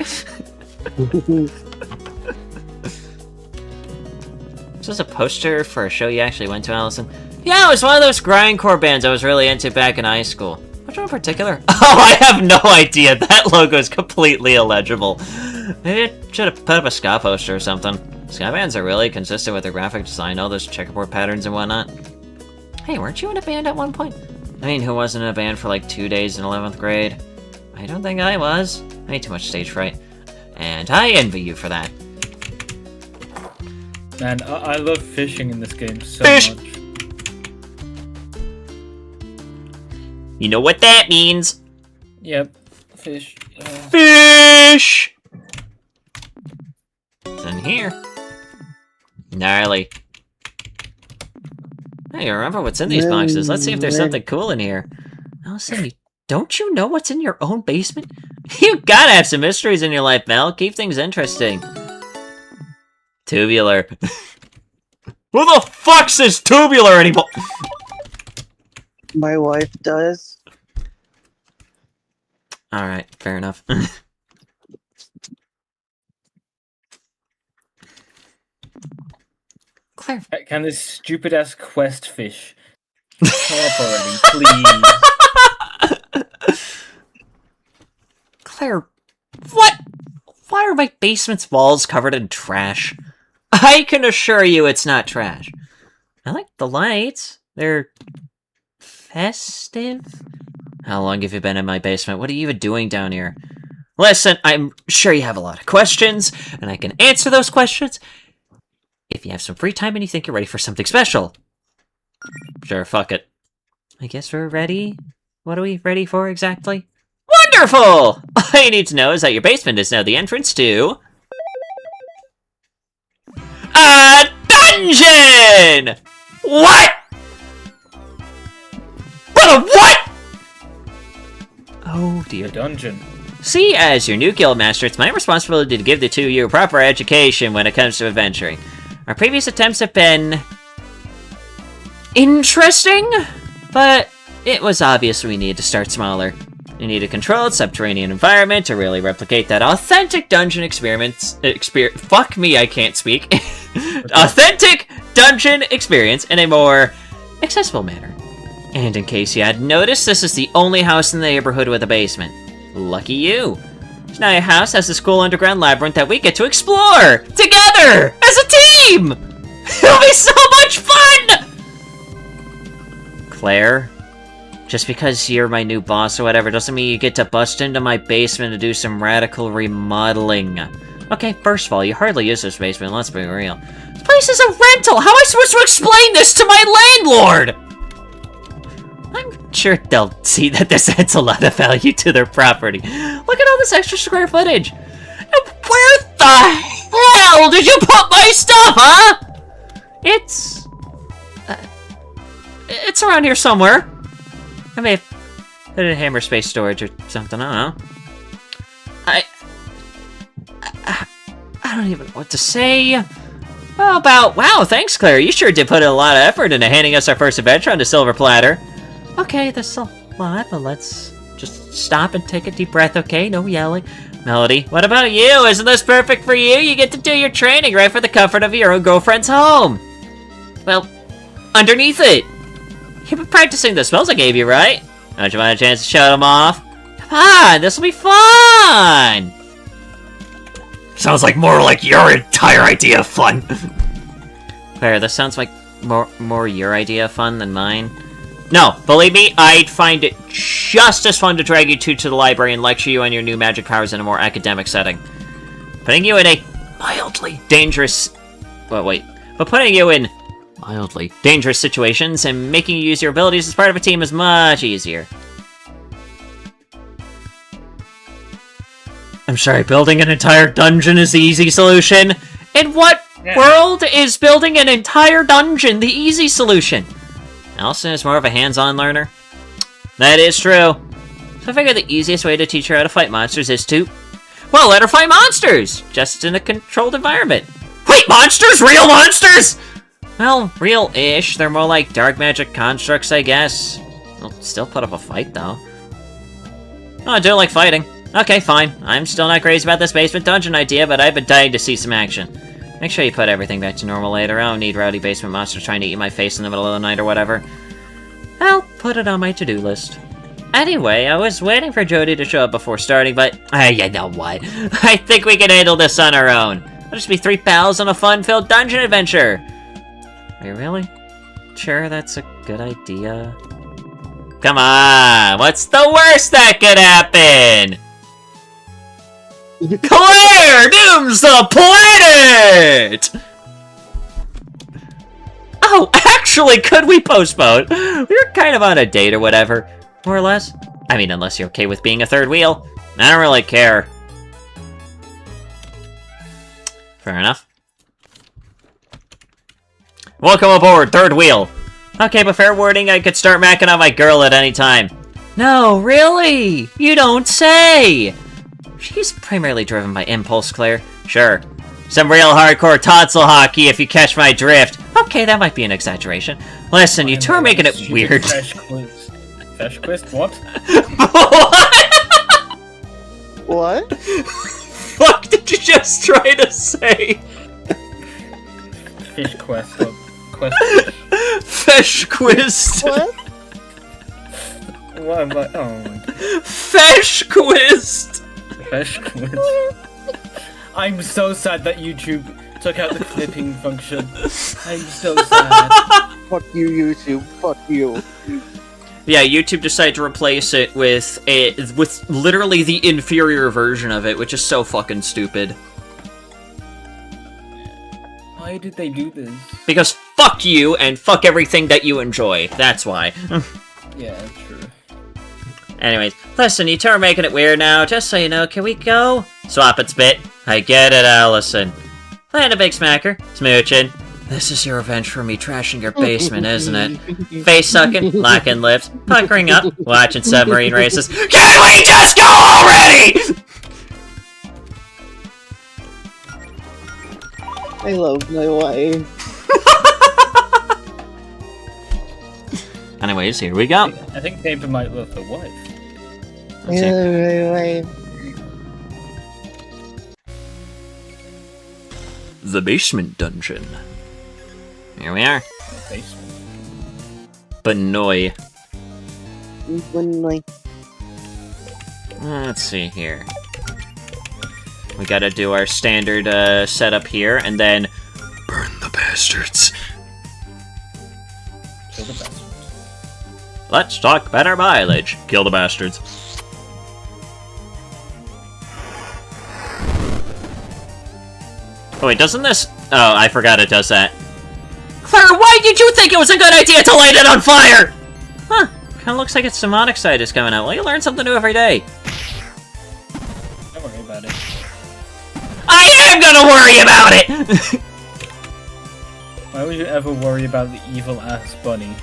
This is a poster for a show you actually went to, Allison? Yeah, it was one of those grindcore bands I was really into back in high school. Which one in particular? Oh, I have no idea. That logo is completely illegible. Maybe I should have put up a ska poster or something. Ska bands are really consistent with their graphic design, all those checkerboard patterns and whatnot. Hey, weren't you in a band at one point? I mean, who wasn't in a band for like 2 days in 11th grade? I don't think I was. I had too much stage fright. And I envy you for that. Man, I love fishing in this game so Fish! much. You know what that means? Yep, fish. Fish! It's in here. Gnarly. Hey, remember what's in these boxes. Let's see if there's something cool in here. Allison, don't you know what's in your own basement? You gotta have some mysteries in your life, Mel. Keep things interesting. Tubular. Who the fuck says tubular anymore? My wife does. Alright, fair enough. Claire. Can this stupid ass quest fish come up already, please? Claire, what? Why are my basement's walls covered in trash? I can assure you it's not trash. I like the lights. They're festive. How long have you been in my basement? What are you even doing down here? Listen, I'm sure you have a lot of questions, and I can answer those questions if you have some free time and you think you're ready for something special. Sure, fuck it. I guess we're ready? What are we ready for exactly? Wonderful! All you need to know is that your basement is now the entrance to a dungeon! What? What a what? Oh dear. Dungeon. See, as your new guild master, it's my responsibility to give the two of you a proper education when it comes to adventuring. Our previous attempts have been interesting, but it was obvious we needed to start smaller. You need a controlled subterranean environment to really replicate that authentic dungeon fuck me, I can't speak. Authentic dungeon experience in a more accessible manner. And in case you hadn't noticed, this is the only house in the neighborhood with a basement. Lucky you. So now your house has this cool underground labyrinth that we get to explore together as a team! It'll be so much fun! Claire, just because you're my new boss or whatever doesn't mean you get to bust into my basement to do some radical remodeling. Okay, first of all, you hardly use this basement, let's be real. This place is a rental! How am I supposed to explain this to my landlord? I'm sure they'll see that this adds a lot of value to their property. Look at all this extra square footage. And where the hell did you put my stuff, huh? It's around here somewhere. I may have put it in hammer space storage or something, I don't know. I don't even know what to say. How about, wow, thanks Claire, you sure did put in a lot of effort into handing us our first adventure on the silver platter. Okay, that's a lot, but let's just stop and take a deep breath, okay? No yelling. Melody, what about you? Isn't this perfect for you? You get to do your training right for the comfort of your own girlfriend's home. Well, underneath it. You've been practicing the spells I gave you, right? Don't you want a chance to show them off? Come on, this will be fun! Sounds like more like your entire idea of fun. Claire, this sounds like more your idea of fun than mine. No, believe me, I'd find it just as fun to drag you two to the library and lecture you on your new magic powers in a more academic setting. Putting you in a mildly dangerous... But putting you in mildly dangerous situations and making you use your abilities as part of a team is much easier. I'm sorry, building an entire dungeon is the easy solution? In what world is building an entire dungeon the easy solution? Allison is more of a hands-on learner. That is true. So I figured the easiest way to teach her how to fight monsters is to... well, let her fight monsters! Just in a controlled environment. Wait, monsters? Real monsters? Well, real-ish. They're more like dark magic constructs, I guess. They'll still put up a fight, though. Oh, I do like fighting. Okay, fine. I'm still not crazy about this basement dungeon idea, but I've been dying to see some action. Make sure you put everything back to normal later. I don't need rowdy basement monsters trying to eat my face in the middle of the night or whatever. I'll put it on my to-do list. Anyway, I was waiting for Jody to show up before starting, but... you know what? I think we can handle this on our own. We'll just be 3 pals on a fun-filled dungeon adventure. Are you really sure that's a good idea? Come on! What's the worst that could happen? Claire dooms the planet! Oh, actually, could we postpone? We're kind of on a date or whatever. More or less. I mean, unless you're okay with being a third wheel. I don't really care. Fair enough. Welcome aboard, third wheel. Okay, but fair warning, I could start macking on my girl at any time. No, really? You don't say! She's primarily driven by impulse, Claire. Sure. Some real hardcore tonsil hockey, if you catch my drift. Okay, that might be an exaggeration. Listen, you two are making it weird. Fesh quiz. Fesh quiz? What? What? Fuck did you just try to say? Fish quest. Quest. Fesh quiz. What? What am I? Oh my. Fesh quiz. Fesh quiz. I'm so sad that YouTube took out the clipping function. I'm so sad. Fuck you, YouTube. Fuck you. Yeah, YouTube decided to replace it with literally the inferior version of it, which is so fucking stupid. Why did they do this? Because fuck you and fuck everything that you enjoy. That's why. Yeah, true. Anyways, listen, you two are making it weird now. Just so you know, can we go? Swap it, spit. I get it, Allison. Land a big smacker. Smooching. This is your revenge for me trashing your basement, isn't it? Face-sucking, locking lips, puckering up, watching submarine races. Can we just go already?! I love my wife. Anyways, here we go. I think Paper might love the wife. Let's see. The basement dungeon. Here we are. Basement. Benoy. Benoy. Let's see here. We gotta do our standard setup here, and then burn the bastards. Kill the bastards. Let's talk better mileage. Kill the bastards. Oh wait, doesn't this... Oh, I forgot it does that. Claire, why did you think it was a good idea to light it on fire? Huh, kinda looks like its demonic side is coming out. Well, you learn something new every day. Don't worry about it. I am gonna worry about it! Why would you ever worry about the evil-ass bunny?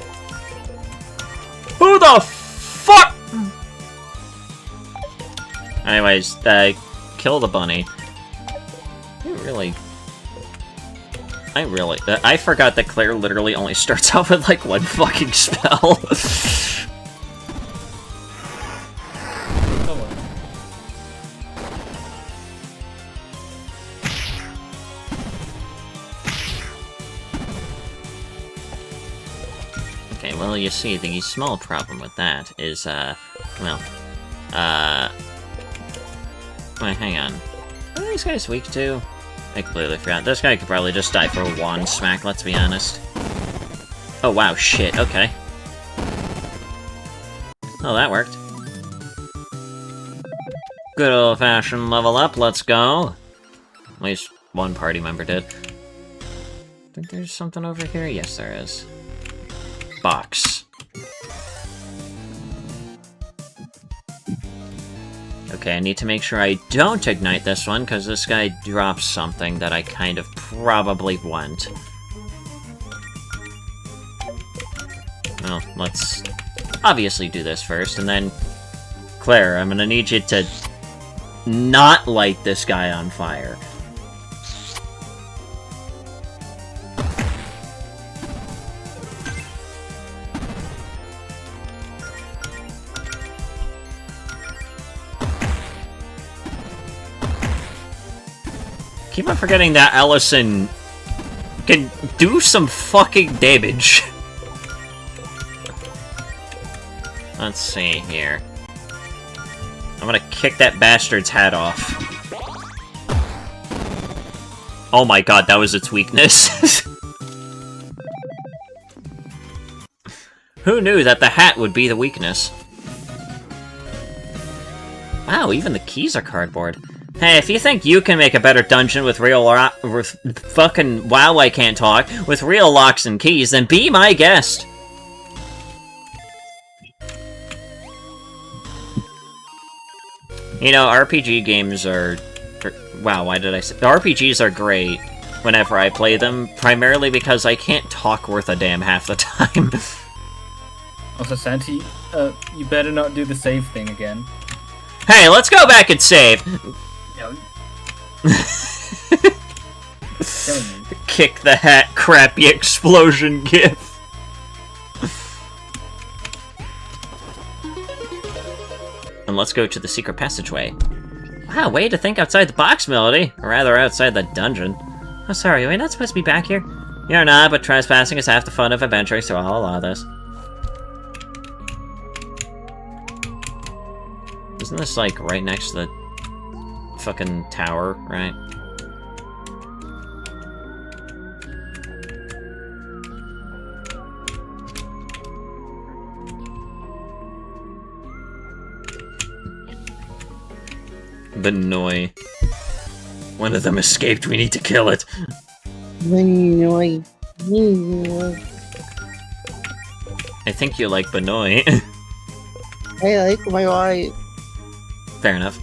Who the fuck? Anyways, kill the bunny. I forgot that Claire literally only starts out with, like, one fucking spell. Okay, well, you see, the small problem with that is, well, wait, hang on. What are these guys weak to? I completely forgot. This guy could probably just die for a wand smack, let's be honest. Oh, wow, shit, okay. Oh, that worked. Good old-fashioned level up, let's go. At least one party member did. Think there's something over here? Yes, there is. Box. Okay, I need to make sure I don't ignite this one, because this guy drops something that I kind of probably want. Well, let's obviously do this first, and then... Claire, I'm gonna need you to not light this guy on fire. Keep on forgetting that Allison can do some fucking damage. Let's see here. I'm gonna kick that bastard's hat off. Oh my god, that was its weakness. Who knew that the hat would be the weakness? Wow, even the keys are cardboard. Hey, if you think you can make a better dungeon with fucking wow, I can't talk, with real locks and keys, then be my guest. You know, RPG games are... Wow, why did I say... RPGs are great whenever I play them, primarily because I can't talk worth a damn half the time. Also, Santi, you better not do the save thing again. Hey, let's go back and save! Kick the hat, crappy explosion gif. And let's go to the secret passageway. Wow, way to think outside the box, Melody. Or rather, outside the dungeon. Oh, sorry, are we not supposed to be back here? You're not, but trespassing is half the fun of adventuring, so I'll allow this. Isn't this, like, right next to the fucking tower, right? Benoy. One of them escaped, we need to kill it. Benoy. I think you like Benoy. I like my wife. Fair enough.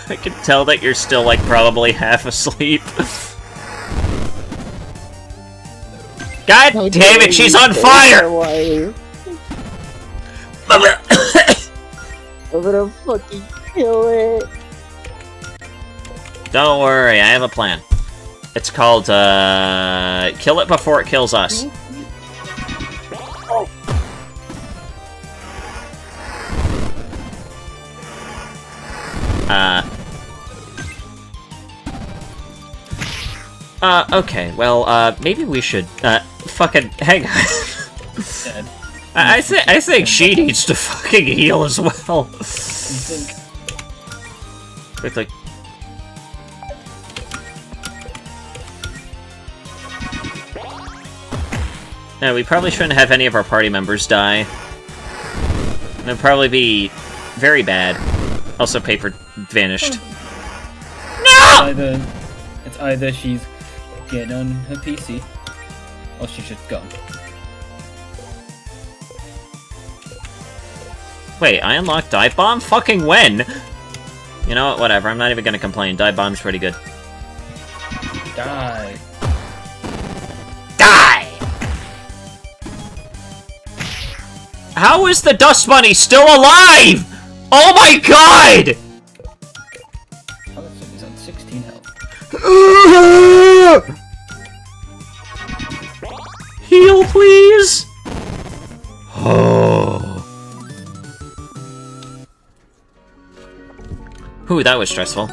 I can tell that you're still, like, probably half asleep. God damn it, she's on fire! I'm gonna fucking kill it. Don't worry, I have a plan. It's called, kill it before it kills us. Okay, well, maybe we should, fucking hang on. I think she needs to fucking heal as well. You think? Quickly. Yeah, we probably shouldn't have any of our party members die. That'd probably be very bad. Also, paper vanished. No! It's either she's getting on her PC, or she's just gone. Wait, I unlocked Dive Bomb? Fucking when? You know what, whatever, I'm not even gonna complain. Dive Bomb's pretty good. Die. Die! How is the Dust Bunny still alive? Oh my god! Oh, he's on 16 health. Heal, please! Oh. Ooh, that was stressful.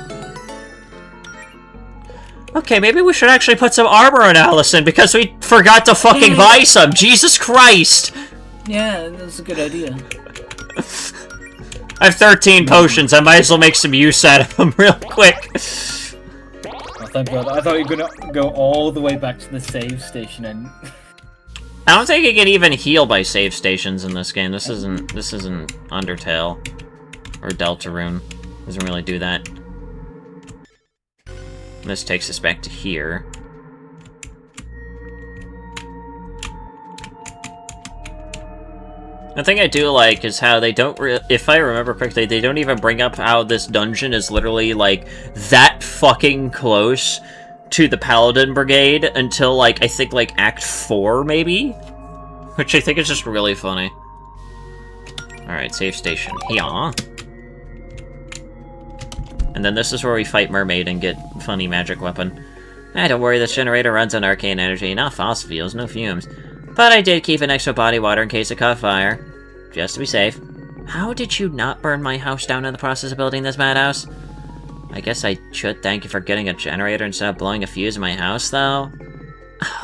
Okay, maybe we should actually put some armor on Allison because we forgot to fucking buy some. Jesus Christ! Yeah, that's a good idea. I have 13 potions. I might as well make some use out of them real quick. Oh, thank God. I thought you were gonna go all the way back to the save station and... I don't think you can even heal by save stations in this game. This isn't Undertale or Deltarune. Doesn't really do that. This takes us back to here. The thing I do like is how they don't if I remember correctly, they don't even bring up how this dungeon is literally, like, that fucking close to the Paladin Brigade until, like, I think, like, Act 4, maybe? Which I think is just really funny. Alright, save station. Yeah. And then this is where we fight Mermaid and get funny magic weapon. Don't worry, this generator runs on arcane energy, not fossil fuels, no fumes. But I did keep an extra body water in case it caught fire. Just to be safe. How did you not burn my house down in the process of building this madhouse? I guess I should thank you for getting a generator instead of blowing a fuse in my house, though.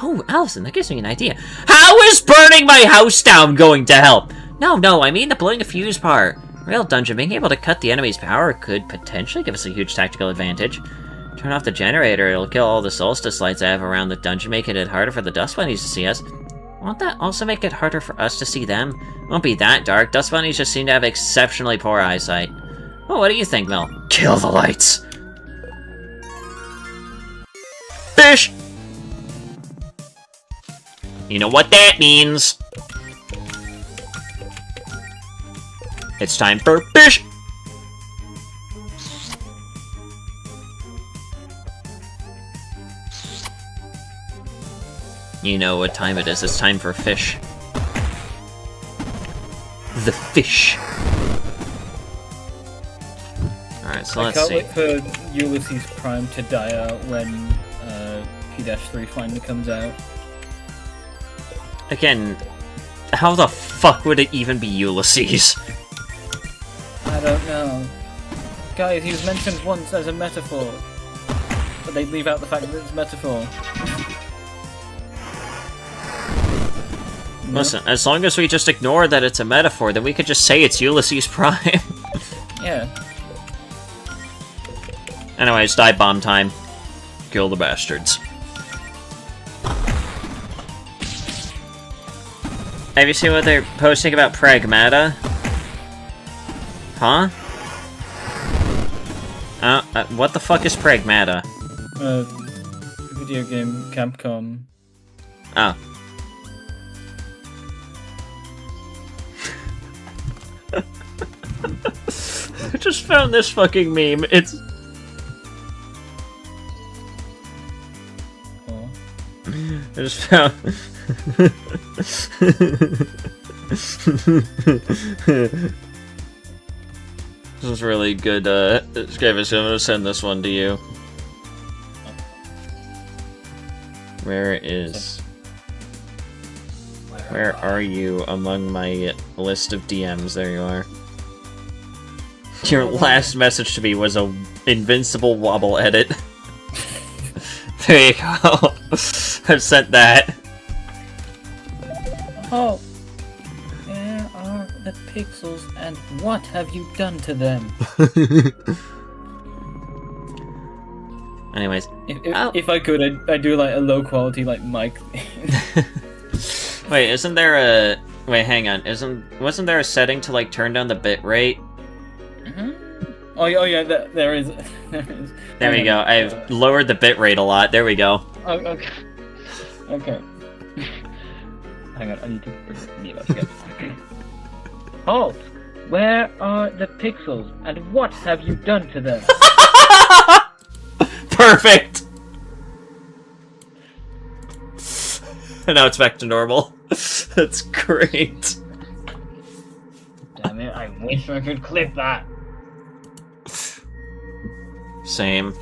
Oh, Allison, that gives me an idea. How is burning my house down going to help? No, I mean the blowing a fuse part. Real dungeon, being able to cut the enemy's power could potentially give us a huge tactical advantage. Turn off the generator, it'll kill all the solstice lights I have around the dungeon, making it harder for the dust bunnies to see us. Won't that also make it harder for us to see them? Won't be that dark. Dust bunnies just seem to have exceptionally poor eyesight. Well, what do you think, Mel? Kill the lights! Fish! You know what that means. It's time for fish! You know what time it is. It's time for fish. The fish. Alright, so let's see. I can't wait for Ulysses Prime to die out when P-3 finally comes out. Again, how the fuck would it even be Ulysses? I don't know. Guys, he was mentioned once as a metaphor. But they leave out the fact that it's a metaphor. Listen, as long as we just ignore that it's a metaphor, then we could just say it's Ulysses Prime. Yeah. Anyways, dive bomb time. Kill the bastards. Have you seen what they're posting about Pragmata? Huh? What the fuck is Pragmata? Video game Capcom. Oh. I just found this fucking meme. It's... Oh. I just found... This is really good, Scavis, I'm gonna send this one to you. Where are you among my list of DMs? There you are. Your last message to me was a invincible wobble edit. There you go. I've sent that. Oh, where are the pixels and what have you done to them? Anyways. If I could, I'd do like a low quality like mic. Wait, isn't there a... Wait, hang on. Wasn't there a setting to like turn down the bit rate? Oh yeah, there is. There we go. I've lowered the bit rate a lot. There we go. Oh, okay. Okay. Hang on, I need to bring me up again. Halt! Where are the pixels, and what have you done to them? Perfect! And now it's back to normal. That's great. Damn it, I wish I could clip that. Same.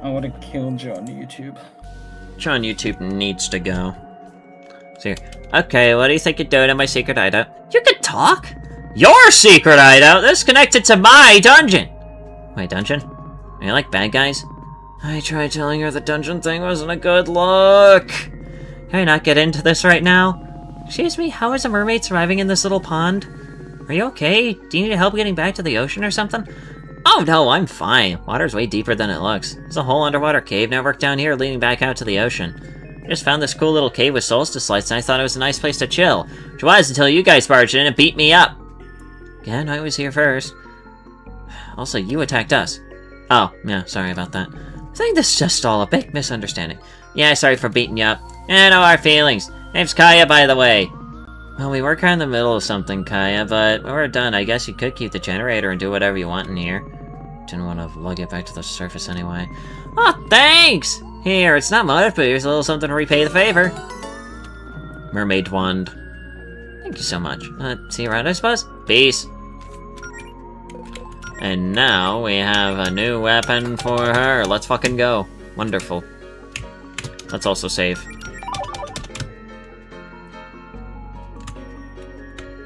I want to kill John YouTube. John YouTube needs to go. So here. Okay, what do you think you're doing in my secret hideout? You can talk? Your secret hideout? That's connected to my dungeon! Wait, dungeon? Are you like bad guys? I tried telling her the dungeon thing wasn't a good look. Can I not get into this right now? Excuse me, how is a mermaid surviving in this little pond? Are you okay? Do you need help getting back to the ocean or something? Oh no, I'm fine. Water's way deeper than it looks. There's a whole underwater cave network down here leading back out to the ocean. I just found this cool little cave with solstice lights and I thought it was a nice place to chill. Which was until you guys barged in and beat me up. Again, I was here first. Also, you attacked us. Oh, yeah, sorry about that. I think this is just all a big misunderstanding. Yeah, sorry for beating you up. I know our feelings. Name's Kaya, by the way. Well, we were kind of in the middle of something, Kaya, but when we're done, I guess you could keep the generator and do whatever you want in here. Didn't want to lug it back to the surface anyway. Oh, thanks! Here, it's not much, but here's a little something to repay the favor. Mermaid wand. Thank you so much. See you around, I suppose? Peace. And now we have a new weapon for her. Let's fucking go. Wonderful. Let's also save.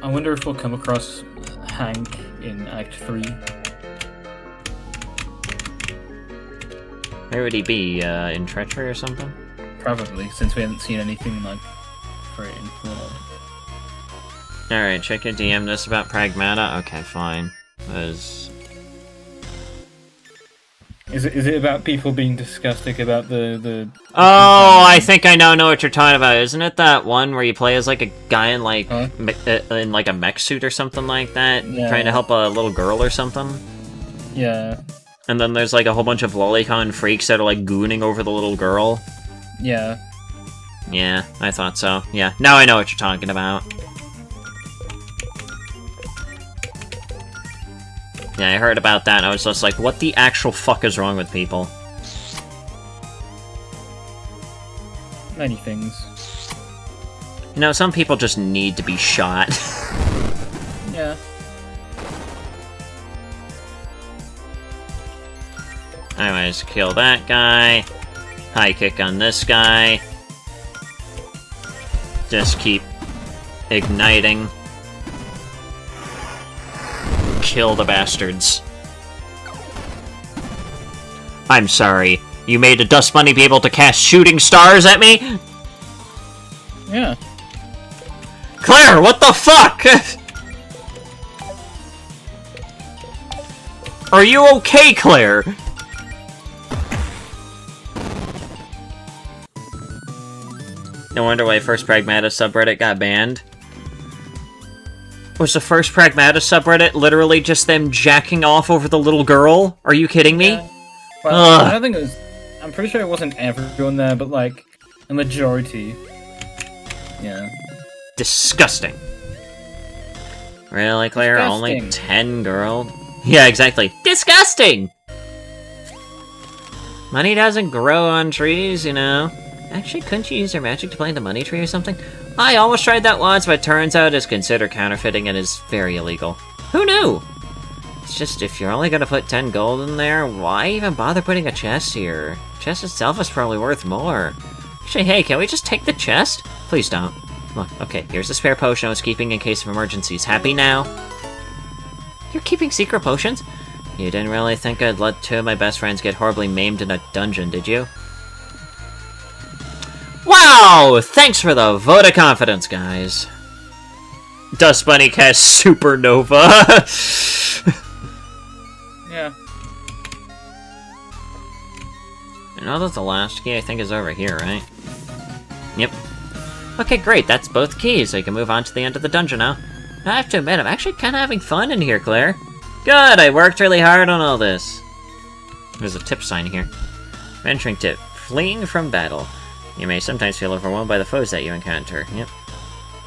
I wonder if we'll come across Hank in Act 3. Where would he be? In treachery or something? Probably, since we haven't seen anything like for it in Flood. Alright, check your DM this about Pragmata. Okay, fine. Is it about people being disgusting about the Oh, I think I know what you're talking about. Isn't it that one where you play as like a guy in like in like a mech suit or something like that, trying to help a little girl or something? Yeah. And then there's like a whole bunch of lolicon freaks that are like gooning over the little girl. Yeah. Yeah, I thought so. Yeah, now I know what you're talking about. Yeah, I heard about that and I was just like, what the actual fuck is wrong with people? Many things. You know, some people just need to be shot. Yeah. Anyways, kill that guy. High kick on this guy. Just keep igniting. Kill the bastards. I'm sorry. You made a dust bunny be able to cast shooting stars at me? Yeah. Claire, what the fuck? Are you okay, Claire? No wonder why first Pragmata subreddit got banned. Was the first Pragmata subreddit literally just them jacking off over the little girl? Are you kidding me? Yeah. Well, I don't think it was... I'm pretty sure it wasn't everyone there, but like, a majority. Yeah. Disgusting. Really, Claire? Disgusting. Only 10 girl? Yeah, exactly. Disgusting! Money doesn't grow on trees, you know. Actually, couldn't you use your magic to plant the money tree or something? I almost tried that once, but turns out it's considered counterfeiting and is very illegal. Who knew? It's just, if you're only gonna put 10 gold in there, why even bother putting a chest here? The chest itself is probably worth more. Actually, hey, can we just take the chest? Please don't. Look, okay, here's a spare potion I was keeping in case of emergencies. Happy now? You're keeping secret potions? You didn't really think I'd let two of my best friends get horribly maimed in a dungeon, did you? Wow! Thanks for the vote of confidence, guys. Dust Bunny casts Supernova. Yeah. I know that the last key, I think, is over here, right? Yep. Okay, great. That's both keys, so you can move on to the end of the dungeon now. I have to admit, I'm actually kind of having fun in here, Claire. Good, I worked really hard on all this. There's a tip sign here. Venturing tip. Fleeing from battle. You may sometimes feel overwhelmed by the foes that you encounter. Yep.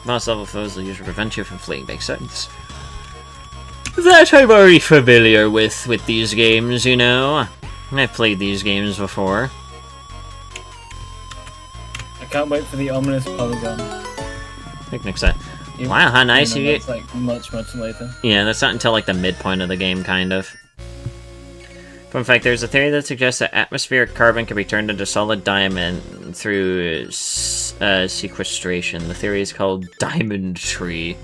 Boss level foes will usually prevent you from fleeing. Makes sense. That I'm already familiar with these games, you know. I've played these games before. I can't wait for the ominous polygon. Picnic set. Wow, how nice you get. It's like much later. Yeah, that's not until like the midpoint of the game, kind of. Fun fact, there's a theory that suggests that atmospheric carbon can be turned into solid diamond through sequestration. The theory is called Diamond Tree.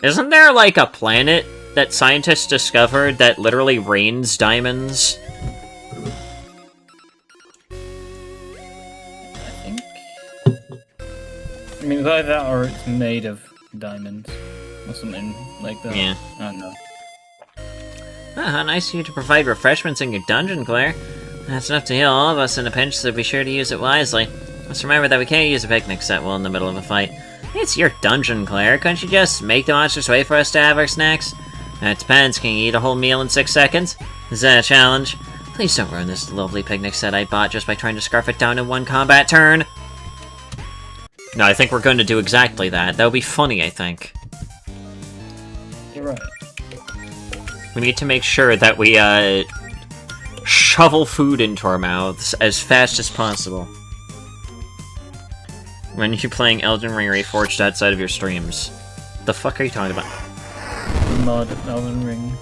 Isn't there like a planet that scientists discovered that literally rains diamonds? I mean, it's either that or it's made of diamonds. Or something like that. Yeah. I don't know. Ah, how nice of you to provide refreshments in your dungeon, Claire. That's enough to heal all of us in a pinch, so be sure to use it wisely. Let's remember that we can't use a picnic set while in the middle of a fight. It's your dungeon, Claire. Couldn't you just make the monsters wait for us to have our snacks? That depends. Can you eat a whole meal in 6 seconds? Is that a challenge? Please don't ruin this lovely picnic set I bought just by trying to scarf it down in one combat turn. No, I think we're going to do exactly that. That would be funny, I think. You're right. We need to make sure that we, shovel food into our mouths as fast as possible. When you're playing Elden Ring Reforged outside of your streams. The fuck are you talking about? Mod Elden Ring.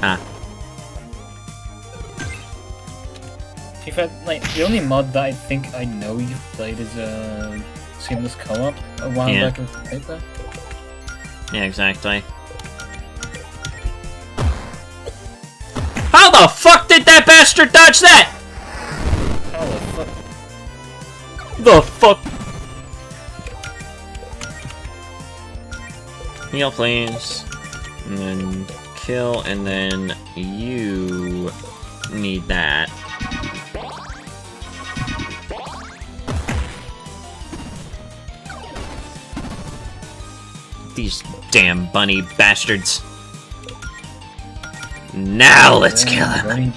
Ah. In fact, like, the only mod that I think I know you've played is, Seamless Co-op a while back with paper. Yeah, exactly. How the fuck did that bastard dodge that? How the fuck? The fuck? Heal, please. And then kill, and then you need that. These damn bunny bastards. Now let's kill him.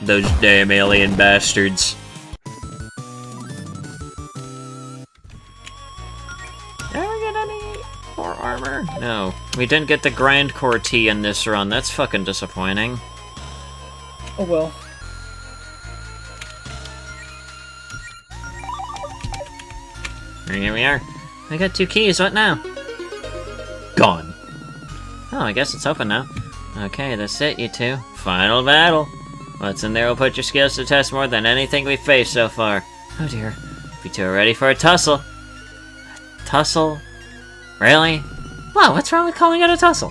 Those damn alien bastards. Did we get any more armor? No. We didn't get the Grand Core T in this run. That's fucking disappointing. Oh well. And here we are. I got 2 keys, what now? Gone. Oh, I guess it's open now. Okay, that's it, you two. Final battle. What's in there will put your skills to test more than anything we've faced so far. Oh dear. You two are ready for a tussle. A tussle? Really? Wow, what's wrong with calling it a tussle?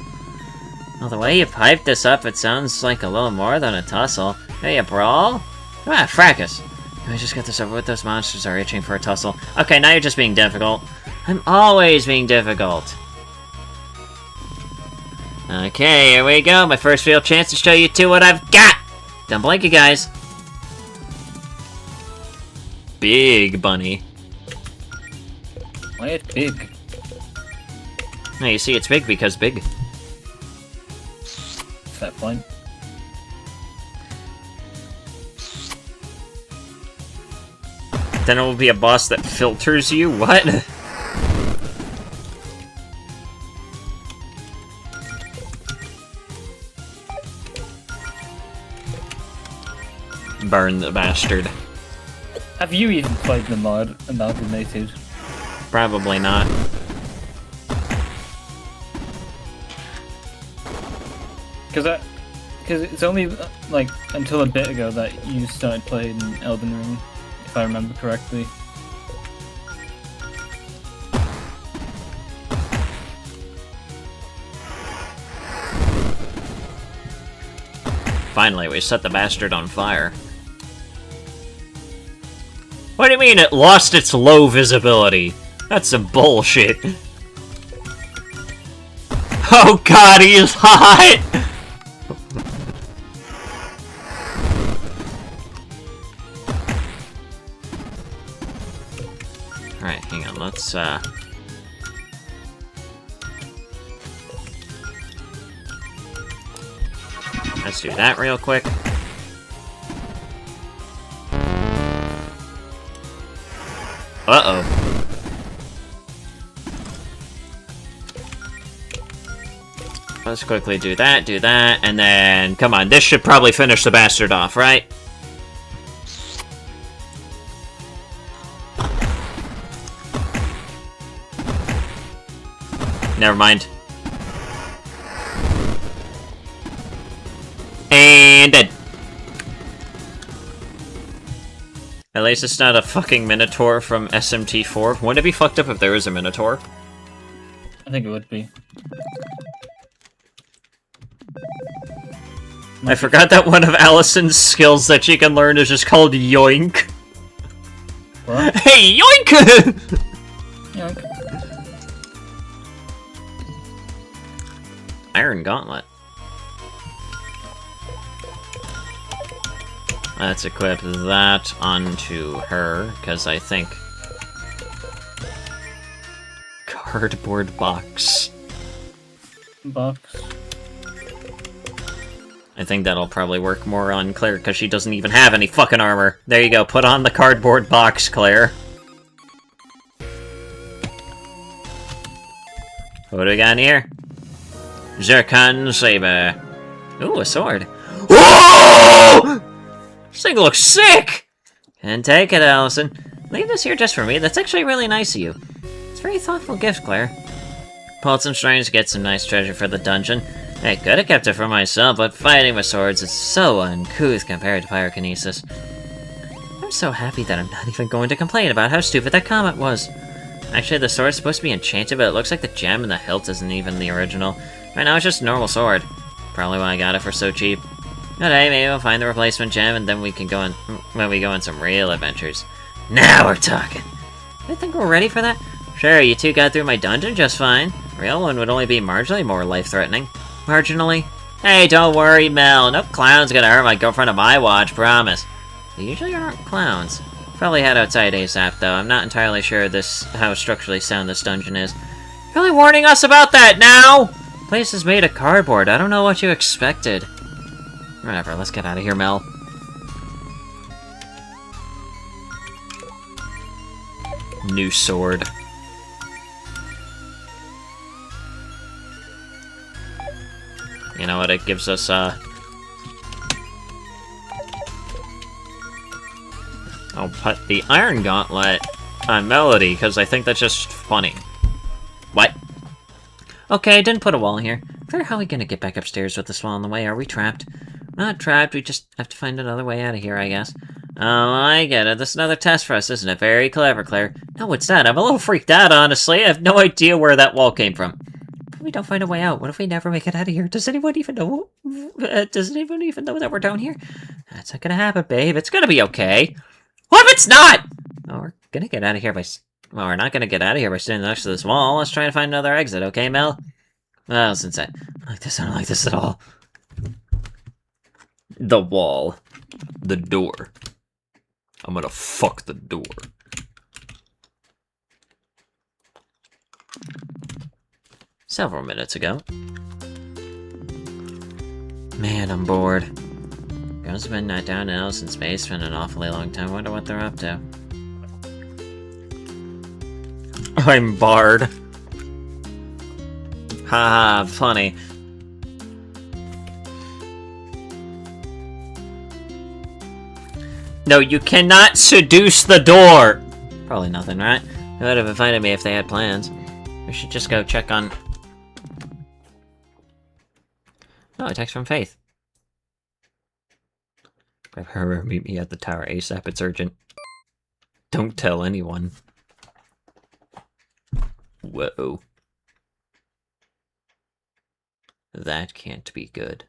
Well, the way you piped this up, it sounds like a little more than a tussle. Hey, a brawl? Ah, fracas. Can we just get this over with? Those monsters are itching for a tussle. Okay, now you're just being difficult. I'm always being difficult. Okay, here we go. My first real chance to show you two what I've got. Don't blink, you guys. Big bunny. Why it's big? No, you see, it's big because big. Fair point. Then it will be a boss that filters you? What? Burn the bastard. Have you even played the mod Amalgamated? Probably not. Because it's only like until a bit ago that you started playing Elden Ring, if I remember correctly. finally, we set the bastard on fire. What do you mean it lost its low visibility? That's some bullshit. Oh god, he is hot! Alright, hang on, let's do that real quick. Uh-oh. Let's quickly do that, and then... Come on, this should probably finish the bastard off, right? Never mind. And dead. At least it's not a fucking Minotaur from SMT4. Wouldn't it be fucked up if there was a Minotaur? I think it would be. I forgot that one of Allison's skills that she can learn is just called Yoink. What? Hey, Yoink! Yoink. Iron Gauntlet. Let's equip that onto her, because I think... Cardboard box. I think that'll probably work more on Claire, because she doesn't even have any fucking armor. There you go, put on the cardboard box, Claire. What do we got in here? Zircon Saber. Ooh, a sword. Whoa! This thing looks sick! And take it, Allison. Leave this here just for me. That's actually really nice of you. It's a very thoughtful gift, Claire. Pulled some strings to get some nice treasure for the dungeon. I could have kept it for myself, but fighting with swords is so uncouth compared to pyrokinesis. I'm so happy that I'm not even going to complain about how stupid that comment was. Actually, the sword's supposed to be enchanted, but it looks like the gem in the hilt isn't even the original. Right now, it's just a normal sword. Probably why I got it for so cheap. Today, maybe we'll find the replacement gem, and then we can go on when we go on some real adventures. Now we're talking! I think we're ready for that? Sure, you two got through my dungeon just fine. Real one would only be marginally more life-threatening. Marginally? Hey, don't worry, Mel. No clown's gonna hurt my girlfriend on my watch, promise. They usually aren't clowns. Probably head outside ASAP, though. I'm not entirely sure how structurally sound this dungeon is. Really warning us about that now? The place is made of cardboard. I don't know what you expected. Whatever, let's get out of here, Mel. New sword. You know what, it gives us, I'll put the Iron Gauntlet on Melody, because I think that's just funny. What? Okay, I didn't put a wall here. Claire, how are we gonna get back upstairs with this wall in the way? Are we trapped? Not trapped, we just have to find another way out of here, I guess. Oh, I get it. This is another test for us, isn't it? Very clever, Claire. No, it's not. I'm a little freaked out, honestly. I have no idea where that wall came from. If we don't find a way out, what if we never make it out of here? Does anyone even know? Does anyone even know that we're down here? That's not gonna happen, babe. It's gonna be okay. What if it's not? Oh, we're gonna get out of here by... Well, we're not gonna get out of here by standing next to this wall. Let's try to find another exit, okay, Mel? Well, since I don't like this at all. The wall. The door. I'm gonna fuck the door. Several minutes ago. Man, I'm bored. Goes midnight down in Allison's basement an awfully long time. Wonder what they're up to. I'm barred. Haha, funny. No, you cannot seduce the door! Probably nothing, right? They would have invited me if they had plans. We should just go check on... Oh, a text from Faith. Grab her, meet me at the tower ASAP, it's urgent. Don't tell anyone. Whoa. That can't be good.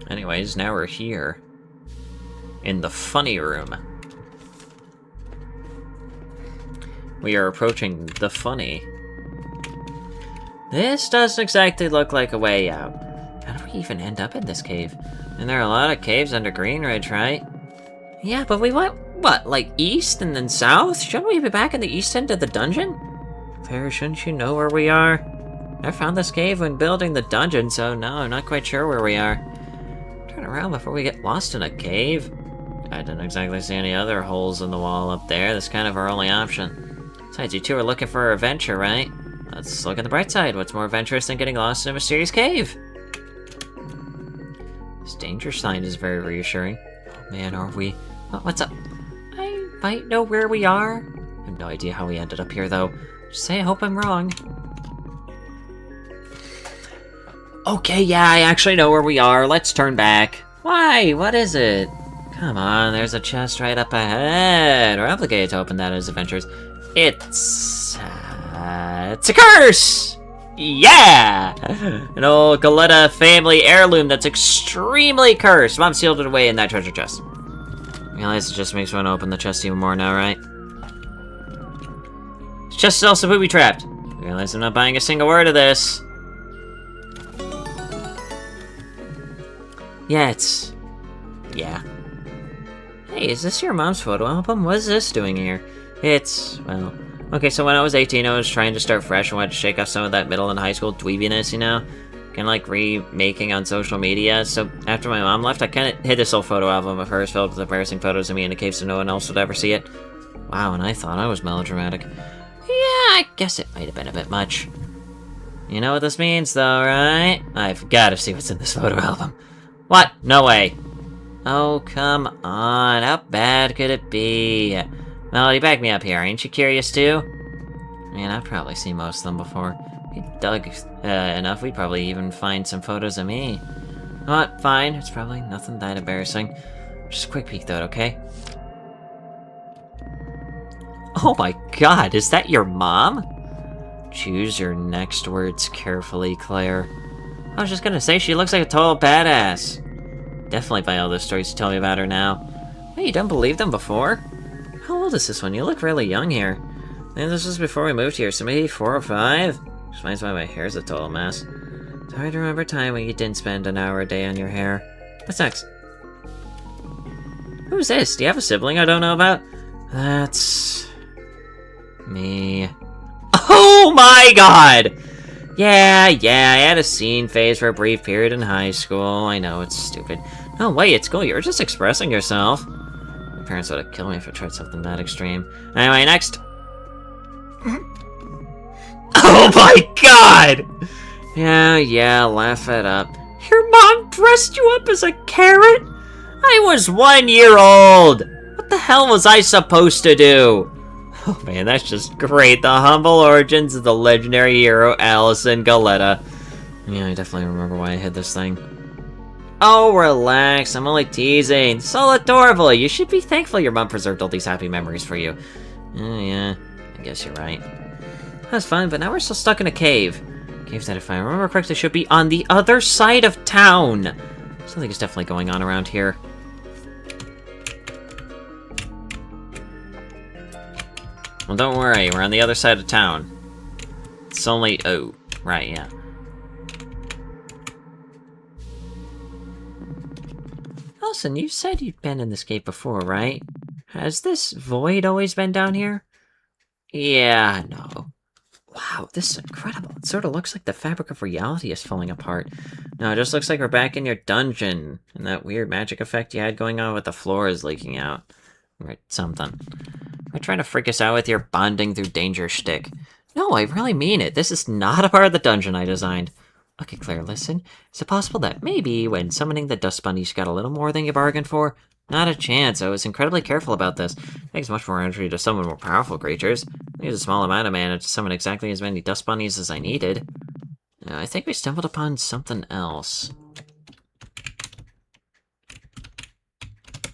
Anyways, now we're here. In the funny room. We are approaching the funny. This doesn't exactly look like a way out. How do we even end up in this cave? And there are a lot of caves under Green Ridge, right? Yeah, but we went, what, like east and then south? Shouldn't we be back in the east end of the dungeon? Claire, shouldn't you know where we are? I found this cave when building the dungeon, so no, I'm not quite sure where we are. Turn around before we get lost in a cave. I didn't exactly see any other holes in the wall up there. That's kind of our only option. Besides, you two are looking for an adventure, right? Let's look at the bright side. What's more adventurous than getting lost in a mysterious cave? This danger sign is very reassuring. Oh man, are we... Oh, what's up? I might know where we are. I have no idea how we ended up here, though. Just say I hope I'm wrong. Okay, yeah, I actually know where we are. Let's turn back. Why? What is it? Come on, there's a chest right up ahead. We're obligated to open that as adventures. It's a curse! Yeah! An old Galetta family heirloom that's extremely cursed. Mom sealed it away in that treasure chest. Realize it just makes me want to open the chest even more now, right? This chest is also booby-trapped. Realize I'm not buying a single word of this. Yeah, yeah. Hey, is this your mom's photo album? What is this doing here? Well... Okay, so when I was 18, I was trying to start fresh and wanted to shake off some of that middle and high school dweebiness, you know? Kinda like remaking on social media. So after my mom left, I kinda hid this old photo album of hers filled with embarrassing photos of me in a cave so no one else would ever see it. Wow, and I thought I was melodramatic. Yeah, I guess it might have been a bit much. You know what this means, though, right? I've gotta see what's in this photo album. What? No way. Oh, come on. How bad could it be? Melody, back me up here. Ain't you curious, too? Man, I've probably seen most of them before. If we dug enough, we'd probably even find some photos of me. What? Fine. It's probably nothing that embarrassing. Just a quick peek, though, okay? Oh my god, is that your mom? Choose your next words carefully, Claire. I was just gonna say, she looks like a total badass. Definitely buy all those stories you tell me about her now. Wait, you don't believe them before? How old is this one? You look really young here. And this was before we moved here, so maybe 4 or 5? Explains why my hair's a total mess. It's hard to remember time when you didn't spend an hour a day on your hair. What's next? Who's this? Do you have a sibling I don't know about? That's... me. Oh my god! Yeah, I had a scene phase for a brief period in high school. I know, it's stupid. No, wait, it's cool. You're just expressing yourself. My parents would have killed me if I tried something that extreme. Anyway, next. Oh my god! Yeah, laugh it up. Your mom dressed you up as a carrot? I was 1 year old! What the hell was I supposed to do? Oh man, that's just great. The humble origins of the legendary hero Allison Galetta. Yeah, I definitely remember why I hid this thing. Oh, relax. I'm only teasing. So adorable. You should be thankful your mom preserved all these happy memories for you. Yeah, I guess you're right. That was fun, but now we're still stuck in a cave. Cave that, if I remember correctly, should be on the other side of town. Something is definitely going on around here. Well, don't worry, we're on the other side of town. It's only... oh, right, yeah. Elson, you said you'd been in this cave before, right? Has this void always been down here? Yeah, no. Wow, this is incredible. It sort of looks like the fabric of reality is falling apart. No, it just looks like we're back in your dungeon. And that weird magic effect you had going on with the floor is leaking out. Or something. Are you trying to freak us out with your bonding through danger shtick? No, I really mean it. This is not a part of the dungeon I designed. Okay, Claire, listen. Is it possible that maybe when summoning the dust bunnies you got a little more than you bargained for? Not a chance. I was incredibly careful about this. It takes much more energy to summon more powerful creatures. I used a small amount of mana to summon exactly as many dust bunnies as I needed. I think we stumbled upon something else.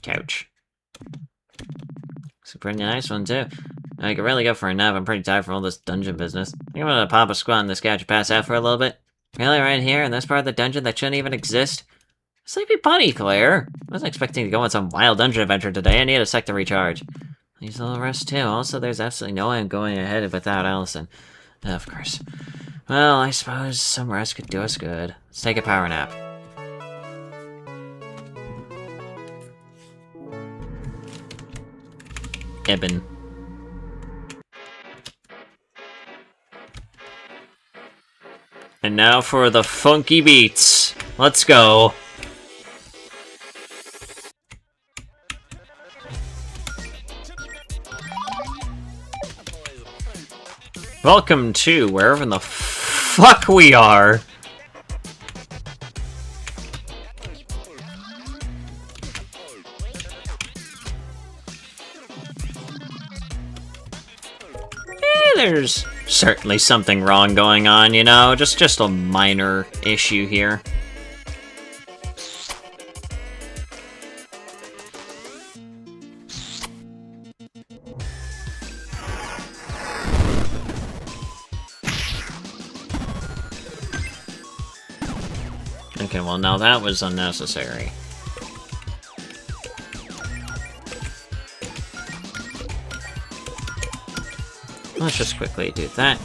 Couch. It's a pretty nice one, too. I could really go for a nap. I'm pretty tired from all this dungeon business. I think I'm gonna pop a squat on this couch and pass out for a little bit. Really, right here in this part of the dungeon that shouldn't even exist? Sleepy Bunny, Claire. I wasn't expecting to go on some wild dungeon adventure today. I need a sec to recharge. Needs a little rest, too. Also, there's absolutely no way I'm going ahead without Allison. Of course. Well, I suppose some rest could do us good. Let's take a power nap. Eben. And now for the funky beats. Let's go. Welcome to wherever in the fuck we are. There's certainly something wrong going on, you know? Just a minor issue here. Okay, well now that was unnecessary. Let's just quickly do that.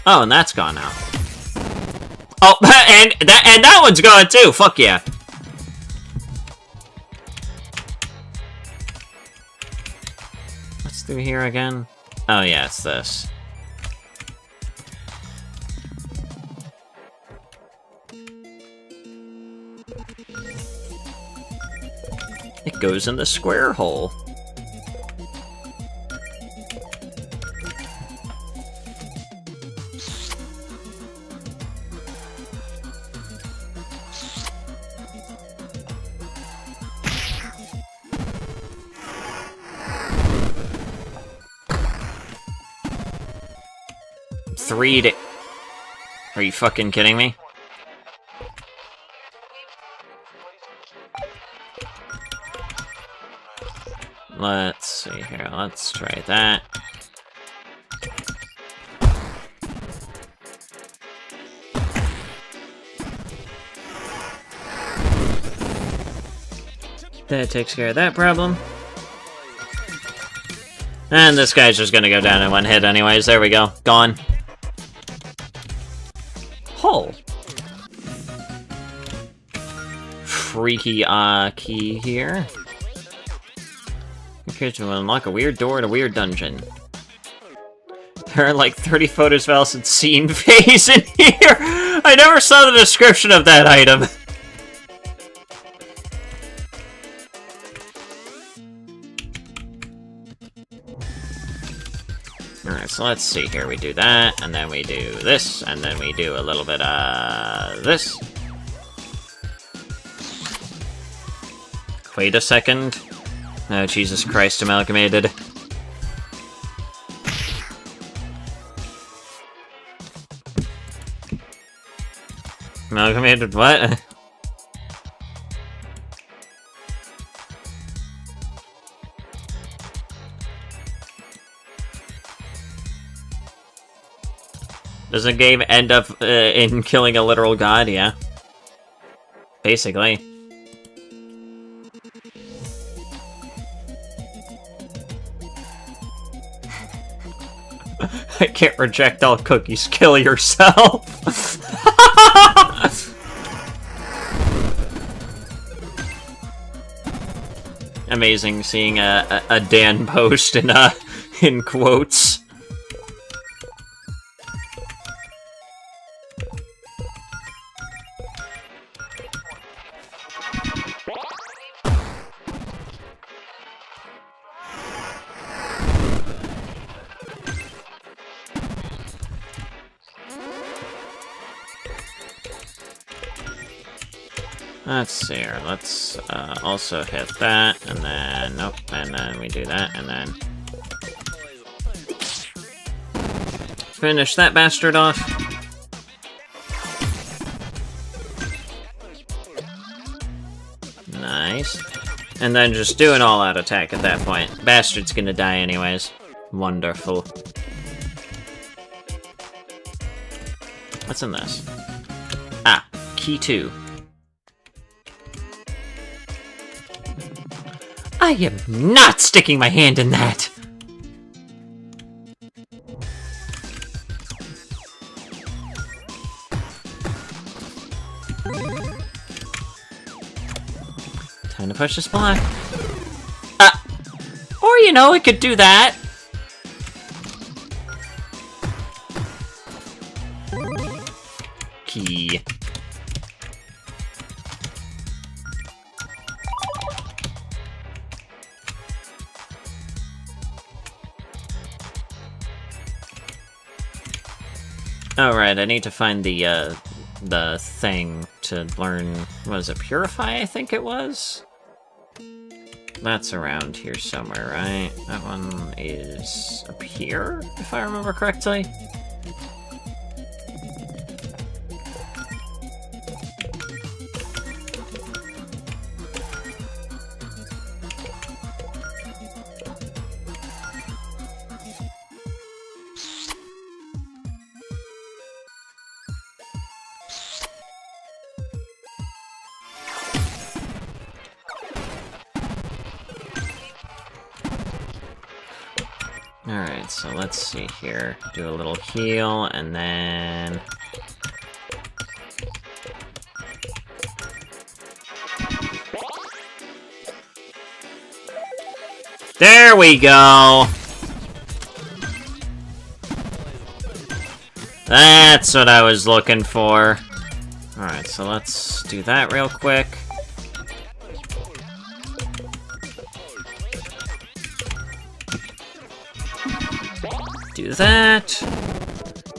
Oh, and that's gone now. Oh, and that one's gone too! Fuck yeah. What's through here again? Oh yeah, it's this. It goes in the square hole. Are you fucking kidding me? Let's see here, let's try that. That takes care of that problem. And this guy's just gonna go down in one hit anyways, there we go, gone. Hole. Freaky key here. Appears to unlock a weird door to a weird dungeon. There are like 30 photos of Allison's scene phase in here! I never saw the description of that item! Alright, so let's see here. We do that, and then we do this, and then we do a little bit of this. Wait a second. Oh, Jesus Christ, Amalgamated. Amalgamated what? Does the game end up in killing a literal god? Yeah. Basically. I can't reject all cookies. Kill yourself. Amazing seeing a Dan post in quotes. Let's see here, let's also hit that, and then, nope, and then we do that, and then finish that bastard off. Nice. And then just do an all-out attack at that point. Bastard's gonna die anyways. Wonderful. What's in this? Ah, key too. I am not sticking my hand in that! Time to push this block. Or, you know, it could do that. Key. Alright, I need to find the thing to learn, what is it, Purify, I think it was? That's around here somewhere, right? That one is up here, if I remember correctly. Alright, so let's see here. Do a little heal, and then... There we go! That's what I was looking for. Alright, so let's do that real quick. Do that.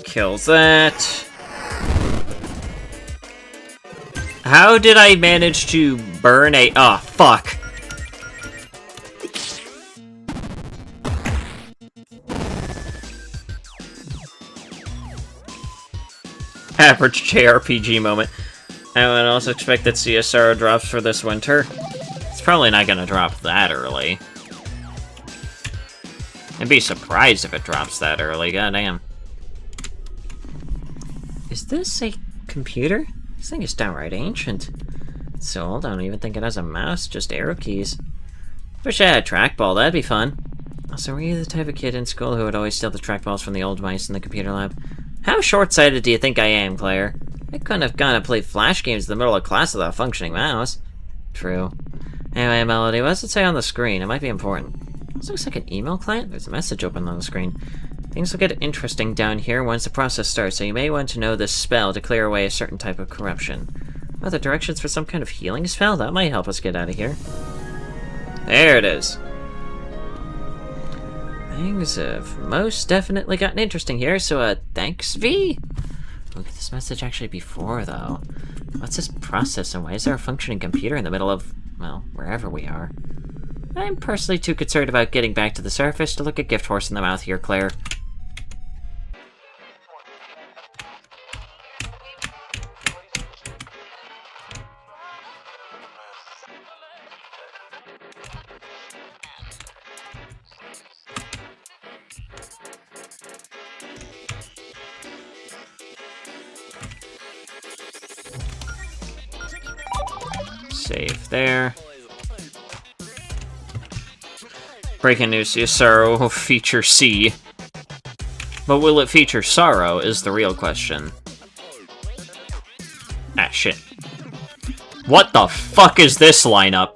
Kill that. How did I manage to burn a... Oh, fuck. Average JRPG moment. I would also expect that CSR drops for this winter. It's probably not gonna drop that early. I'd be surprised if it drops that early, goddamn. Is this a computer? This thing is downright ancient. It's so old, I don't even think it has a mouse, just arrow keys. Wish I had a trackball, that'd be fun. Also, were you the type of kid in school who would always steal the trackballs from the old mice in the computer lab? How short-sighted do you think I am, Claire? I couldn't have gone and played Flash games in the middle of class without a functioning mouse. True. Anyway, Melody, what does it say on the screen? It might be important. This looks like an email client. There's a message open on the screen. Things will get interesting down here once the process starts, so you may want to know this spell to clear away a certain type of corruption. Oh, the directions for some kind of healing spell? That might help us get out of here. There it is. Things have most definitely gotten interesting here, so thanks, V? Look at this message actually before, though. What's this process, and why is there a functioning computer in the middle of, well, wherever we are? I'm personally too concerned about getting back to the surface to look a gift horse in the mouth here, Claire. Save there. Breaking news, Sorrow will feature C. But will it feature Sorrow is the real question. Ah, shit. What the fuck is this lineup?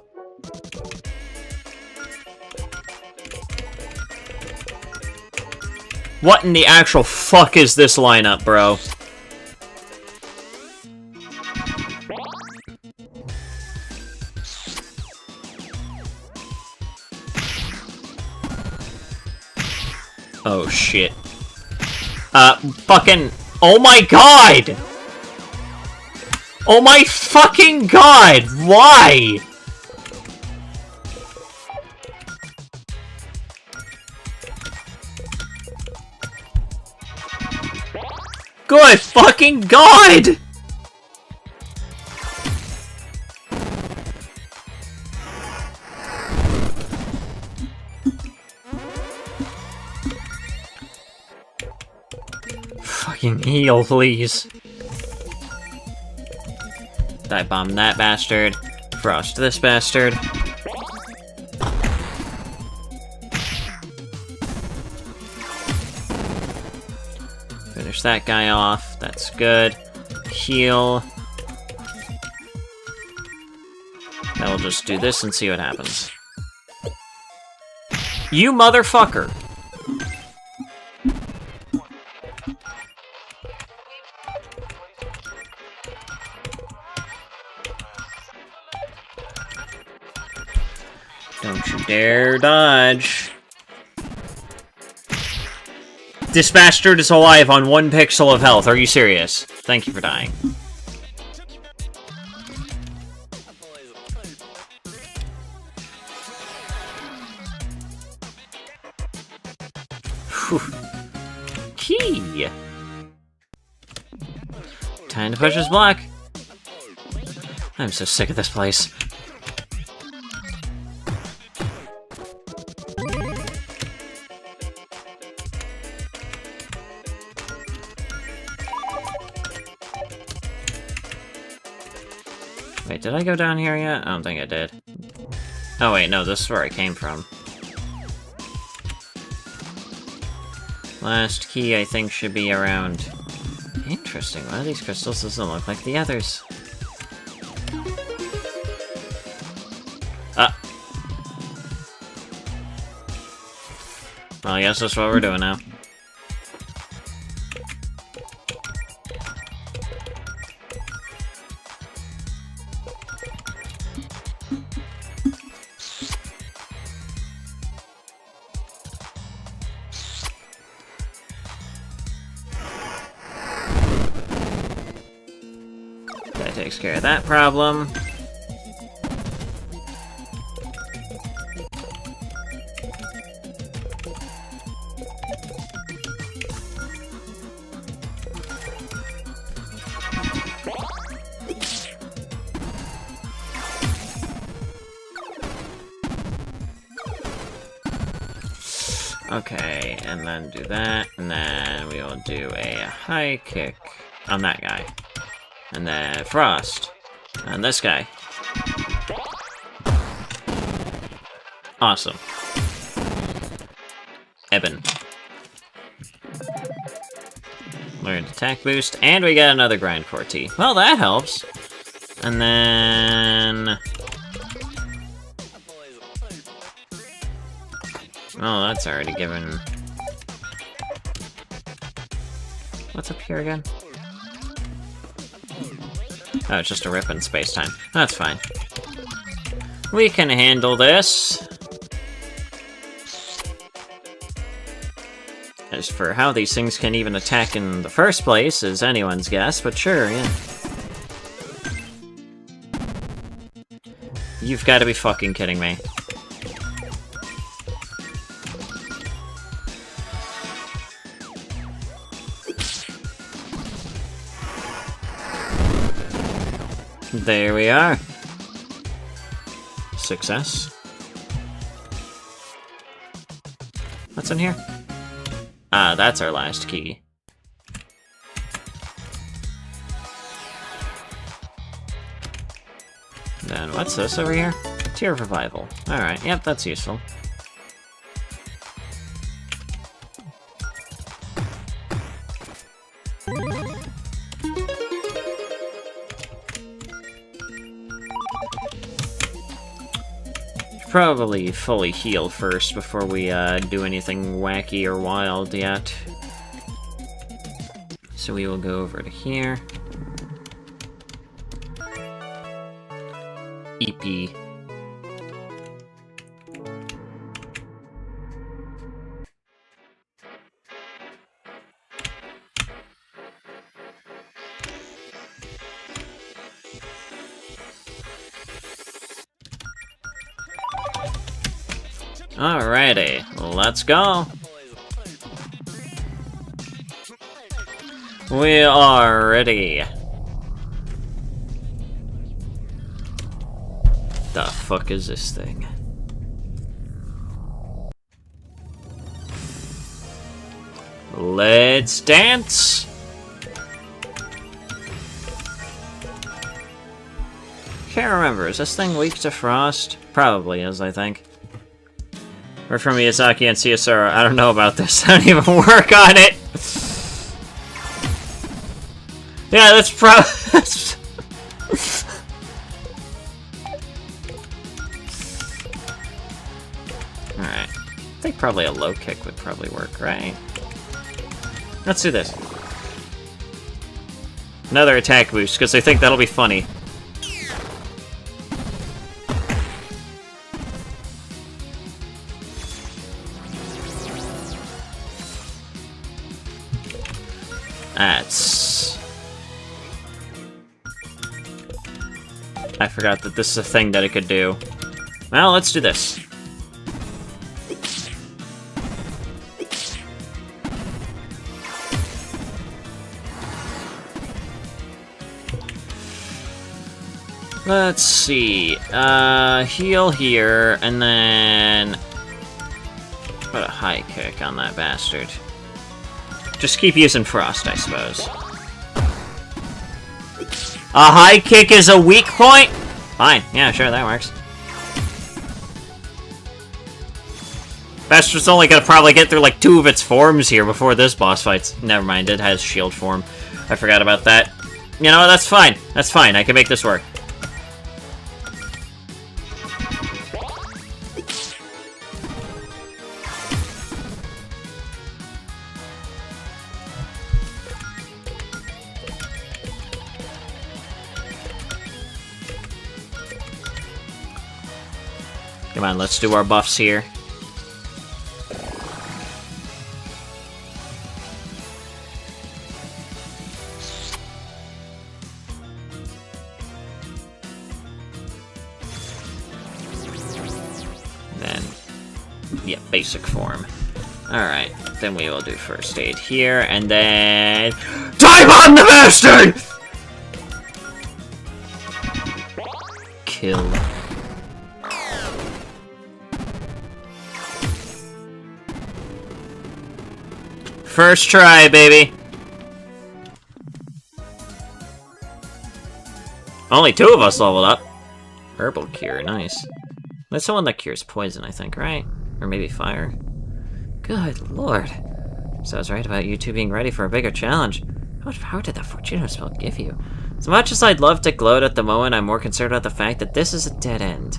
What in the actual fuck is this lineup, bro? Oh, shit. Fucking... Oh my god! Oh my fucking god! Why? Good fucking god! Fucking heal, please. Dive bomb that bastard. Frost this bastard. Finish that guy off. That's good. Heal. Now we'll just do this and see what happens. You motherfucker! Don't you dare dodge. This bastard is alive on 1 pixel of health. Are you serious? Thank you for dying. Whew. Key! Time to push his block. I'm so sick of this place. Wait, did I go down here yet? I don't think I did. Oh wait, no, this is where I came from. Last key, I think, should be around... Interesting, one of these crystals doesn't look like the others. Well, I guess that's what we're doing now. That takes care of that problem. Okay, and then do that, and then we will do a high kick on that guy. And then Frost on this guy. Awesome. Eben. Learned attack boost, and we got another grindcore tea. Well, that helps. And then... Oh, that's already given... What's up here again? Oh, it's just a rip in space-time. That's fine. We can handle this. As for how these things can even attack in the first place is anyone's guess, but sure, yeah. You've got to be fucking kidding me. There we are. Success. What's in here? Ah, that's our last key. Then what's this over here? Tear of Revival. Alright, yep, that's useful. Probably fully heal first before we do anything wacky or wild yet. So we will go over to here. EP. Alrighty, let's go. We are ready. The fuck is this thing? Let's dance! Can't remember. Is this thing weak to frost? Probably is, I think. Or from Miyazaki and CSR. I don't know about this. I don't even work on it. Yeah, that's probably... Alright. I think probably a low kick would probably work, right? Let's do this. Another attack boost, because I think that'll be funny. That's... I forgot that this is a thing that it could do. Well, let's do this. Let's see. Heal here, and then put a high kick on that bastard. Just keep using frost, I suppose. A high kick is a weak point? Fine. Yeah, sure, that works. Bastard's only gonna probably get through like 2 of its forms here before this boss fights. Never mind, it has shield form. I forgot about that. You know, that's fine. That's fine. I can make this work. Come on, let's do our buffs here. Then, yeah, basic form. Alright, then we will do first aid here, and then... Dive on the bastard! Kill. First try, baby. Only 2 of us leveled up. Herbal cure, nice. That's the one that cures poison, I think, right? Or maybe fire. Good lord. So I was right about you two being ready for a bigger challenge. How much power did that Fortuna spell give you? As much as I'd love to gloat at the moment, I'm more concerned about the fact that this is a dead end.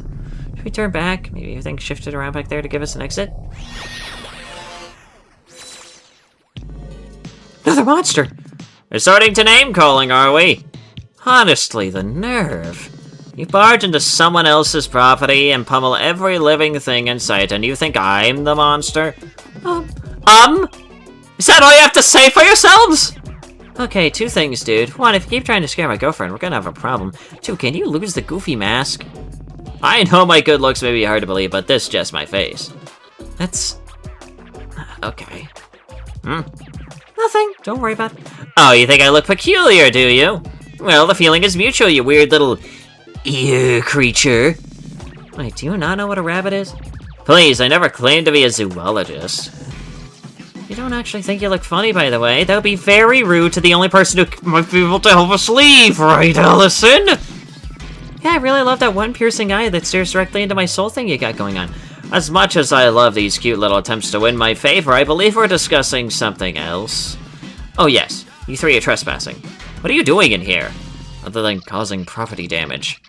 Should we turn back? Maybe everything shifted around back there to give us an exit? Another monster! Resorting to name-calling, are we? Honestly, the nerve. You barge into someone else's property and pummel every living thing in sight, and you think I'm the monster? Is that all you have to say for yourselves? Okay, 2 things, dude. 1, if you keep trying to scare my girlfriend, we're gonna have a problem. 2, can you lose the goofy mask? I know my good looks may be hard to believe, but this is just my face. That's... okay. Nothing. Don't worry about it. Oh, you think I look peculiar, do you? Well, the feeling is mutual, you weird little... ear creature. Wait, do you not know what a rabbit is? Please, I never claimed to be a zoologist. You don't actually think you look funny, by the way. That would be very rude to the only person who might be able to help us leave, right, Allison? Yeah, I really love that one piercing eye that stares directly into my soul thing you got going on. As much as I love these cute little attempts to win my favor, I believe we're discussing something else. Oh yes, you 3 are trespassing. What are you doing in here? Other than causing property damage.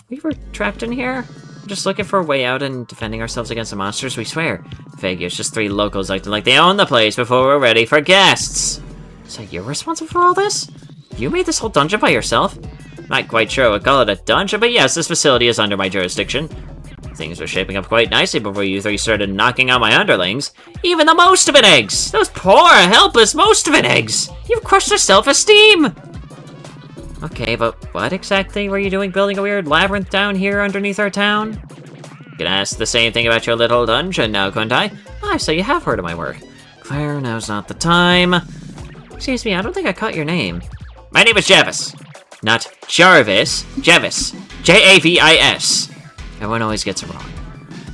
We were trapped in here? Just looking for a way out and defending ourselves against the monsters, we swear. Figures, just 3 locals acting like they own the place before we're ready for guests. So you're responsible for all this? You made this whole dungeon by yourself? Not quite sure I would call it a dungeon, but yes, this facility is under my jurisdiction. Things were shaping up quite nicely before you 3 started knocking out my underlings. Even the most-of-it eggs! Those poor, helpless most-of-it eggs! You've crushed their self-esteem! Okay, but what exactly were you doing building a weird labyrinth down here underneath our town? Could ask the same thing about your little dungeon now, couldn't I? Ah, so you have heard of my work. Claire, now's not the time. Excuse me, I don't think I caught your name. My name is Javis. Not Jarvis, Javis. J-A-V-I-S. Everyone always gets it wrong.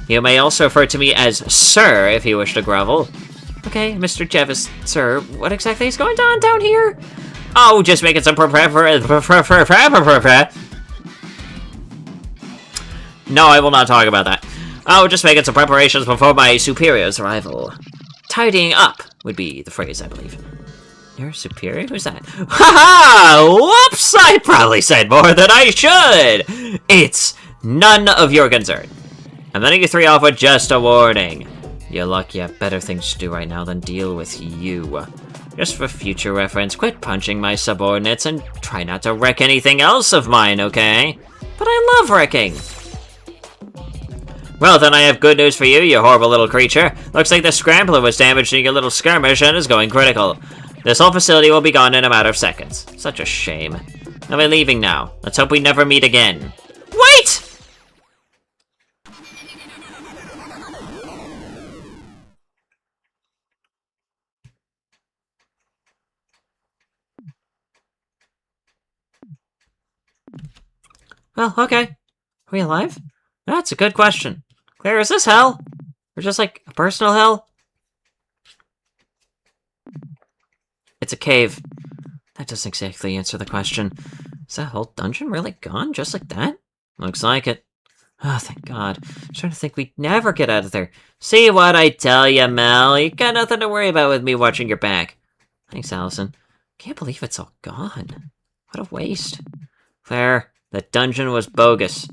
You may also refer to me as Sir if you wish to grovel. Okay, Mr. Javis, sir, what exactly is going on down here? Oh, just making some No, I will not talk about that. I'll just making some preparations before my superior's arrival. Tidying up would be the phrase, I believe. Your superior? Who's that? Ha-ha! Whoops! I probably said more than I should! It's none of your concern. I'm letting you three off with just a warning. You're lucky you have better things to do right now than deal with you. Just for future reference, quit punching my subordinates and try not to wreck anything else of mine, okay? But I love wrecking! Well, then I have good news for you, you horrible little creature. Looks like the scrambler was damaged in your little skirmish and is going critical. This whole facility will be gone in a matter of seconds. Such a shame. I'll be leaving now. Let's hope we never meet again. Wait! Well, okay. Are we alive? That's a good question. Claire, is this hell? Or just like a personal hell? It's a cave. That doesn't exactly answer the question. Is that whole dungeon really gone just like that? Looks like it. Oh, thank God. I'm starting to think we'd never get out of there. See what I tell you, Mel? You got nothing to worry about with me watching your back. Thanks, Allison. Can't believe it's all gone. What a waste. Claire, that dungeon was bogus.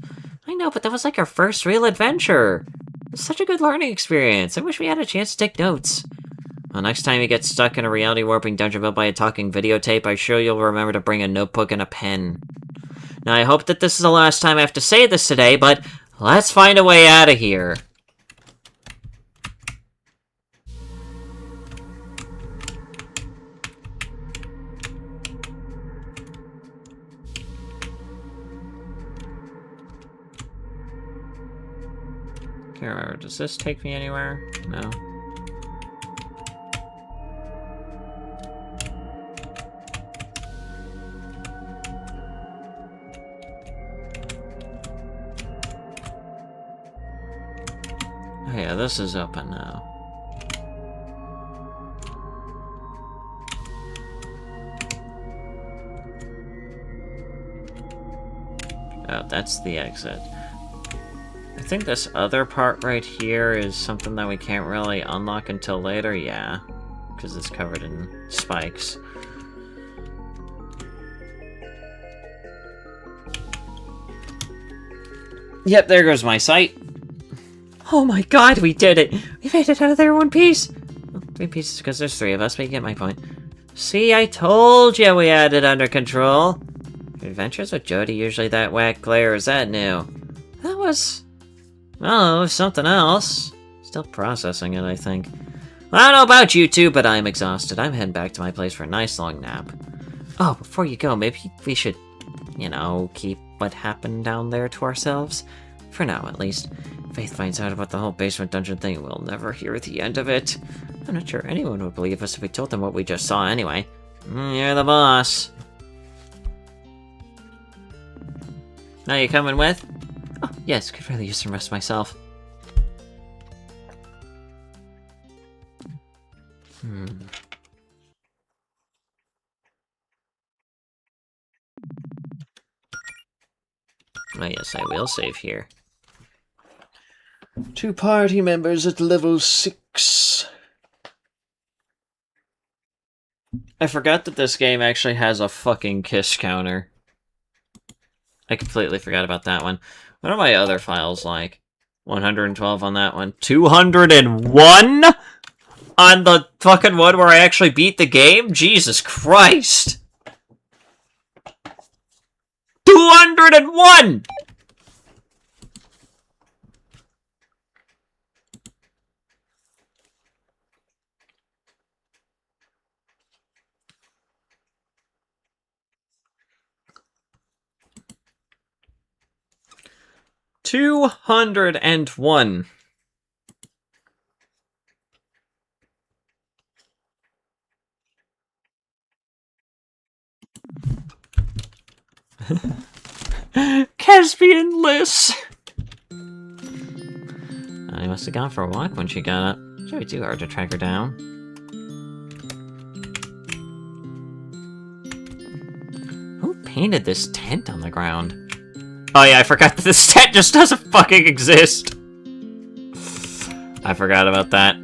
I know, but that was like our first real adventure. It was such a good learning experience. I wish we had a chance to take notes. Well, next time you get stuck in a reality warping dungeon built by a talking videotape, I'm sure you'll remember to bring a notebook and a pen. Now, I hope that this is the last time I have to say this today, but let's find a way out of here. Can't remember, does this take me anywhere? No. Oh yeah, this is open now. Oh, that's the exit. I think this other part right here is something that we can't really unlock until later, yeah. Because it's covered in spikes. Yep, there goes my sight. Oh my God, we did it! We made it out of there in one piece! Well, 3 pieces because there's 3 of us, but you get my point. See, I told you we had it under control! Your adventures with Jody usually that whack, Claire, is that new? That was... well, it was something else. Still processing it, I think. Well, I don't know about you two, but I'm exhausted. I'm heading back to my place for a nice long nap. Oh, before you go, maybe we should, you know, keep what happened down there to ourselves? For now, at least. If Faith finds out about the whole basement dungeon thing, we'll never hear the end of it. I'm not sure anyone would believe us if we told them what we just saw anyway. You're the boss. Now you coming with? Oh, yes, could really use some rest myself. Oh yes, I will save here. 2 party members at level 6. I forgot that this game actually has a fucking kiss counter. I completely forgot about that one. What are my other files like? 112 on that one. 201? On the fucking one where I actually beat the game? Jesus Christ! 201! $201. Caspian Liss. I must have gone for a walk when she got up. It's really too hard to track her down. Who painted this tent on the ground? Oh yeah, I forgot that the stat just doesn't fucking exist. I forgot about that.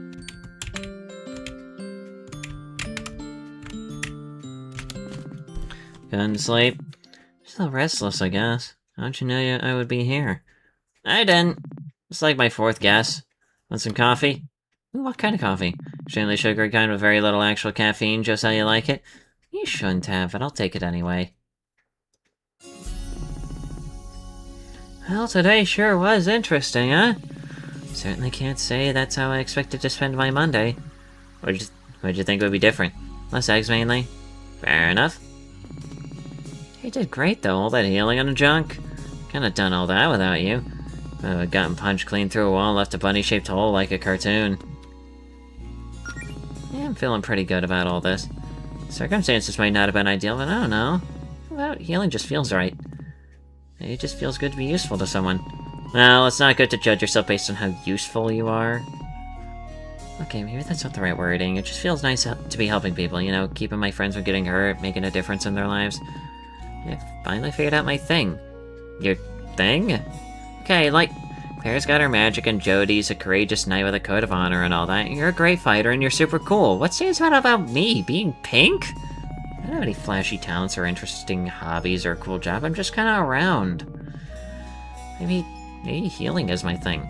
Couldn't sleep. Still restless, I guess. How'd you know I would be here? I didn't. It's like my fourth guess. Want some coffee? Ooh, what kind of coffee? Extremely sugary kind with very little actual caffeine, just how you like it? You shouldn't have, but I'll take it anyway. Well, today sure was interesting, huh? Certainly can't say that's how I expected to spend my Monday. What'd you think would be different? Less eggs, mainly? Fair enough. You did great, though, all that healing on the junk. Kinda done all that without you. I've gotten punched clean through a wall and left a bunny-shaped hole like a cartoon. Yeah, I'm feeling pretty good about all this. Circumstances might not have been ideal, but I don't know. Well, healing just feels right. It just feels good to be useful to someone. Well, it's not good to judge yourself based on how useful you are. Okay, maybe that's not the right wording. It just feels nice to be helping people, you know, keeping my friends from getting hurt, making a difference in their lives. I finally figured out my thing. Your thing? Okay, like, Claire's got her magic and Jodie's a courageous knight with a code of honor and all that. You're a great fighter and you're super cool. What stands out about me? Being pink? I don't have any flashy talents or interesting hobbies or a cool job. I'm just kind of around. Maybe healing is my thing.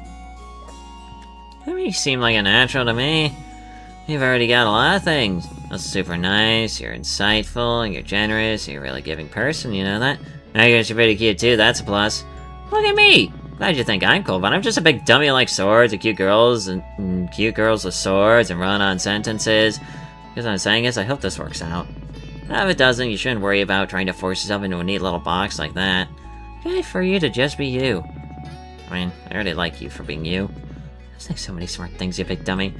I mean, you seem like a natural to me. You've already got a lot of things. You're super nice, you're insightful, and you're generous, you're a really giving person, you know that? I guess you're pretty cute too, that's a plus. Look at me! Glad you think I'm cool, but I'm just a big dummy who likes swords and cute girls with swords and run-on sentences. Because what I'm saying is, I hope this works out. If it doesn't, you shouldn't worry about trying to force yourself into a neat little box like that. Good for you to just be you. I mean, I already like you for being you. There's like so many smart things, you big dummy.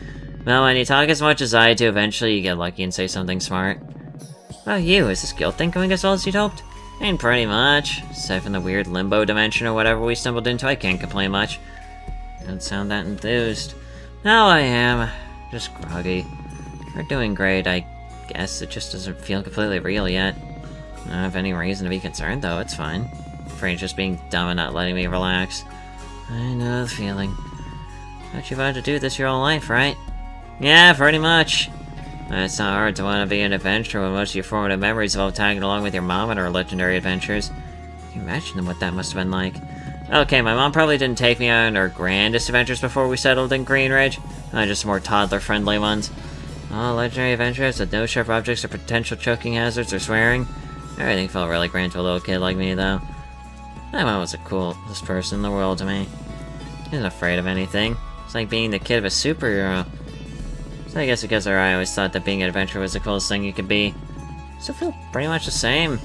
Well, when you talk as much as I do, eventually you get lucky and say something smart. Well, you, is this guild thing going as well as you'd hoped? I mean, pretty much. Aside from the weird limbo dimension or whatever we stumbled into, I can't complain much. Don't sound that enthused. No, I am. Just groggy. We're doing great, I guess. It just doesn't feel completely real yet. I don't have any reason to be concerned, though. It's fine. Afraid just being dumb and not letting me relax. I know the feeling. But you've had to do this your whole life, right? Yeah, pretty much. It's not hard to want to be an adventurer when most of your formative memories have all tagged along with your mom and her legendary adventures. Can you imagine what that must have been like? Okay, my mom probably didn't take me on our grandest adventures before we settled in Green Ridge. Just more toddler-friendly ones. All legendary adventures with no sharp objects or potential choking hazards or swearing. Everything felt really grand to a little kid like me, though. My mom was the coolest person in the world to me. She wasn't afraid of anything. It's like being the kid of a superhero. So I guess because I always thought that being an adventurer was the coolest thing you could be. Still feel pretty much the same.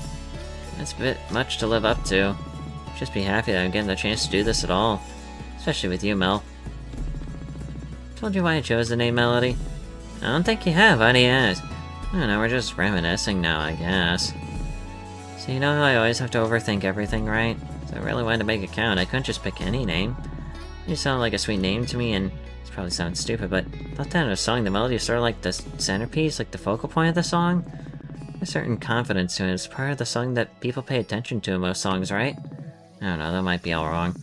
It's a bit much to live up to. Just be happy that I'm getting the chance to do this at all. Especially with you, Mel. Told you why I chose the name Melody? I don't think you have, why do you ask? I don't know, we're just reminiscing now, I guess. So you know how I always have to overthink everything, right? So I really wanted to make it count. I couldn't just pick any name. You sound like a sweet name to me, and it probably sounds stupid, but I thought that in a song, the melody is sort of like the centerpiece, like the focal point of the song. There's a certain confidence to it. It's part of the song that people pay attention to in most songs, right? I don't know, that might be all wrong.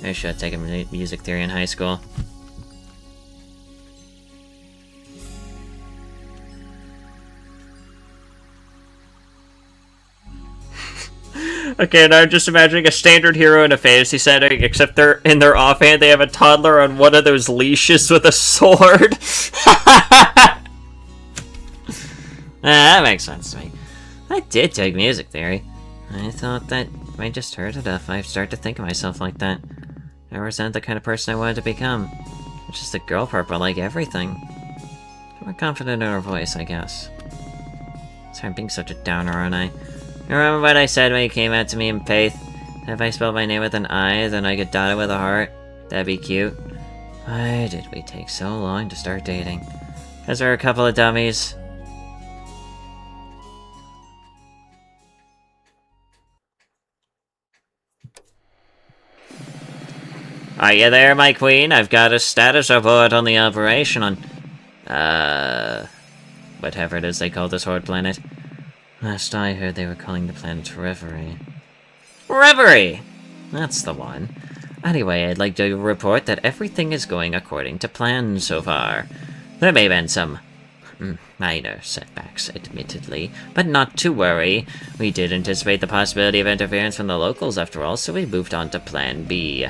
I should have taken music theory in high school. Okay, now I'm just imagining a standard hero in a fantasy setting, except they're in their offhand, they have a toddler on one of those leashes with a sword. That makes sense to me. I did take music theory. I thought that if I just heard enough, I'd start to think of myself like that. I wasn't the kind of person I wanted to become. It's just the girl part, but like everything. More confident in her voice, I guess. Sorry, I'm being such a downer, aren't I? Remember what I said when you came out to me in Faith? If I spelled my name with an I, then I could dot it with a heart? That'd be cute. Why did we take so long to start dating? Because we're a couple of dummies. Are you there, my queen? I've got a status report on the operation on... whatever it is they call this horde planet. Last I heard they were calling the planet Reverie. Reverie! That's the one. Anyway, I'd like to report that everything is going according to plan so far. There may have been some minor setbacks, admittedly, but not to worry. We did anticipate the possibility of interference from the locals after all, so we moved on to Plan B.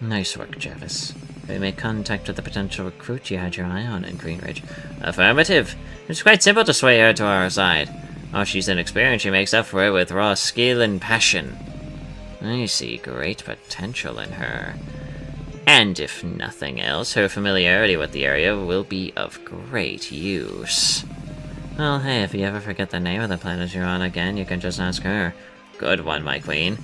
Nice work, Jarvis. We made contact with the potential recruit you had your eye on in Greenridge. Affirmative. It's quite simple to sway her to our side. While she's inexperienced, she makes up for it with raw skill and passion. I see great potential in her. And if nothing else, her familiarity with the area will be of great use. Well, hey, if you ever forget the name of the planet you're on again, you can just ask her. Good one, my queen.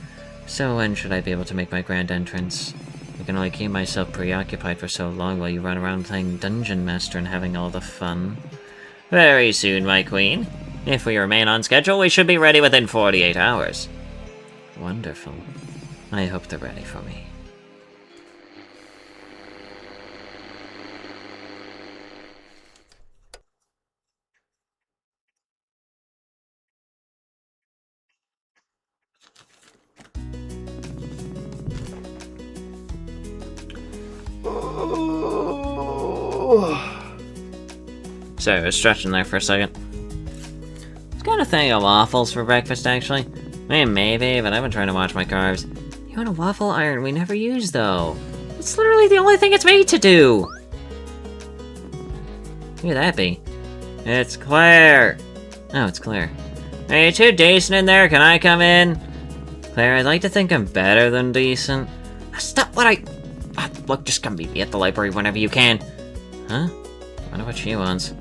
So when should I be able to make my grand entrance? I can only keep myself preoccupied for so long while you run around playing Dungeon Master and having all the fun. Very soon, my queen. If we remain on schedule, we should be ready within 48 hours. Wonderful. I hope they're ready for me. Sorry, I was stretching there for a second. I was kind of thinking of waffles for breakfast, actually. I mean, maybe, but I've been trying to watch my carbs. You want a waffle iron we never use, though. It's literally the only thing it's made to do! Who could that be? It's Claire! Oh, it's Claire. Are you too decent in there? Can I come in? Claire, I'd like to think I'm better than decent. That's not what I... look, just come meet me at the library whenever you can. Huh? I wonder what she wants.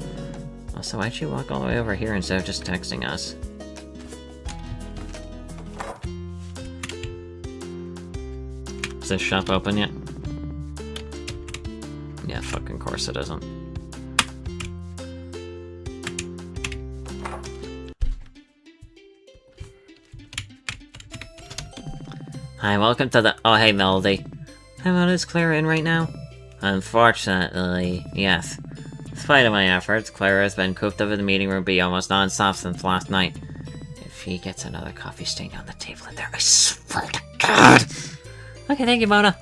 Also, why'd she walk all the way over here instead of just texting us? Is this shop open yet? Yeah, fucking course it isn't. Hi, welcome to the... Oh, hey, Melody. How about is Claire in right now? Unfortunately, yes. Despite of my efforts, Clara has been cooped up in the meeting room B almost non-stop since last night. If he gets another coffee stain on the table in there, I swear to God! Okay, thank you, Mona.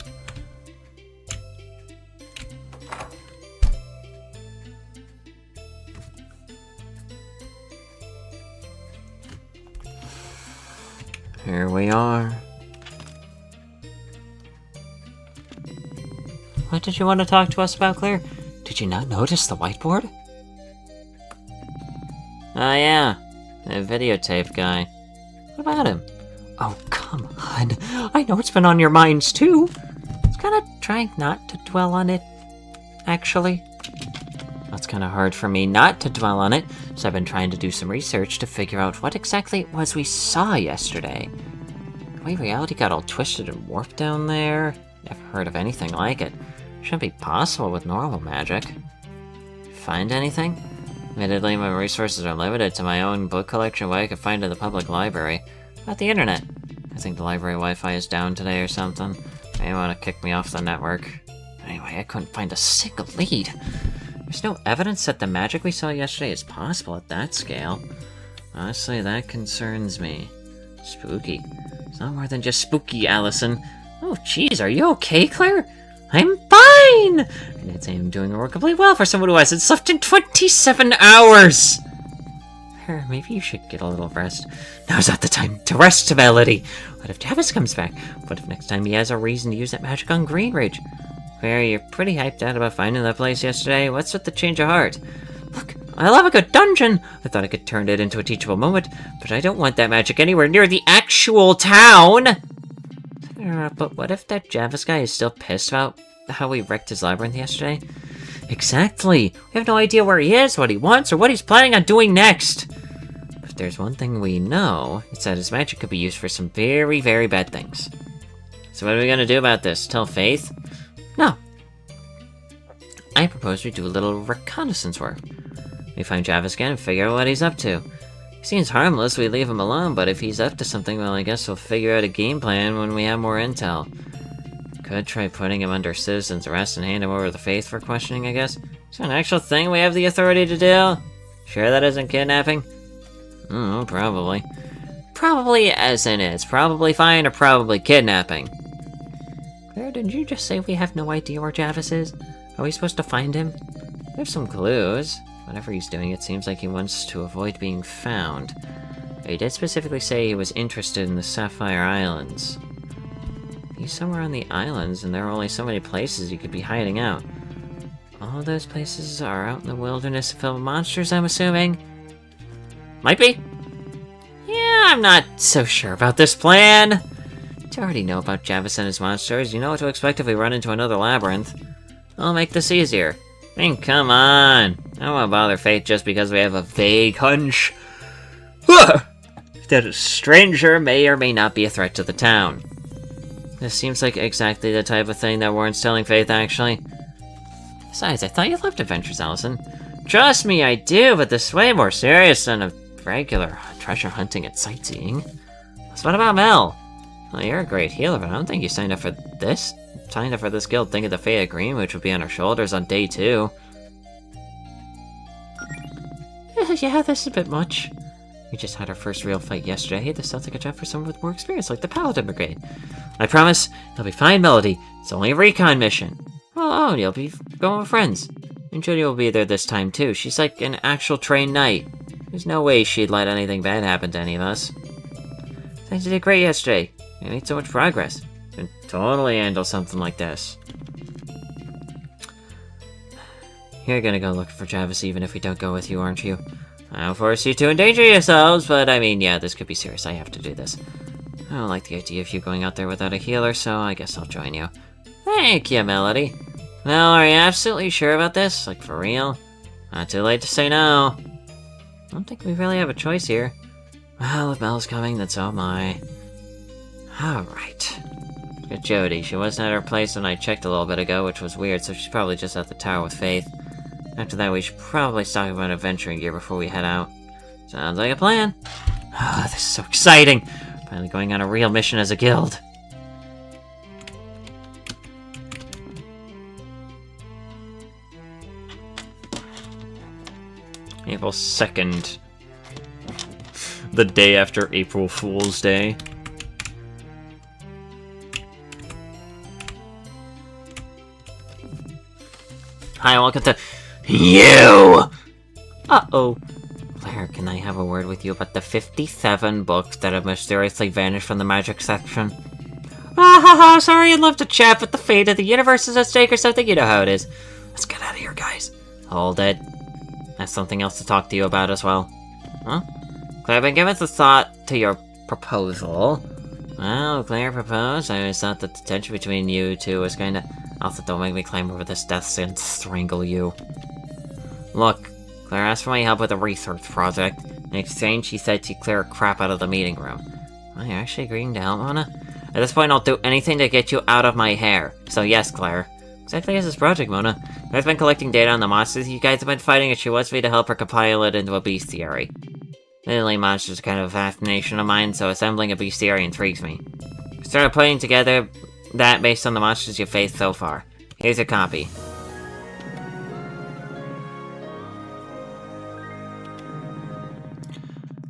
Here we are. What did you want to talk to us about, Claire? Did you not notice the whiteboard? Oh yeah, the videotape guy. What about him? Oh, come on. I know it's been on your minds, too. I was kind of trying not to dwell on it, actually. That's kind of hard for me not to dwell on it, so I've been trying to do some research to figure out what exactly it was we saw yesterday. The way reality got all twisted and warped down there, never heard of anything like it. Shouldn't be possible with normal magic. Find anything? Admittedly, my resources are limited to my own book collection, what I could find in the public library. About the internet. I think the library Wi-Fi is down today or something. They want to kick me off the network. Anyway, I couldn't find a single lead. There's no evidence that the magic we saw yesterday is possible at that scale. Honestly, that concerns me. Spooky. It's not more than just spooky, Allison. Oh, jeez, are you okay, Claire? I'm fine! And I'd say I'm doing remarkably well for someone who hasn't slept in 27 hours! Maybe you should get a little rest. Now's not the time to rest, Melody! What if Travis comes back? What if next time he has a reason to use that magic on Greenridge? Claire, you're pretty hyped out about finding that place yesterday. What's with the change of heart? Look, I love a good dungeon! I thought I could turn it into a teachable moment, but I don't want that magic anywhere near the actual town! But what if that Jarvis guy is still pissed about how we wrecked his labyrinth yesterday? Exactly! We have no idea where he is, what he wants, or what he's planning on doing next! But there's one thing we know, it's that his magic could be used for some very, very bad things. So what are we gonna do about this? Tell Faith? No. I propose we do a little reconnaissance work. We find Jarvis again and figure out what he's up to. He seems harmless, we leave him alone, but if he's up to something, well, I guess we'll figure out a game plan when we have more intel. Could try putting him under citizen's arrest and hand him over to the Faith for questioning, I guess. Is that an actual thing we have the authority to do? Sure that isn't kidnapping? Oh, probably. Probably as in it's probably fine or probably kidnapping. Claire, didn't you just say we have no idea where Javis is? Are we supposed to find him? We have some clues. Whatever he's doing, it seems like he wants to avoid being found. He did specifically say he was interested in the Sapphire Islands. He's somewhere on the islands, and there are only so many places he could be hiding out. All those places are out in the wilderness filled with monsters, I'm assuming? Might be. Yeah, I'm not so sure about this plan. You already know about Javis and his monsters. You know what to expect if we run into another labyrinth. I'll make this easier. I mean, come on. I don't want to bother fate just because we have a vague hunch that a stranger may or may not be a threat to the town. This seems like exactly the type of thing that warrants telling Faith, actually. Besides, I thought you loved adventures, Allison. Trust me, I do, but this is way more serious than a regular treasure hunting and sightseeing. So what about Mel? Well, you're a great healer, but I don't think you signed up for this. Signed up for this guild thinking the fate of Green, which would be on her shoulders on day 2. Yeah, this is a bit much. We just had our first real fight yesterday. This sounds like a job for someone with more experience, like the Paladin Brigade. I promise, you'll be fine, Melody. It's only a recon mission. Oh, you'll be going with friends. And Judy will be there this time, too. She's like an actual trained knight. There's no way she'd let anything bad happen to any of us. Things did great yesterday. We made so much progress. Can totally handle something like this. You're gonna go looking for Javis even if we don't go with you, aren't you? I don't force you to endanger yourselves, but I mean, yeah, this could be serious. I have to do this. I don't like the idea of you going out there without a healer, so I guess I'll join you. Thank you, Melody. Well, are you absolutely sure about this? Like, for real? Not too late to say no. I don't think we really have a choice here. Well, if Mel's coming, then so am I. Alright. Look at Jody. She wasn't at her place when I checked a little bit ago, which was weird, so she's probably just at the tower with Faith. After that, we should probably stock up on adventuring gear before we head out. Sounds like a plan. Ah, this is so exciting! Finally going on a real mission as a guild. April 2nd. The day after April Fool's Day. Hi, welcome to you! Uh-oh. Claire, can I have a word with you about the 57 books that have mysteriously vanished from the magic section? Ah ha ha, sorry, I'd love to chat, but the fate of the universe is at stake or something, you know how it is. Let's get out of here, guys. Hold it. I have something else to talk to you about as well. Huh? Claire, I've been giving some thought to your proposal. Well, Claire proposed. I always thought that the tension between you two was kinda... Also, don't make me climb over this desk and strangle you. Look, Claire asked for my help with a research project. In exchange, she said she'd clear crap out of the meeting room. Are you actually agreeing to help, Mona? At this point, I'll do anything to get you out of my hair. So yes, Claire. Exactly as this project, Mona. I've been collecting data on the monsters you guys have been fighting, and she wants me to help her compile it into a bestiary. Literally, monsters are kind of a fascination of mine, so assembling a bestiary intrigues me. I started putting together that based on the monsters you've faced so far. Here's a copy.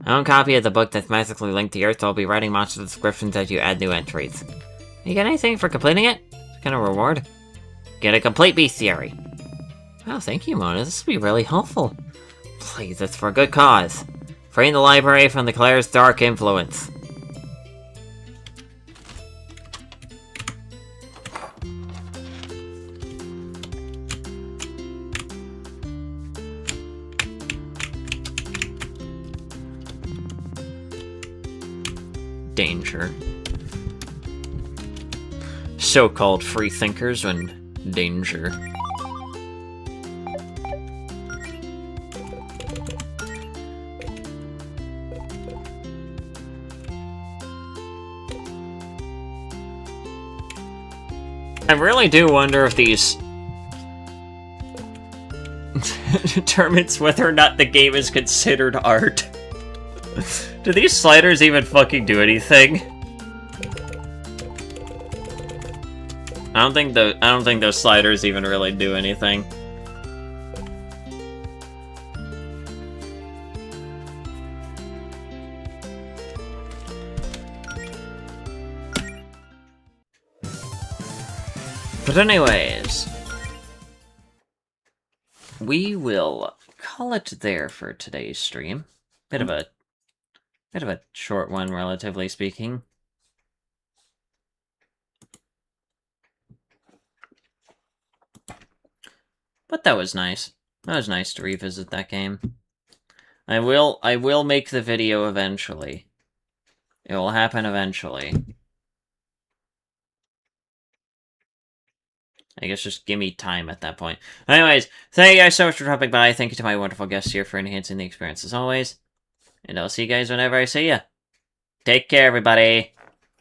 My own copy of the book that's magically linked to yours, so I'll be writing monster descriptions as you add new entries. You get anything for completing it? What kind of reward? Get a complete bestiary. Wow, thank you, Mona. This will be really helpful. Please, it's for a good cause. Freeing the library from the Claire's dark influence. Danger. So-called freethinkers when danger. I really do wonder if these determines whether or not the game is considered art. Do these sliders even fucking do anything? I don't think those sliders even really do anything. But anyways, we will call it there for today's stream. Bit of a short one, relatively speaking. But that was nice. That was nice to revisit that game. I will make the video eventually. It will happen eventually. I guess just give me time at that point. Anyways, thank you guys so much for dropping by. Thank you to my wonderful guests here for enhancing the experience as always. And I'll see you guys whenever I see you. Take care, everybody.